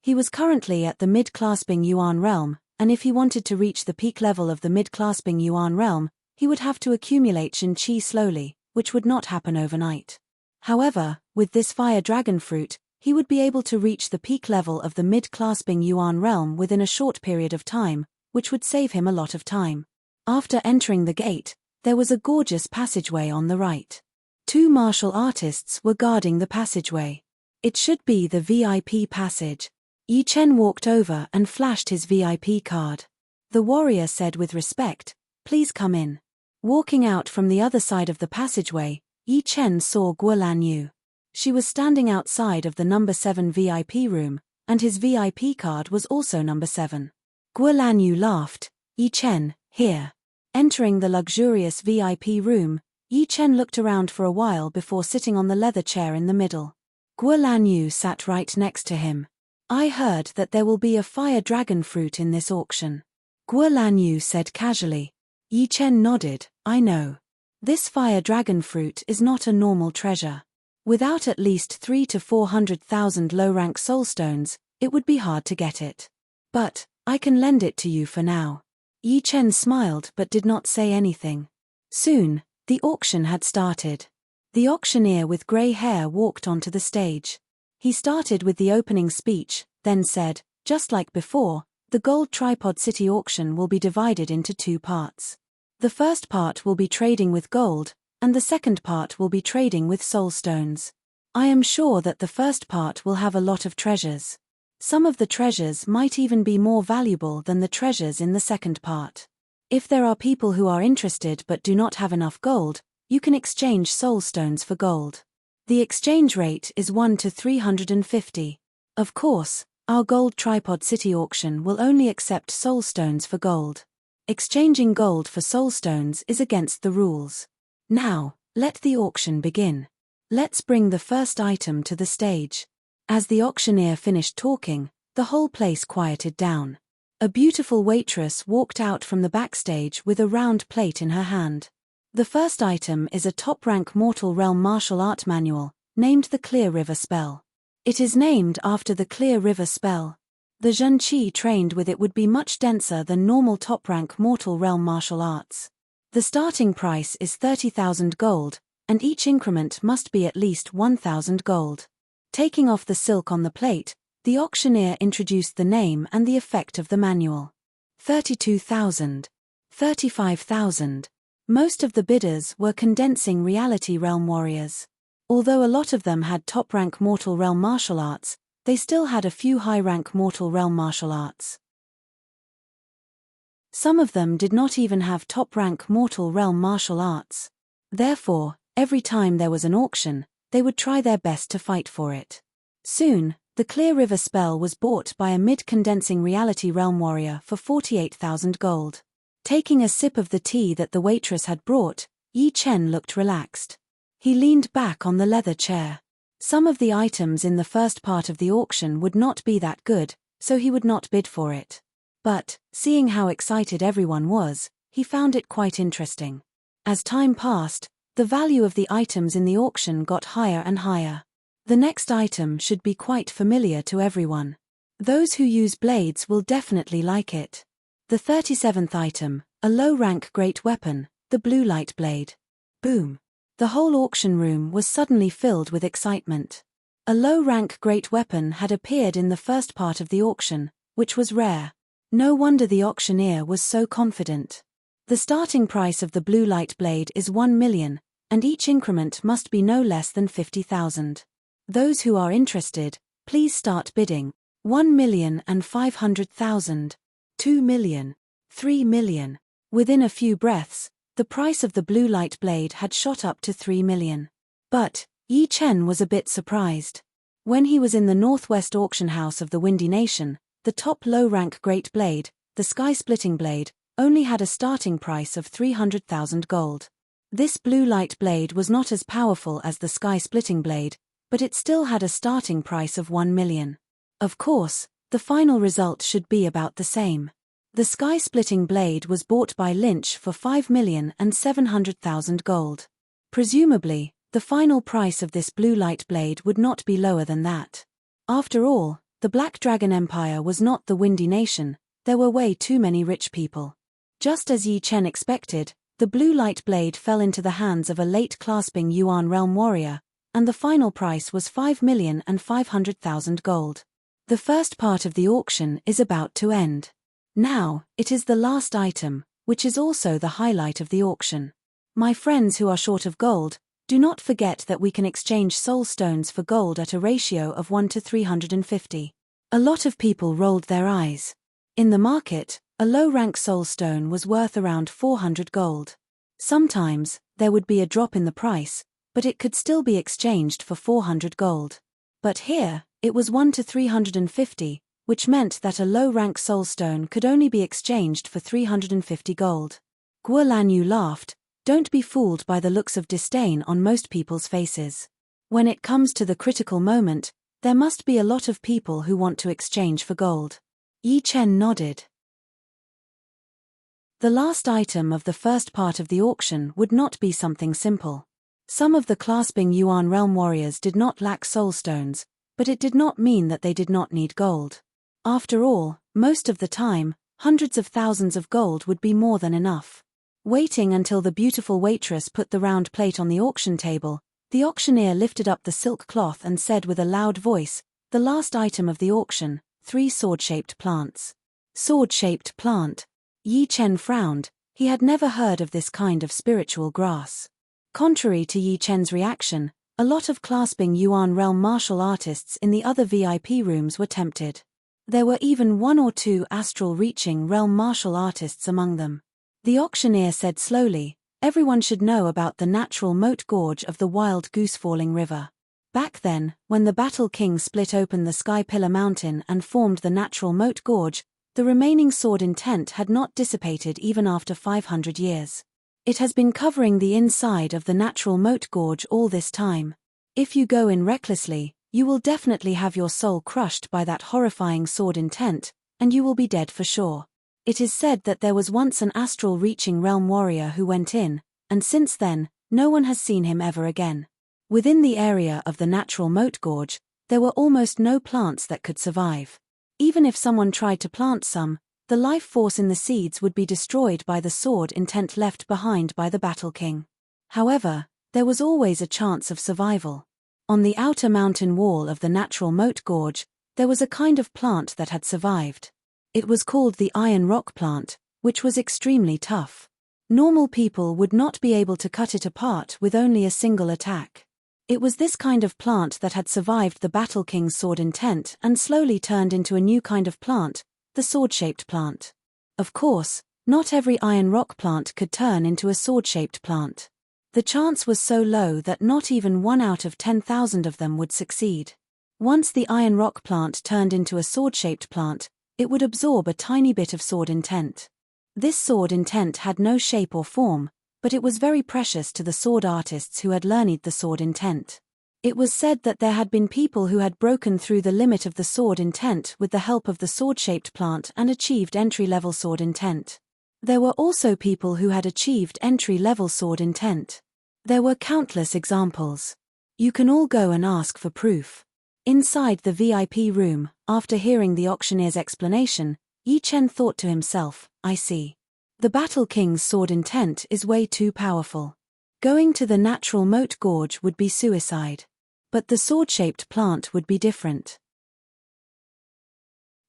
He was currently at the mid-clasping Yuan realm, and if he wanted to reach the peak level of the mid-clasping yuan realm, he would have to accumulate Shen Qi slowly, which would not happen overnight. However, with this fire dragon fruit, he would be able to reach the peak level of the mid-clasping yuan realm within a short period of time, which would save him a lot of time. After entering the gate, there was a gorgeous passageway on the right. 2 martial artists were guarding the passageway. It should be the VIP passage. Yi Chen walked over and flashed his VIP card. The warrior said with respect, "Please come in." Walking out from the other side of the passageway, Yi Chen saw Guo Lanyu. She was standing outside of the number 7 VIP room, and his VIP card was also number 7. Guo Lanyu laughed. "Yi Chen, here." Entering the luxurious VIP room, Yi Chen looked around for a while before sitting on the leather chair in the middle. Guo Lanyu sat right next to him. "I heard that there will be a fire dragon fruit in this auction," Guo Lanyu said casually. Yi Chen nodded. "I know. This fire dragon fruit is not a normal treasure. Without at least 300,000 to 400,000 low-rank soulstones, it would be hard to get it. But I can lend it to you for now." Yi Chen smiled but did not say anything. Soon, the auction had started. The auctioneer with grey hair walked onto the stage. He started with the opening speech, then said, "Just like before, the gold tripod city auction will be divided into 2 parts. The first part will be trading with gold, and the second part will be trading with soulstones. I am sure that the first part will have a lot of treasures. Some of the treasures might even be more valuable than the treasures in the second part. If there are people who are interested but do not have enough gold, you can exchange soulstones for gold. The exchange rate is 1 to 350. Of course, our gold tripod city auction will only accept soulstones for gold. Exchanging gold for soulstones is against the rules. Now, let the auction begin. Let's bring the first item to the stage." As the auctioneer finished talking, the whole place quieted down. A beautiful waitress walked out from the backstage with a round plate in her hand. The first item is a top-rank mortal realm martial art manual, named the Clear River Spell. It is named after the Clear River spell. The Shen Qi trained with it would be much denser than normal top-rank mortal realm martial arts. The starting price is 30,000 gold, and each increment must be at least 1,000 gold. Taking off the silk on the plate, the auctioneer introduced the name and the effect of the manual. 32,000. 35,000. Most of the bidders were condensing reality realm warriors. Although a lot of them had top-rank mortal realm martial arts, they still had a few high-rank mortal realm martial arts. Some of them did not even have top-rank mortal realm martial arts. Therefore, every time there was an auction, they would try their best to fight for it. Soon, the Clear River spell was bought by a mid-condensing reality realm warrior for 48,000 gold. Taking a sip of the tea that the waitress had brought, Yi Chen looked relaxed. He leaned back on the leather chair. Some of the items in the first part of the auction would not be that good, so he would not bid for it. But, seeing how excited everyone was, he found it quite interesting. As time passed, the value of the items in the auction got higher and higher. The next item should be quite familiar to everyone. Those who use blades will definitely like it. The 37th item, a low-rank great weapon, the blue light blade. Boom. The whole auction room was suddenly filled with excitement. A low-rank great weapon had appeared in the first part of the auction, which was rare. No wonder the auctioneer was so confident. The starting price of the blue light blade is 1 million, and each increment must be no less than 50,000. Those who are interested, please start bidding. 1,500,000. 2 million. 3 million. Within a few breaths, the price of the blue light blade had shot up to 3 million. But, Yi Chen was a bit surprised. When he was in the northwest auction house of the Windy Nation, the top low-rank great blade, the sky-splitting blade, only had a starting price of 300,000 gold. This blue light blade was not as powerful as the sky-splitting blade, but it still had a starting price of 1 million. Of course, the final result should be about the same. The sky-splitting blade was bought by Lynch for 5,700,000 gold. Presumably, the final price of this blue light blade would not be lower than that. After all, the Black Dragon Empire was not the Windy Nation, There were way too many rich people. Just as Yi Chen expected, the blue light blade fell into the hands of a late clasping Yuan realm warrior, and the final price was 5,500,000 gold. The first part of the auction is about to end. Now, it is the last item, which is also the highlight of the auction. My friends who are short of gold, do not forget that we can exchange soul stones for gold at a ratio of 1 to 350. A lot of people rolled their eyes. In the market, a low-rank soul stone was worth around 400 gold. Sometimes, there would be a drop in the price, but it could still be exchanged for 400 gold. But here, it was 1 to 350, which meant that a low-rank soul stone could only be exchanged for 350 gold. Guo Lanyu laughed. Don't be fooled by the looks of disdain on most people's faces. When it comes to the critical moment, there must be a lot of people who want to exchange for gold. Yi Chen nodded. The last item of the first part of the auction would not be something simple. Some of the clasping Yuan realm warriors did not lack soul stones, but it did not mean that they did not need gold. After all, most of the time, hundreds of thousands of gold would be more than enough. Waiting until the beautiful waitress put the round plate on the auction table, the auctioneer lifted up the silk cloth and said with a loud voice, "The last item of the auction, 3 sword-shaped plants." Sword-shaped plant. Yi Chen frowned. He had never heard of this kind of spiritual grass. Contrary to Yi Chen's reaction, a lot of clasping Yuan realm martial artists in the other VIP rooms were tempted. There were even 1 or 2 astral-reaching realm martial artists among them. The auctioneer said slowly, "Everyone should know about the natural moat gorge of the Wild Goose Falling River. Back then, when the Battle King split open the Sky Pillar Mountain and formed the natural moat gorge, the remaining sword intent had not dissipated even after 500 years. It has been covering the inside of the natural moat gorge all this time. If you go in recklessly, you will definitely have your soul crushed by that horrifying sword intent, and you will be dead for sure. It is said that there was once an astral-reaching realm warrior who went in, and since then, no one has seen him ever again. Within the area of the natural moat gorge, there were almost no plants that could survive. Even if someone tried to plant some, the life force in the seeds would be destroyed by the sword intent left behind by the Battle King. However, there was always a chance of survival. On the outer mountain wall of the natural moat gorge, there was a kind of plant that had survived. It was called the iron rock plant, which was extremely tough. Normal people would not be able to cut it apart with only a single attack. It was this kind of plant that had survived the Battle King's sword intent and slowly turned into a new kind of plant, the sword-shaped plant. Of course, not every iron rock plant could turn into a sword-shaped plant. The chance was so low that not even 1 out of 10,000 of them would succeed. Once the iron rock plant turned into a sword-shaped plant, it would absorb a tiny bit of sword intent. This sword intent had no shape or form, but it was very precious to the sword artists who had learned the sword intent. It was said that there had been people who had broken through the limit of the sword intent with the help of the sword-shaped plant and achieved entry-level sword intent. There were also people who had achieved entry-level sword intent. There were countless examples. You can all go and ask for proof. Inside the VIP room, after hearing the auctioneer's explanation, Yi Chen thought to himself, "I see. The Battle King's sword intent is way too powerful. Going to the natural moat gorge would be suicide. But the sword-shaped plant would be different.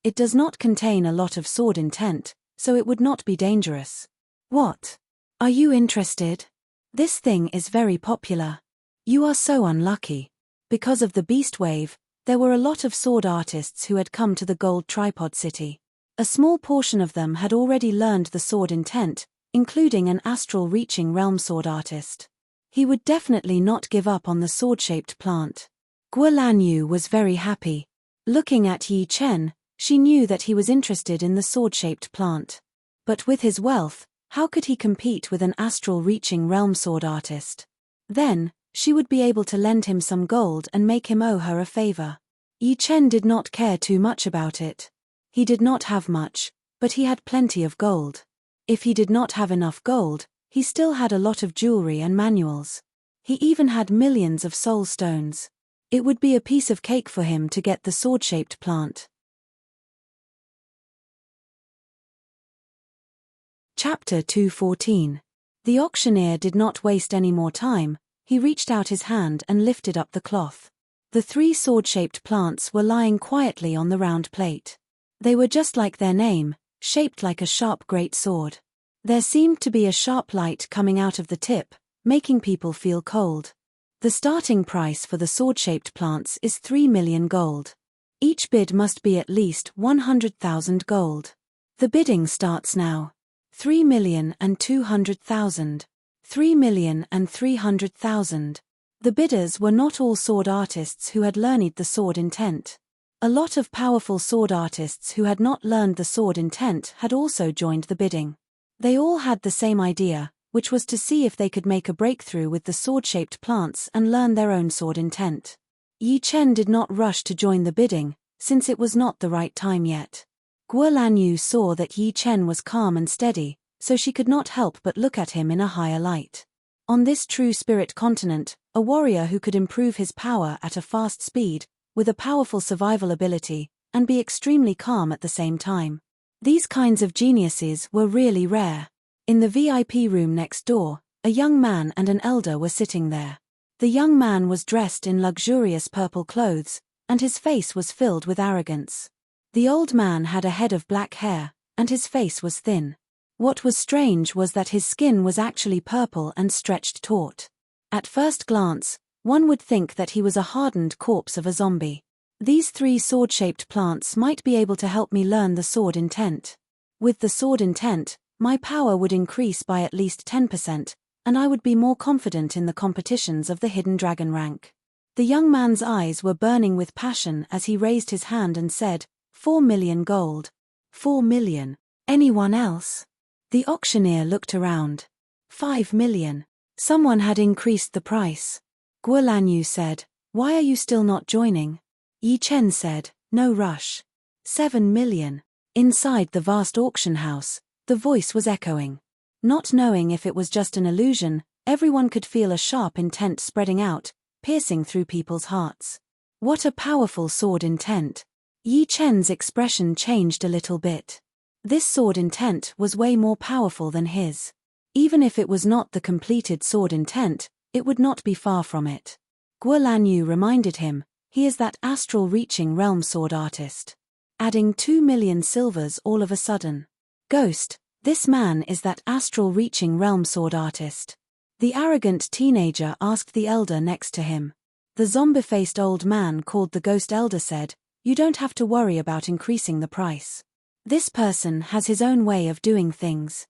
It does not contain a lot of sword intent, so it would not be dangerous. What? Are you interested? This thing is very popular. You are so unlucky. Because of the beast wave, there were a lot of sword artists who had come to the Gold Tripod City. A small portion of them had already learned the sword intent, including an astral-reaching realm sword artist. He would definitely not give up on the sword-shaped plant. Guo Lanyu was very happy. Looking at Yi Chen, she knew that he was interested in the sword-shaped plant. But with his wealth, how could he compete with an astral-reaching realm sword artist? Then, she would be able to lend him some gold and make him owe her a favor. Yi Chen did not care too much about it. He did not have much, but he had plenty of gold. If he did not have enough gold, he still had a lot of jewelry and manuals. He even had millions of soul stones. It would be a piece of cake for him to get the sword-shaped plant. Chapter 214. The auctioneer did not waste any more time. He reached out his hand and lifted up the cloth. The 3 sword-shaped plants were lying quietly on the round plate. They were just like their name, shaped like a sharp great sword. There seemed to be a sharp light coming out of the tip, making people feel cold. The starting price for the sword-shaped plants is 3 million gold. Each bid must be at least 100,000 gold. The bidding starts now. 3,200,000. 3,300,000. The bidders were not all sword artists who had learned the sword intent. A lot of powerful sword artists who had not learned the sword intent had also joined the bidding. They all had the same idea, which was to see if they could make a breakthrough with the sword-shaped plants and learn their own sword intent. Yi Chen did not rush to join the bidding, since it was not the right time yet. Guo Lanyu saw that Yi Chen was calm and steady, so she could not help but look at him in a higher light. On this true spirit continent, a warrior who could improve his power at a fast speed, with a powerful survival ability, and be extremely calm at the same time. These kinds of geniuses were really rare. In the VIP room next door, a young man and an elder were sitting there. The young man was dressed in luxurious purple clothes, and his face was filled with arrogance. The old man had a head of black hair, and his face was thin. What was strange was that his skin was actually purple and stretched taut. At first glance, one would think that he was a hardened corpse of a zombie. These 3 sword-shaped plants might be able to help me learn the sword intent. With the sword intent, my power would increase by at least 10%, and I would be more confident in the competitions of the hidden dragon rank. The young man's eyes were burning with passion as he raised his hand and said, 4 million gold. 4 million. Anyone else? The auctioneer looked around. 5 million. Someone had increased the price. Guo Lanyu said, why are you still not joining? Yi Chen said, no rush. 7 million. Inside the vast auction house, the voice was echoing. Not knowing if it was just an illusion, everyone could feel a sharp intent spreading out, piercing through people's hearts. What a powerful sword intent. Yi Chen's expression changed a little bit. This sword intent was way more powerful than his. Even if it was not the completed sword intent, it would not be far from it. Guo Lanyu reminded him, he is that astral reaching realm sword artist. Adding 2 million silvers all of a sudden. Ghost, this man is that astral reaching realm sword artist. The arrogant teenager asked the elder next to him. The zombie-faced old man called the ghost elder said, you don't have to worry about increasing the price. This person has his own way of doing things.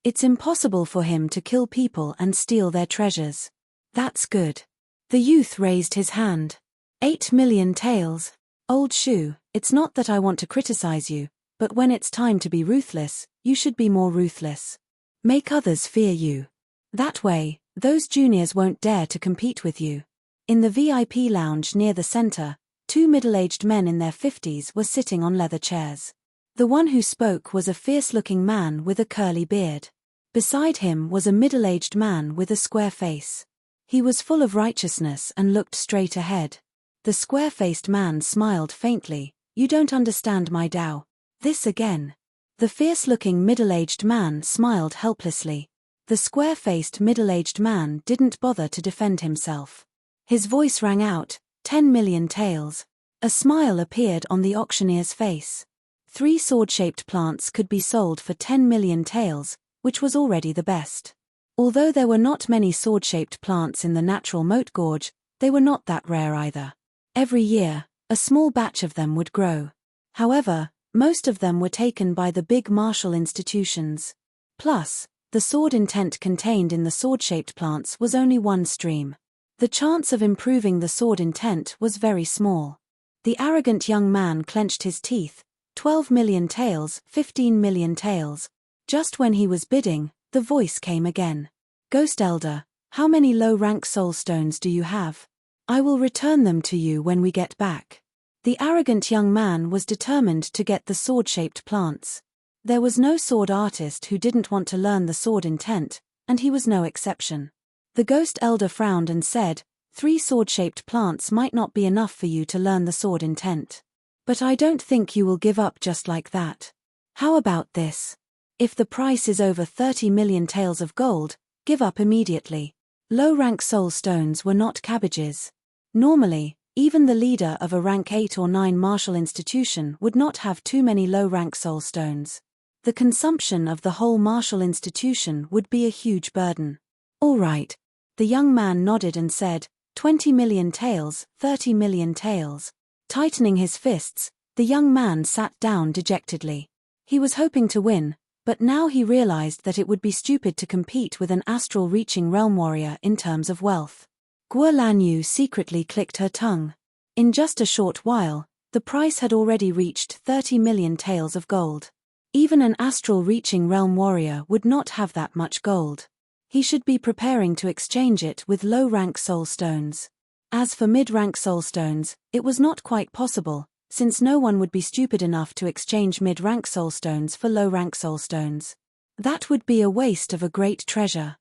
It's impossible for him to kill people and steal their treasures. That's good. The youth raised his hand. 8 million taels. Old Shu, it's not that I want to criticize you, but when it's time to be ruthless, you should be more ruthless. Make others fear you. That way, those juniors won't dare to compete with you. In the VIP lounge near the center, 2 middle-aged men in their 50s were sitting on leather chairs. The one who spoke was a fierce-looking man with a curly beard. Beside him was a middle-aged man with a square face. He was full of righteousness and looked straight ahead. The square-faced man smiled faintly. You don't understand my Tao. This again. The fierce-looking middle-aged man smiled helplessly. The square-faced middle-aged man didn't bother to defend himself. His voice rang out, 10 million taels. A smile appeared on the auctioneer's face. 3 sword-shaped plants could be sold for 10 million taels, which was already the best. Although there were not many sword-shaped plants in the natural moat gorge, they were not that rare either. Every year, a small batch of them would grow. However, most of them were taken by the big martial institutions. Plus, the sword intent contained in the sword-shaped plants was only 1 stream. The chance of improving the sword intent was very small. The arrogant young man clenched his teeth. 12 million taels, 15 million taels. Just when he was bidding, the voice came again. Ghost Elder, how many low-rank soul stones do you have? I will return them to you when we get back. The arrogant young man was determined to get the sword-shaped plants. There was no sword artist who didn't want to learn the sword intent, and he was no exception. The ghost elder frowned and said, 3 sword-shaped plants might not be enough for you to learn the sword intent. But I don't think you will give up just like that. How about this? If the price is over 30 million taels of gold, give up immediately. Low-rank soul stones were not cabbages. Normally, even the leader of a rank 8 or 9 martial institution would not have too many low-rank soul stones. The consumption of the whole martial institution would be a huge burden. All right. The young man nodded and said, 20 million taels, 30 million taels. Tightening his fists, the young man sat down dejectedly. He was hoping to win, but now he realized that it would be stupid to compete with an astral-reaching realm warrior in terms of wealth. Guo Lanyu secretly clicked her tongue. In just a short while, the price had already reached 30 million taels of gold. Even an astral-reaching realm warrior would not have that much gold. He should be preparing to exchange it with low-rank soul stones. As for mid-rank soul stones, it was not quite possible, since no one would be stupid enough to exchange mid-rank soul stones for low-rank soul stones. That would be a waste of a great treasure.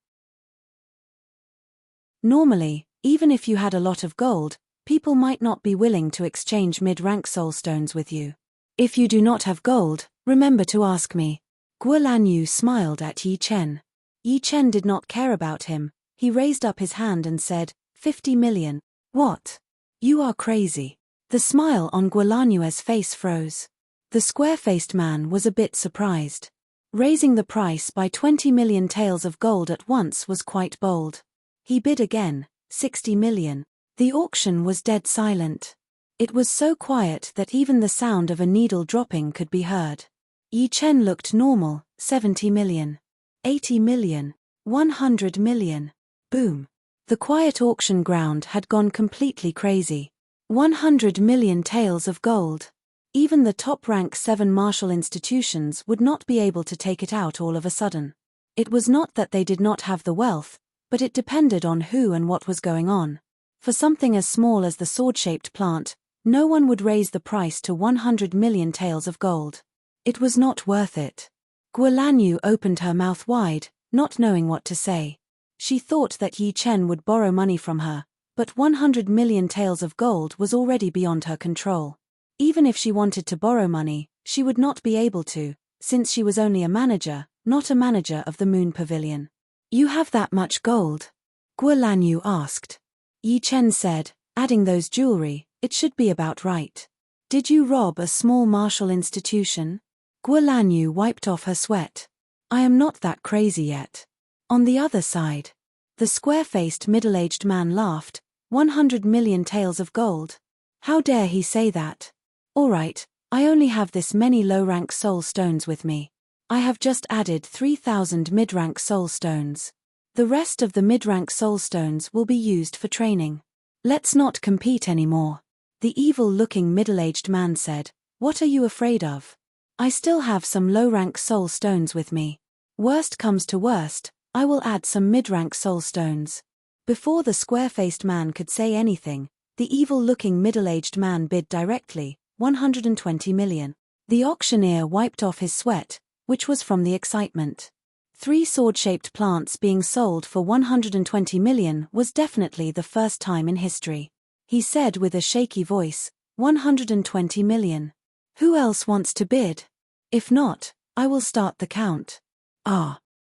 Normally, even if you had a lot of gold, people might not be willing to exchange mid-rank soul stones with you. If you do not have gold, remember to ask me. Guo Lanyu smiled at Yi Chen. Yi Chen did not care about him. He raised up his hand and said, 50 million. What? You are crazy. The smile on Guo Lanyu's face froze. The square-faced man was a bit surprised. Raising the price by 20 million taels of gold at once was quite bold. He bid again, 60 million. The auction was dead silent. It was so quiet that even the sound of a needle dropping could be heard. Yi Chen looked normal, 70 million. 80 million. 100 million. Boom. The quiet auction ground had gone completely crazy. 100 million taels of gold. Even the top rank 7 martial institutions would not be able to take it out all of a sudden. It was not that they did not have the wealth, but it depended on who and what was going on. For something as small as the sword-shaped plant, no one would raise the price to 100 million taels of gold. It was not worth it. Guo Lanyu opened her mouth wide, not knowing what to say. She thought that Yi Chen would borrow money from her, but 100 million taels of gold was already beyond her control. Even if she wanted to borrow money, she would not be able to, since she was only a manager, not a manager of the Moon Pavilion. You have that much gold? Guo Lanyu asked. Yi Chen said, adding those jewelry, it should be about right. Did you rob a small martial institution? Guo Lanyu wiped off her sweat. I am not that crazy yet. On the other side. The square-faced middle-aged man laughed, 100 million taels of gold. How dare he say that? All right, I only have this many low-rank soul stones with me. I have just added 3,000 mid-rank soul stones. The rest of the mid-rank soul stones will be used for training. Let's not compete anymore. The evil-looking middle-aged man said, what are you afraid of? I still have some low-rank soul stones with me. Worst comes to worst, I will add some mid-rank soul stones. Before the square-faced man could say anything, the evil-looking middle-aged man bid directly, 120 million. The auctioneer wiped off his sweat, which was from the excitement. 3 sword-shaped plants being sold for 120 million was definitely the first time in history. He said with a shaky voice, 120 million. Who else wants to bid? If not, I will start the count.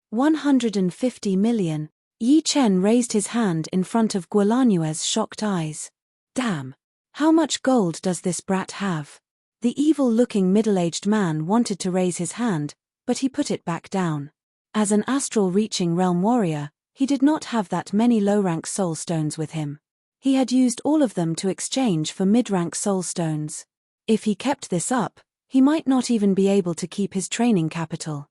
150 million. Yi Chen raised his hand in front of Guo Lanyu's shocked eyes. Damn! How much gold does this brat have? The evil-looking middle-aged man wanted to raise his hand, but he put it back down. As an astral-reaching realm warrior, he did not have that many low-rank soul stones with him. He had used all of them to exchange for mid-rank soul stones. If he kept this up, he might not even be able to keep his training capital.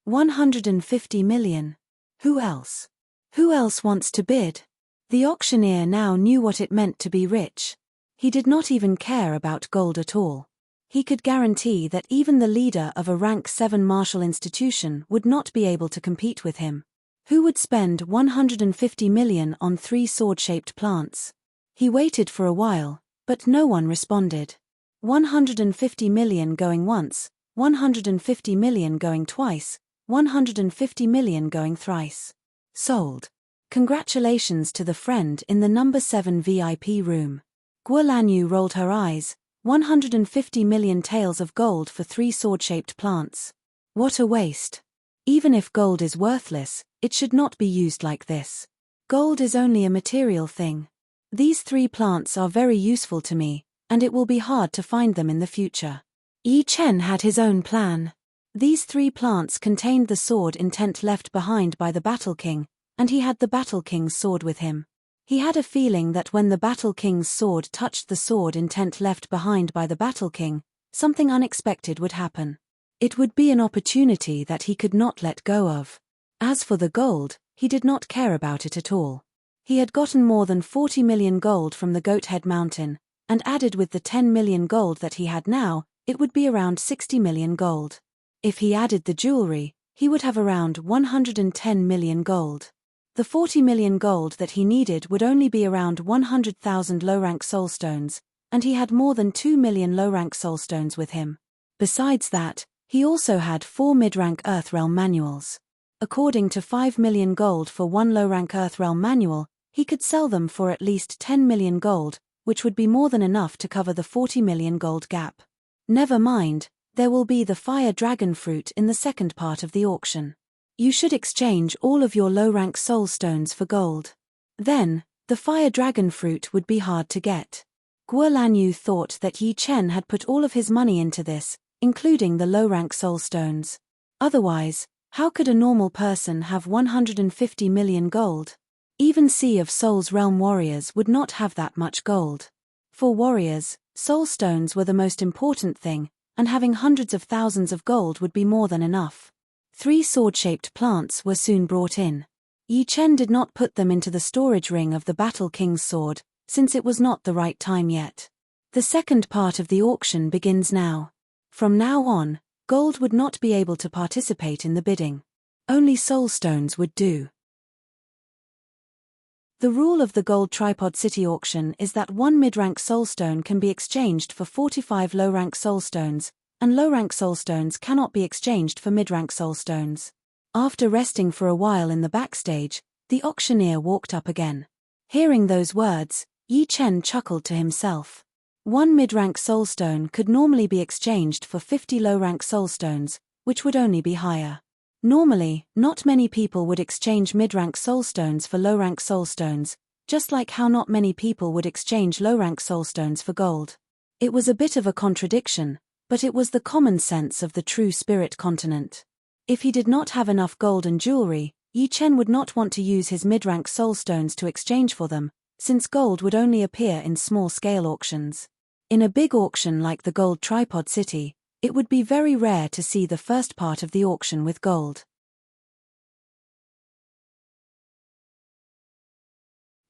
150 million. Who else? Who else wants to bid? The auctioneer now knew what it meant to be rich. He did not even care about gold at all. He could guarantee that even the leader of a rank 7 martial institution would not be able to compete with him. Who would spend 150 million on 3 sword-shaped plants? He waited for a while, but no one responded. 150 million going once, 150 million going twice, 150 million going thrice. Sold. Congratulations to the friend in the number 7 VIP room. Guo Lanyu rolled her eyes. 150 million taels of gold for 3 sword-shaped plants. What a waste. Even if gold is worthless, it should not be used like this. Gold is only a material thing. These 3 plants are very useful to me, and it will be hard to find them in the future. Yi Chen had his own plan. These 3 plants contained the sword intent left behind by the Battle King, and he had the Battle King's sword with him. He had a feeling that when the Battle King's sword touched the sword intent left behind by the Battle King, something unexpected would happen. It would be an opportunity that he could not let go of. As for the gold, he did not care about it at all. He had gotten more than 40 million gold from the Goathead Mountain, and added with the 10 million gold that he had now, it would be around 60 million gold. If he added the jewelry, he would have around 110 million gold. The 40 million gold that he needed would only be around 100,000 low-rank soulstones, and he had more than 2 million low-rank soulstones with him. Besides that, he also had 4 mid-rank Earthrealm manuals. According to 5 million gold for 1 low-rank Earthrealm manual, he could sell them for at least 10 million gold, which would be more than enough to cover the 40 million gold gap. Never mind, there will be the fire dragon fruit in the second part of the auction. You should exchange all of your low-rank soulstones for gold. Then, the fire dragon fruit would be hard to get. Guo Lanyu thought that Yi Chen had put all of his money into this, including the low-rank soulstones. Otherwise, how could a normal person have 150 million gold? Even Sea of Souls realm warriors would not have that much gold. For warriors, soulstones were the most important thing, and having hundreds of thousands of gold would be more than enough. 3 sword-shaped plants were soon brought in. Yi Chen did not put them into the storage ring of the Battle King's sword, since it was not the right time yet. The second part of the auction begins now. From now on, gold would not be able to participate in the bidding. Only soulstones would do. The rule of the Gold Tripod City auction is that 1 mid-rank soulstone can be exchanged for 45 low-rank soulstones, and low-rank soulstones cannot be exchanged for mid-rank soulstones. After resting for a while in the backstage, the auctioneer walked up again. Hearing those words, Yi Chen chuckled to himself. 1 mid-rank soulstone could normally be exchanged for 50 low-rank soulstones, which would only be higher. Normally, not many people would exchange mid-rank soulstones for low-rank soulstones, just like how not many people would exchange low-rank soulstones for gold. It was a bit of a contradiction, but it was the common sense of the true spirit continent. If he did not have enough gold and jewelry, Yi Chen would not want to use his mid-rank soulstones to exchange for them, since gold would only appear in small-scale auctions. In a big auction like the Gold Tripod City, it would be very rare to see the first part of the auction with gold.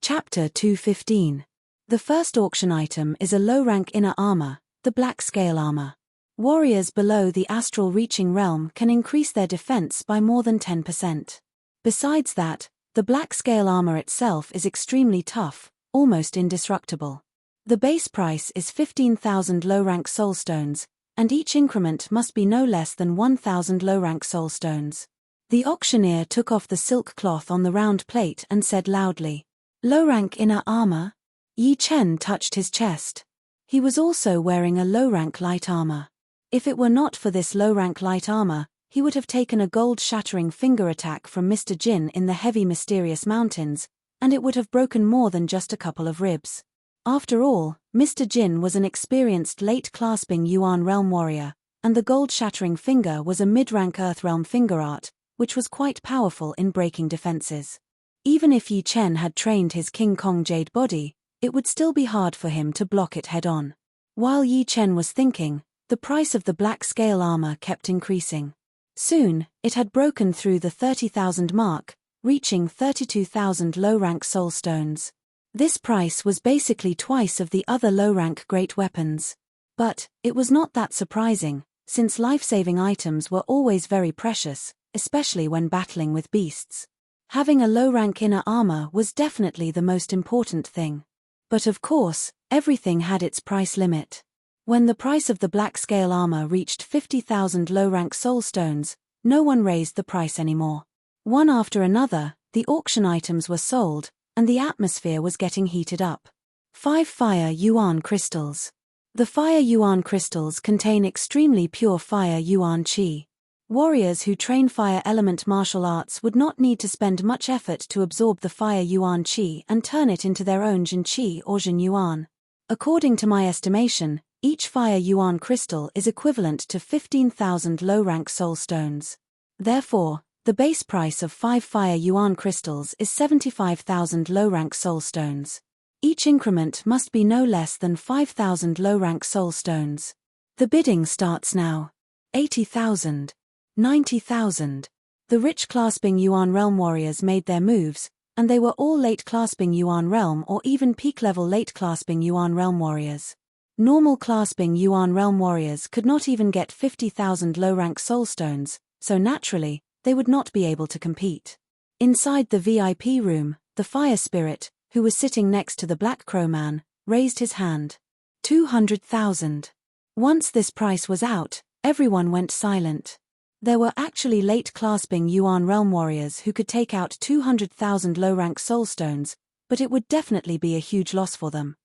Chapter 215. The first auction item is a low-rank inner armor, the Black Scale Armor. Warriors below the astral reaching realm can increase their defense by more than 10%. Besides that, the Black Scale Armor itself is extremely tough, almost indestructible. The base price is 15,000 low-rank soulstones, and each increment must be no less than 1,000 low-rank soulstones. The auctioneer took off the silk cloth on the round plate and said loudly, "Low-rank inner armor?" Yi Chen touched his chest. He was also wearing a low-rank light armor. If it were not for this low-rank light armor, he would have taken a gold-shattering finger attack from Mr. Jin in the heavy mysterious mountains, and it would have broken more than just a couple of ribs. After all, Mr. Jin was an experienced late-clasping Yuan realm warrior, and the gold-shattering finger was a mid-rank Earthrealm finger art, which was quite powerful in breaking defenses. Even if Yi Chen had trained his King Kong Jade body, it would still be hard for him to block it head-on. While Yi Chen was thinking, the price of the Black Scale Armor kept increasing. Soon, it had broken through the 30,000 mark, reaching 32,000 low-rank soulstones. This price was basically twice of the other low-rank great weapons. But, it was not that surprising, since life-saving items were always very precious, especially when battling with beasts. Having a low-rank inner armor was definitely the most important thing. But of course, everything had its price limit. When the price of the Black Scale Armor reached 50,000 low-rank soulstones, no one raised the price anymore. One after another, the auction items were sold, and the atmosphere was getting heated up. 5 fire yuan crystals. The fire yuan crystals contain extremely pure fire yuan qi. Warriors who train fire element martial arts would not need to spend much effort to absorb the fire yuan qi and turn it into their own jin qi or jin yuan. According to my estimation, each fire yuan crystal is equivalent to 15,000 low-rank soul stones. Therefore, the base price of 5 fire yuan crystals is 75,000 low-rank soul stones. Each increment must be no less than 5,000 low-rank soul stones. The bidding starts now. 80,000. 90,000. The rich clasping Yuan Realm warriors made their moves, and they were all late clasping Yuan Realm or even peak level late clasping Yuan Realm warriors. Normal clasping Yuan Realm warriors could not even get 50,000 low-rank soul stones, so naturally, they would not be able to compete. Inside the VIP room, the fire spirit, who was sitting next to the Black Crow man, raised his hand. 200,000. Once this price was out, everyone went silent. There were actually late clasping Yuan Realm warriors who could take out 200,000 low-rank soul stones, but it would definitely be a huge loss for them.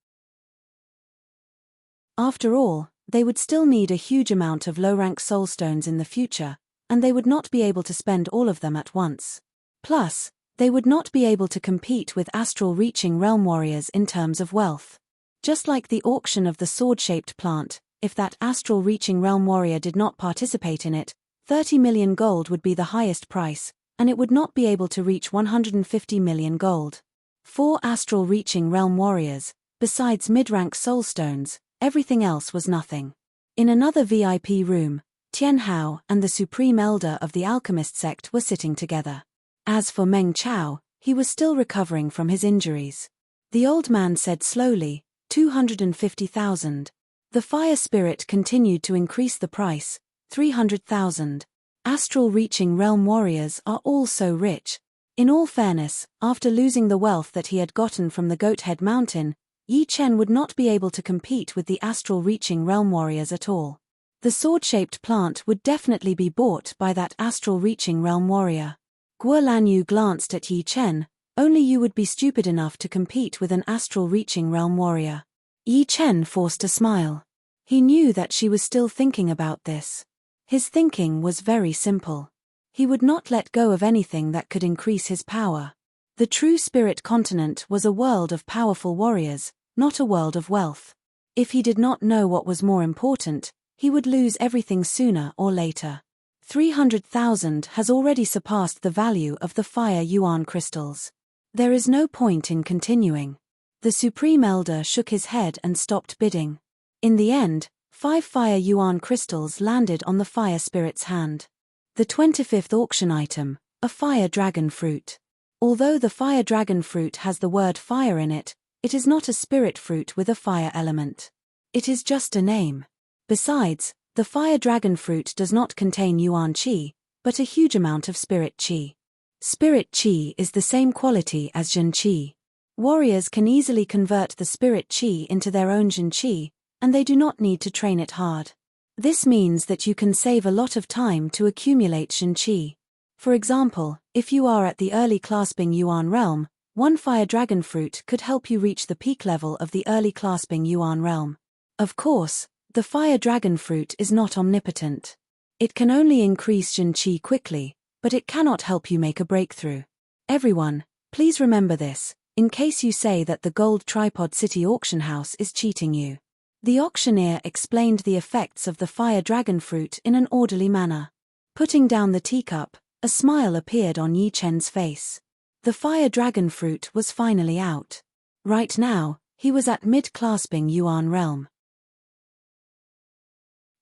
After all, they would still need a huge amount of low-rank soul stones in the future, and they would not be able to spend all of them at once. Plus, they would not be able to compete with astral-reaching realm warriors in terms of wealth. Just like the auction of the sword-shaped plant, if that astral-reaching realm warrior did not participate in it, 30 million gold would be the highest price, and it would not be able to reach 150 million gold. 4 astral-reaching realm warriors, besides mid-rank soul stones, everything else was nothing. In another VIP room, Tian Hao and the Supreme Elder of the Alchemist sect were sitting together. As for Meng Chao, he was still recovering from his injuries. The old man said slowly, 250,000. The fire spirit continued to increase the price, 300,000. Astral-reaching realm warriors are all so rich. In all fairness, after losing the wealth that he had gotten from the Goathead Mountain, Yi Chen would not be able to compete with the astral-reaching realm warriors at all. The sword-shaped plant would definitely be bought by that astral-reaching realm warrior. Guo Lanyu glanced at Yi Chen. Only you would be stupid enough to compete with an astral-reaching realm warrior. Yi Chen forced a smile. He knew that she was still thinking about this. His thinking was very simple. He would not let go of anything that could increase his power. The true spirit continent was a world of powerful warriors, not a world of wealth. If he did not know what was more important, he would lose everything sooner or later. 300,000 has already surpassed the value of the fire yuan crystals. There is no point in continuing. The Supreme Elder shook his head and stopped bidding. In the end, 5 fire yuan crystals landed on the fire spirit's hand. The 25th auction item, a fire dragon fruit. Although the fire dragon fruit has the word fire in it, it is not a spirit fruit with a fire element. It is just a name. Besides, the fire dragon fruit does not contain yuan qi, but a huge amount of spirit qi. Spirit qi is the same quality as jin qi. Warriors can easily convert the spirit qi into their own jin qi, and they do not need to train it hard. This means that you can save a lot of time to accumulate jin qi. For example, if you are at the early clasping Yuan realm, 1 fire dragon fruit could help you reach the peak level of the early clasping Yuan realm. Of course, the fire dragon fruit is not omnipotent. It can only increase jin qi quickly, but it cannot help you make a breakthrough. Everyone, please remember this, in case you say that the Gold Tripod City auction house is cheating you. The auctioneer explained the effects of the fire dragon fruit in an orderly manner. Putting down the teacup, a smile appeared on Yi Chen's face. The fire dragon fruit was finally out. Right now, he was at mid-clasping Yuan realm.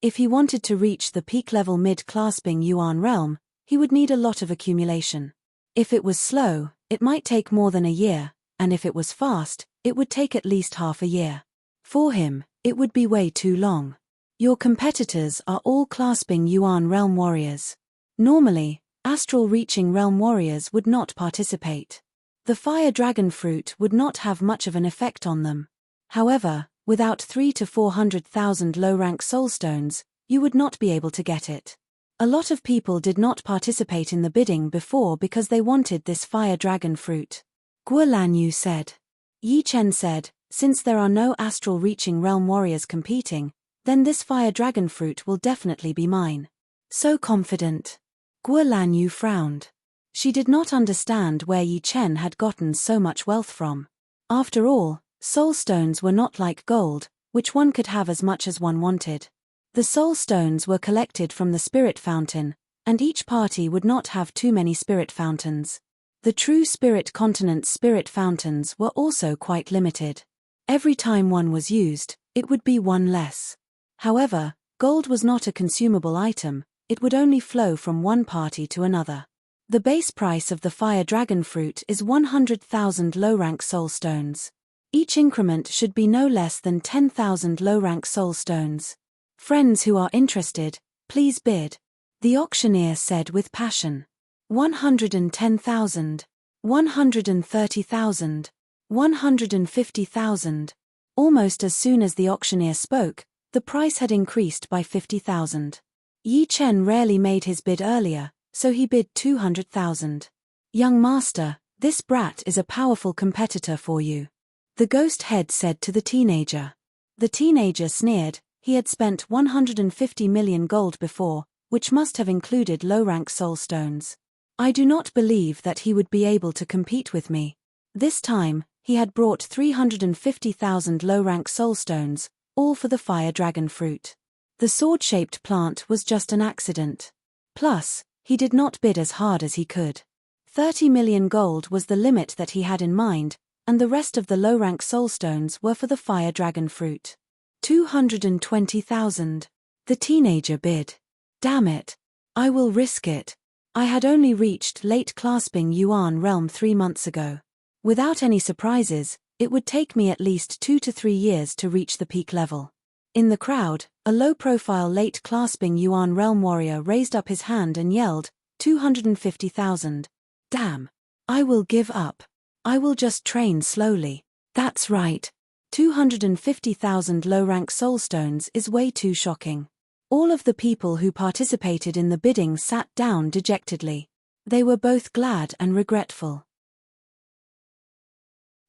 If he wanted to reach the peak level mid-clasping Yuan realm, he would need a lot of accumulation. If it was slow, it might take more than a year, and if it was fast, it would take at least half a year. For him, it would be way too long. Your competitors are all clasping Yuan realm warriors. Normally, astral-reaching realm warriors would not participate. The fire dragon fruit would not have much of an effect on them. However, without 300,000 to 400,000 low-rank soul stones, you would not be able to get it. A lot of people did not participate in the bidding before because they wanted this fire dragon fruit. Guo Lanyu said. Yi Chen said, Since there are no astral-reaching realm warriors competing, then this fire dragon fruit will definitely be mine. So confident. Guo Lanyu frowned. She did not understand where Yi Chen had gotten so much wealth from. After all, soul stones were not like gold, which one could have as much as one wanted. The soul stones were collected from the spirit fountain, and each party would not have too many spirit fountains. The true spirit continent's spirit fountains were also quite limited. Every time one was used, it would be one less. However, gold was not a consumable item, it would only flow from one party to another. The base price of the fire dragon fruit is 100,000 low-rank soul stones. Each increment should be no less than 10,000 low-rank soul stones. Friends who are interested, please bid. The auctioneer said with passion. 110,000. 130,000. 150,000. Almost as soon as the auctioneer spoke, the price had increased by 50,000. Yi Chen rarely made his bid earlier, so he bid 200,000. Young master, this brat is a powerful competitor for you. The ghost head said to the teenager. The teenager sneered, he had spent 150 million gold before, which must have included low-rank soul stones. I do not believe that he would be able to compete with me. This time, he had brought 350,000 low-rank soul stones, all for the fire dragon fruit. The sword-shaped plant was just an accident. Plus, he did not bid as hard as he could. 30 million gold was the limit that he had in mind, and the rest of the low-rank soul stones were for the fire dragon fruit. 220,000. The teenager bid. Damn it. I will risk it. I had only reached late clasping Yuan realm 3 months ago. Without any surprises, it would take me at least 2 to 3 years to reach the peak level. In the crowd, a low-profile late clasping Yuan realm warrior raised up his hand and yelled, 250,000. Damn. I will give up. I will just train slowly. That's right. 250,000 low-rank soul stones is way too shocking. All of the people who participated in the bidding sat down dejectedly. They were both glad and regretful.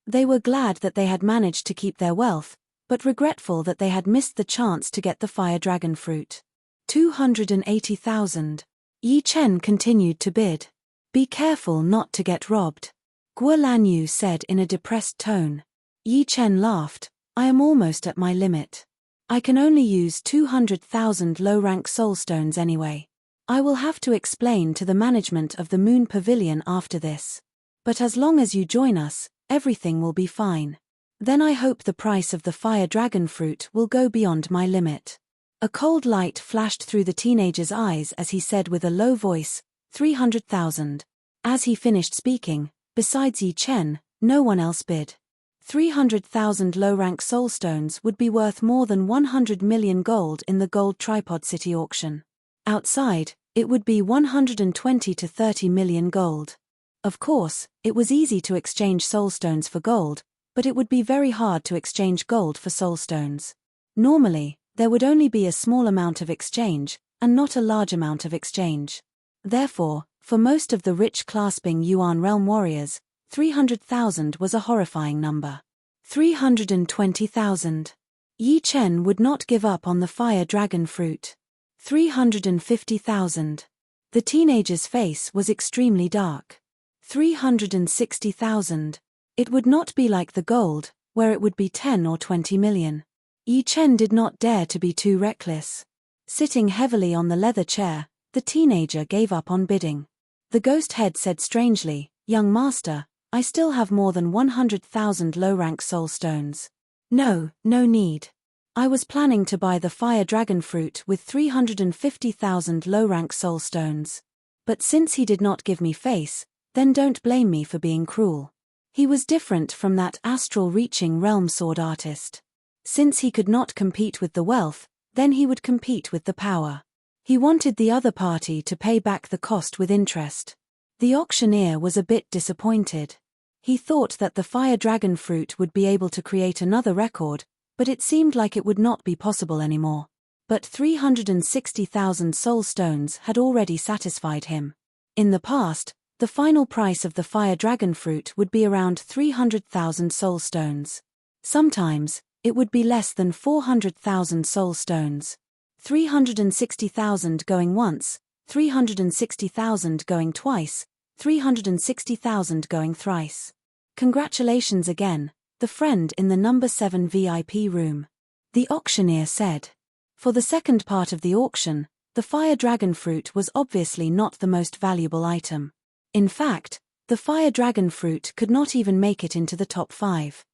They were glad that they had managed to keep their wealth, but regretful that they had missed the chance to get the fire dragon fruit. 280,000. Yi Chen continued to bid. Be careful not to get robbed. Guo Lanyu said in a depressed tone. Yi Chen laughed, I am almost at my limit. I can only use 200,000 low-rank soul stones anyway. I will have to explain to the management of the Moon Pavilion after this. But as long as you join us, everything will be fine. Then I hope the price of the fire dragon fruit will go beyond my limit. A cold light flashed through the teenager's eyes as he said with a low voice, 300,000. As he finished speaking, besides Yi Chen, no one else bid. 300,000 low-rank soul stones would be worth more than 100 million gold in the Gold Tripod City auction. Outside, it would be 120 to 30 million gold. Of course, it was easy to exchange soul stones for gold, but it would be very hard to exchange gold for soul stones. Normally, there would only be a small amount of exchange, and not a large amount of exchange. Therefore, for most of the rich clasping Yuan realm warriors, 300,000 was a horrifying number. 320,000. Yi Chen would not give up on the fire dragon fruit. 350,000. The teenager's face was extremely dark. 360,000. It would not be like the gold, where it would be 10 or 20 million. Yi Chen did not dare to be too reckless. Sitting heavily on the leather chair, the teenager gave up on bidding. The ghost head said strangely, Young master, I still have more than 100,000 low-rank soul stones. No need. I was planning to buy the fire dragon fruit with 350,000 low-rank soul stones. But since he did not give me face, then don't blame me for being cruel. He was different from that astral-reaching realm sword artist. Since he could not compete with the wealth, then he would compete with the power. He wanted the other party to pay back the cost with interest. The auctioneer was a bit disappointed. He thought that the fire dragon fruit would be able to create another record, but it seemed like it would not be possible anymore. But 360,000 soul stones had already satisfied him. In the past, the final price of the fire dragon fruit would be around 300,000 soul stones. Sometimes, it would be less than 400,000 soul stones. 360,000 going once, 360,000 going twice, 360,000 going thrice. Congratulations again, the friend in the number 7 VIP room. The auctioneer said. For the second part of the auction, the fire dragon fruit was obviously not the most valuable item. In fact, the fire dragon fruit could not even make it into the top 5.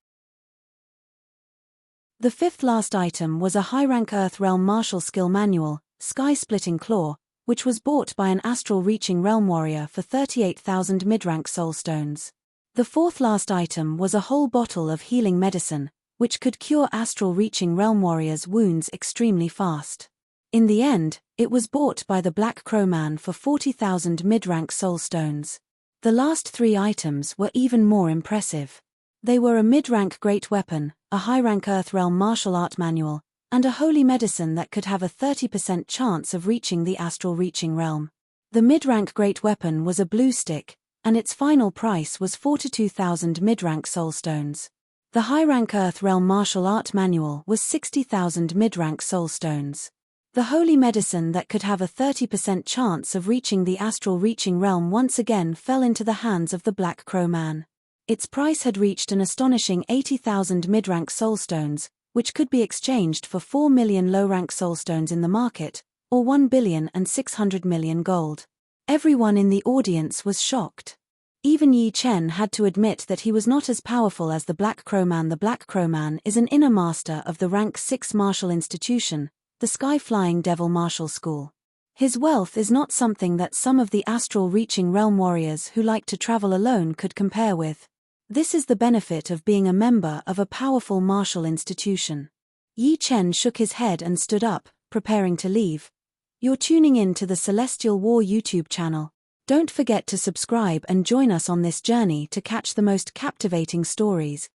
The fifth last item was a high-rank Earth Realm Martial Skill Manual, Sky-Splitting Claw, which was bought by an astral-reaching realm warrior for 38,000 mid-rank soul stones. The fourth last item was a whole bottle of healing medicine, which could cure astral-reaching realm warriors' wounds extremely fast. In the end, it was bought by the Black Crow Man for 40,000 mid-rank soul stones. The last 3 items were even more impressive. They were a mid-rank great weapon, a high-rank Earth Realm martial art manual, and a holy medicine that could have a 30% chance of reaching the astral reaching realm. The mid-rank great weapon was a blue stick, and its final price was 42,000 mid-rank soul stones. The high-rank Earth Realm martial art manual was 60,000 mid-rank soul stones. The holy medicine that could have a 30% chance of reaching the astral reaching realm once again fell into the hands of the Black Crow Man. Its price had reached an astonishing 80,000 mid-rank soul stones, which could be exchanged for 4 million low-rank soul stones in the market, or 1,600,000,000 gold. Everyone in the audience was shocked. Even Yi Chen had to admit that he was not as powerful as the Black Crow Man. The Black Crow Man is an inner master of the rank 6 martial institution, the Sky-Flying Devil Martial School. His wealth is not something that some of the astral-reaching realm warriors who like to travel alone could compare with. This is the benefit of being a member of a powerful martial institution. Yi Chen shook his head and stood up, preparing to leave. You're tuning in to the Celestial War YouTube channel. Don't forget to subscribe and join us on this journey to catch the most captivating stories,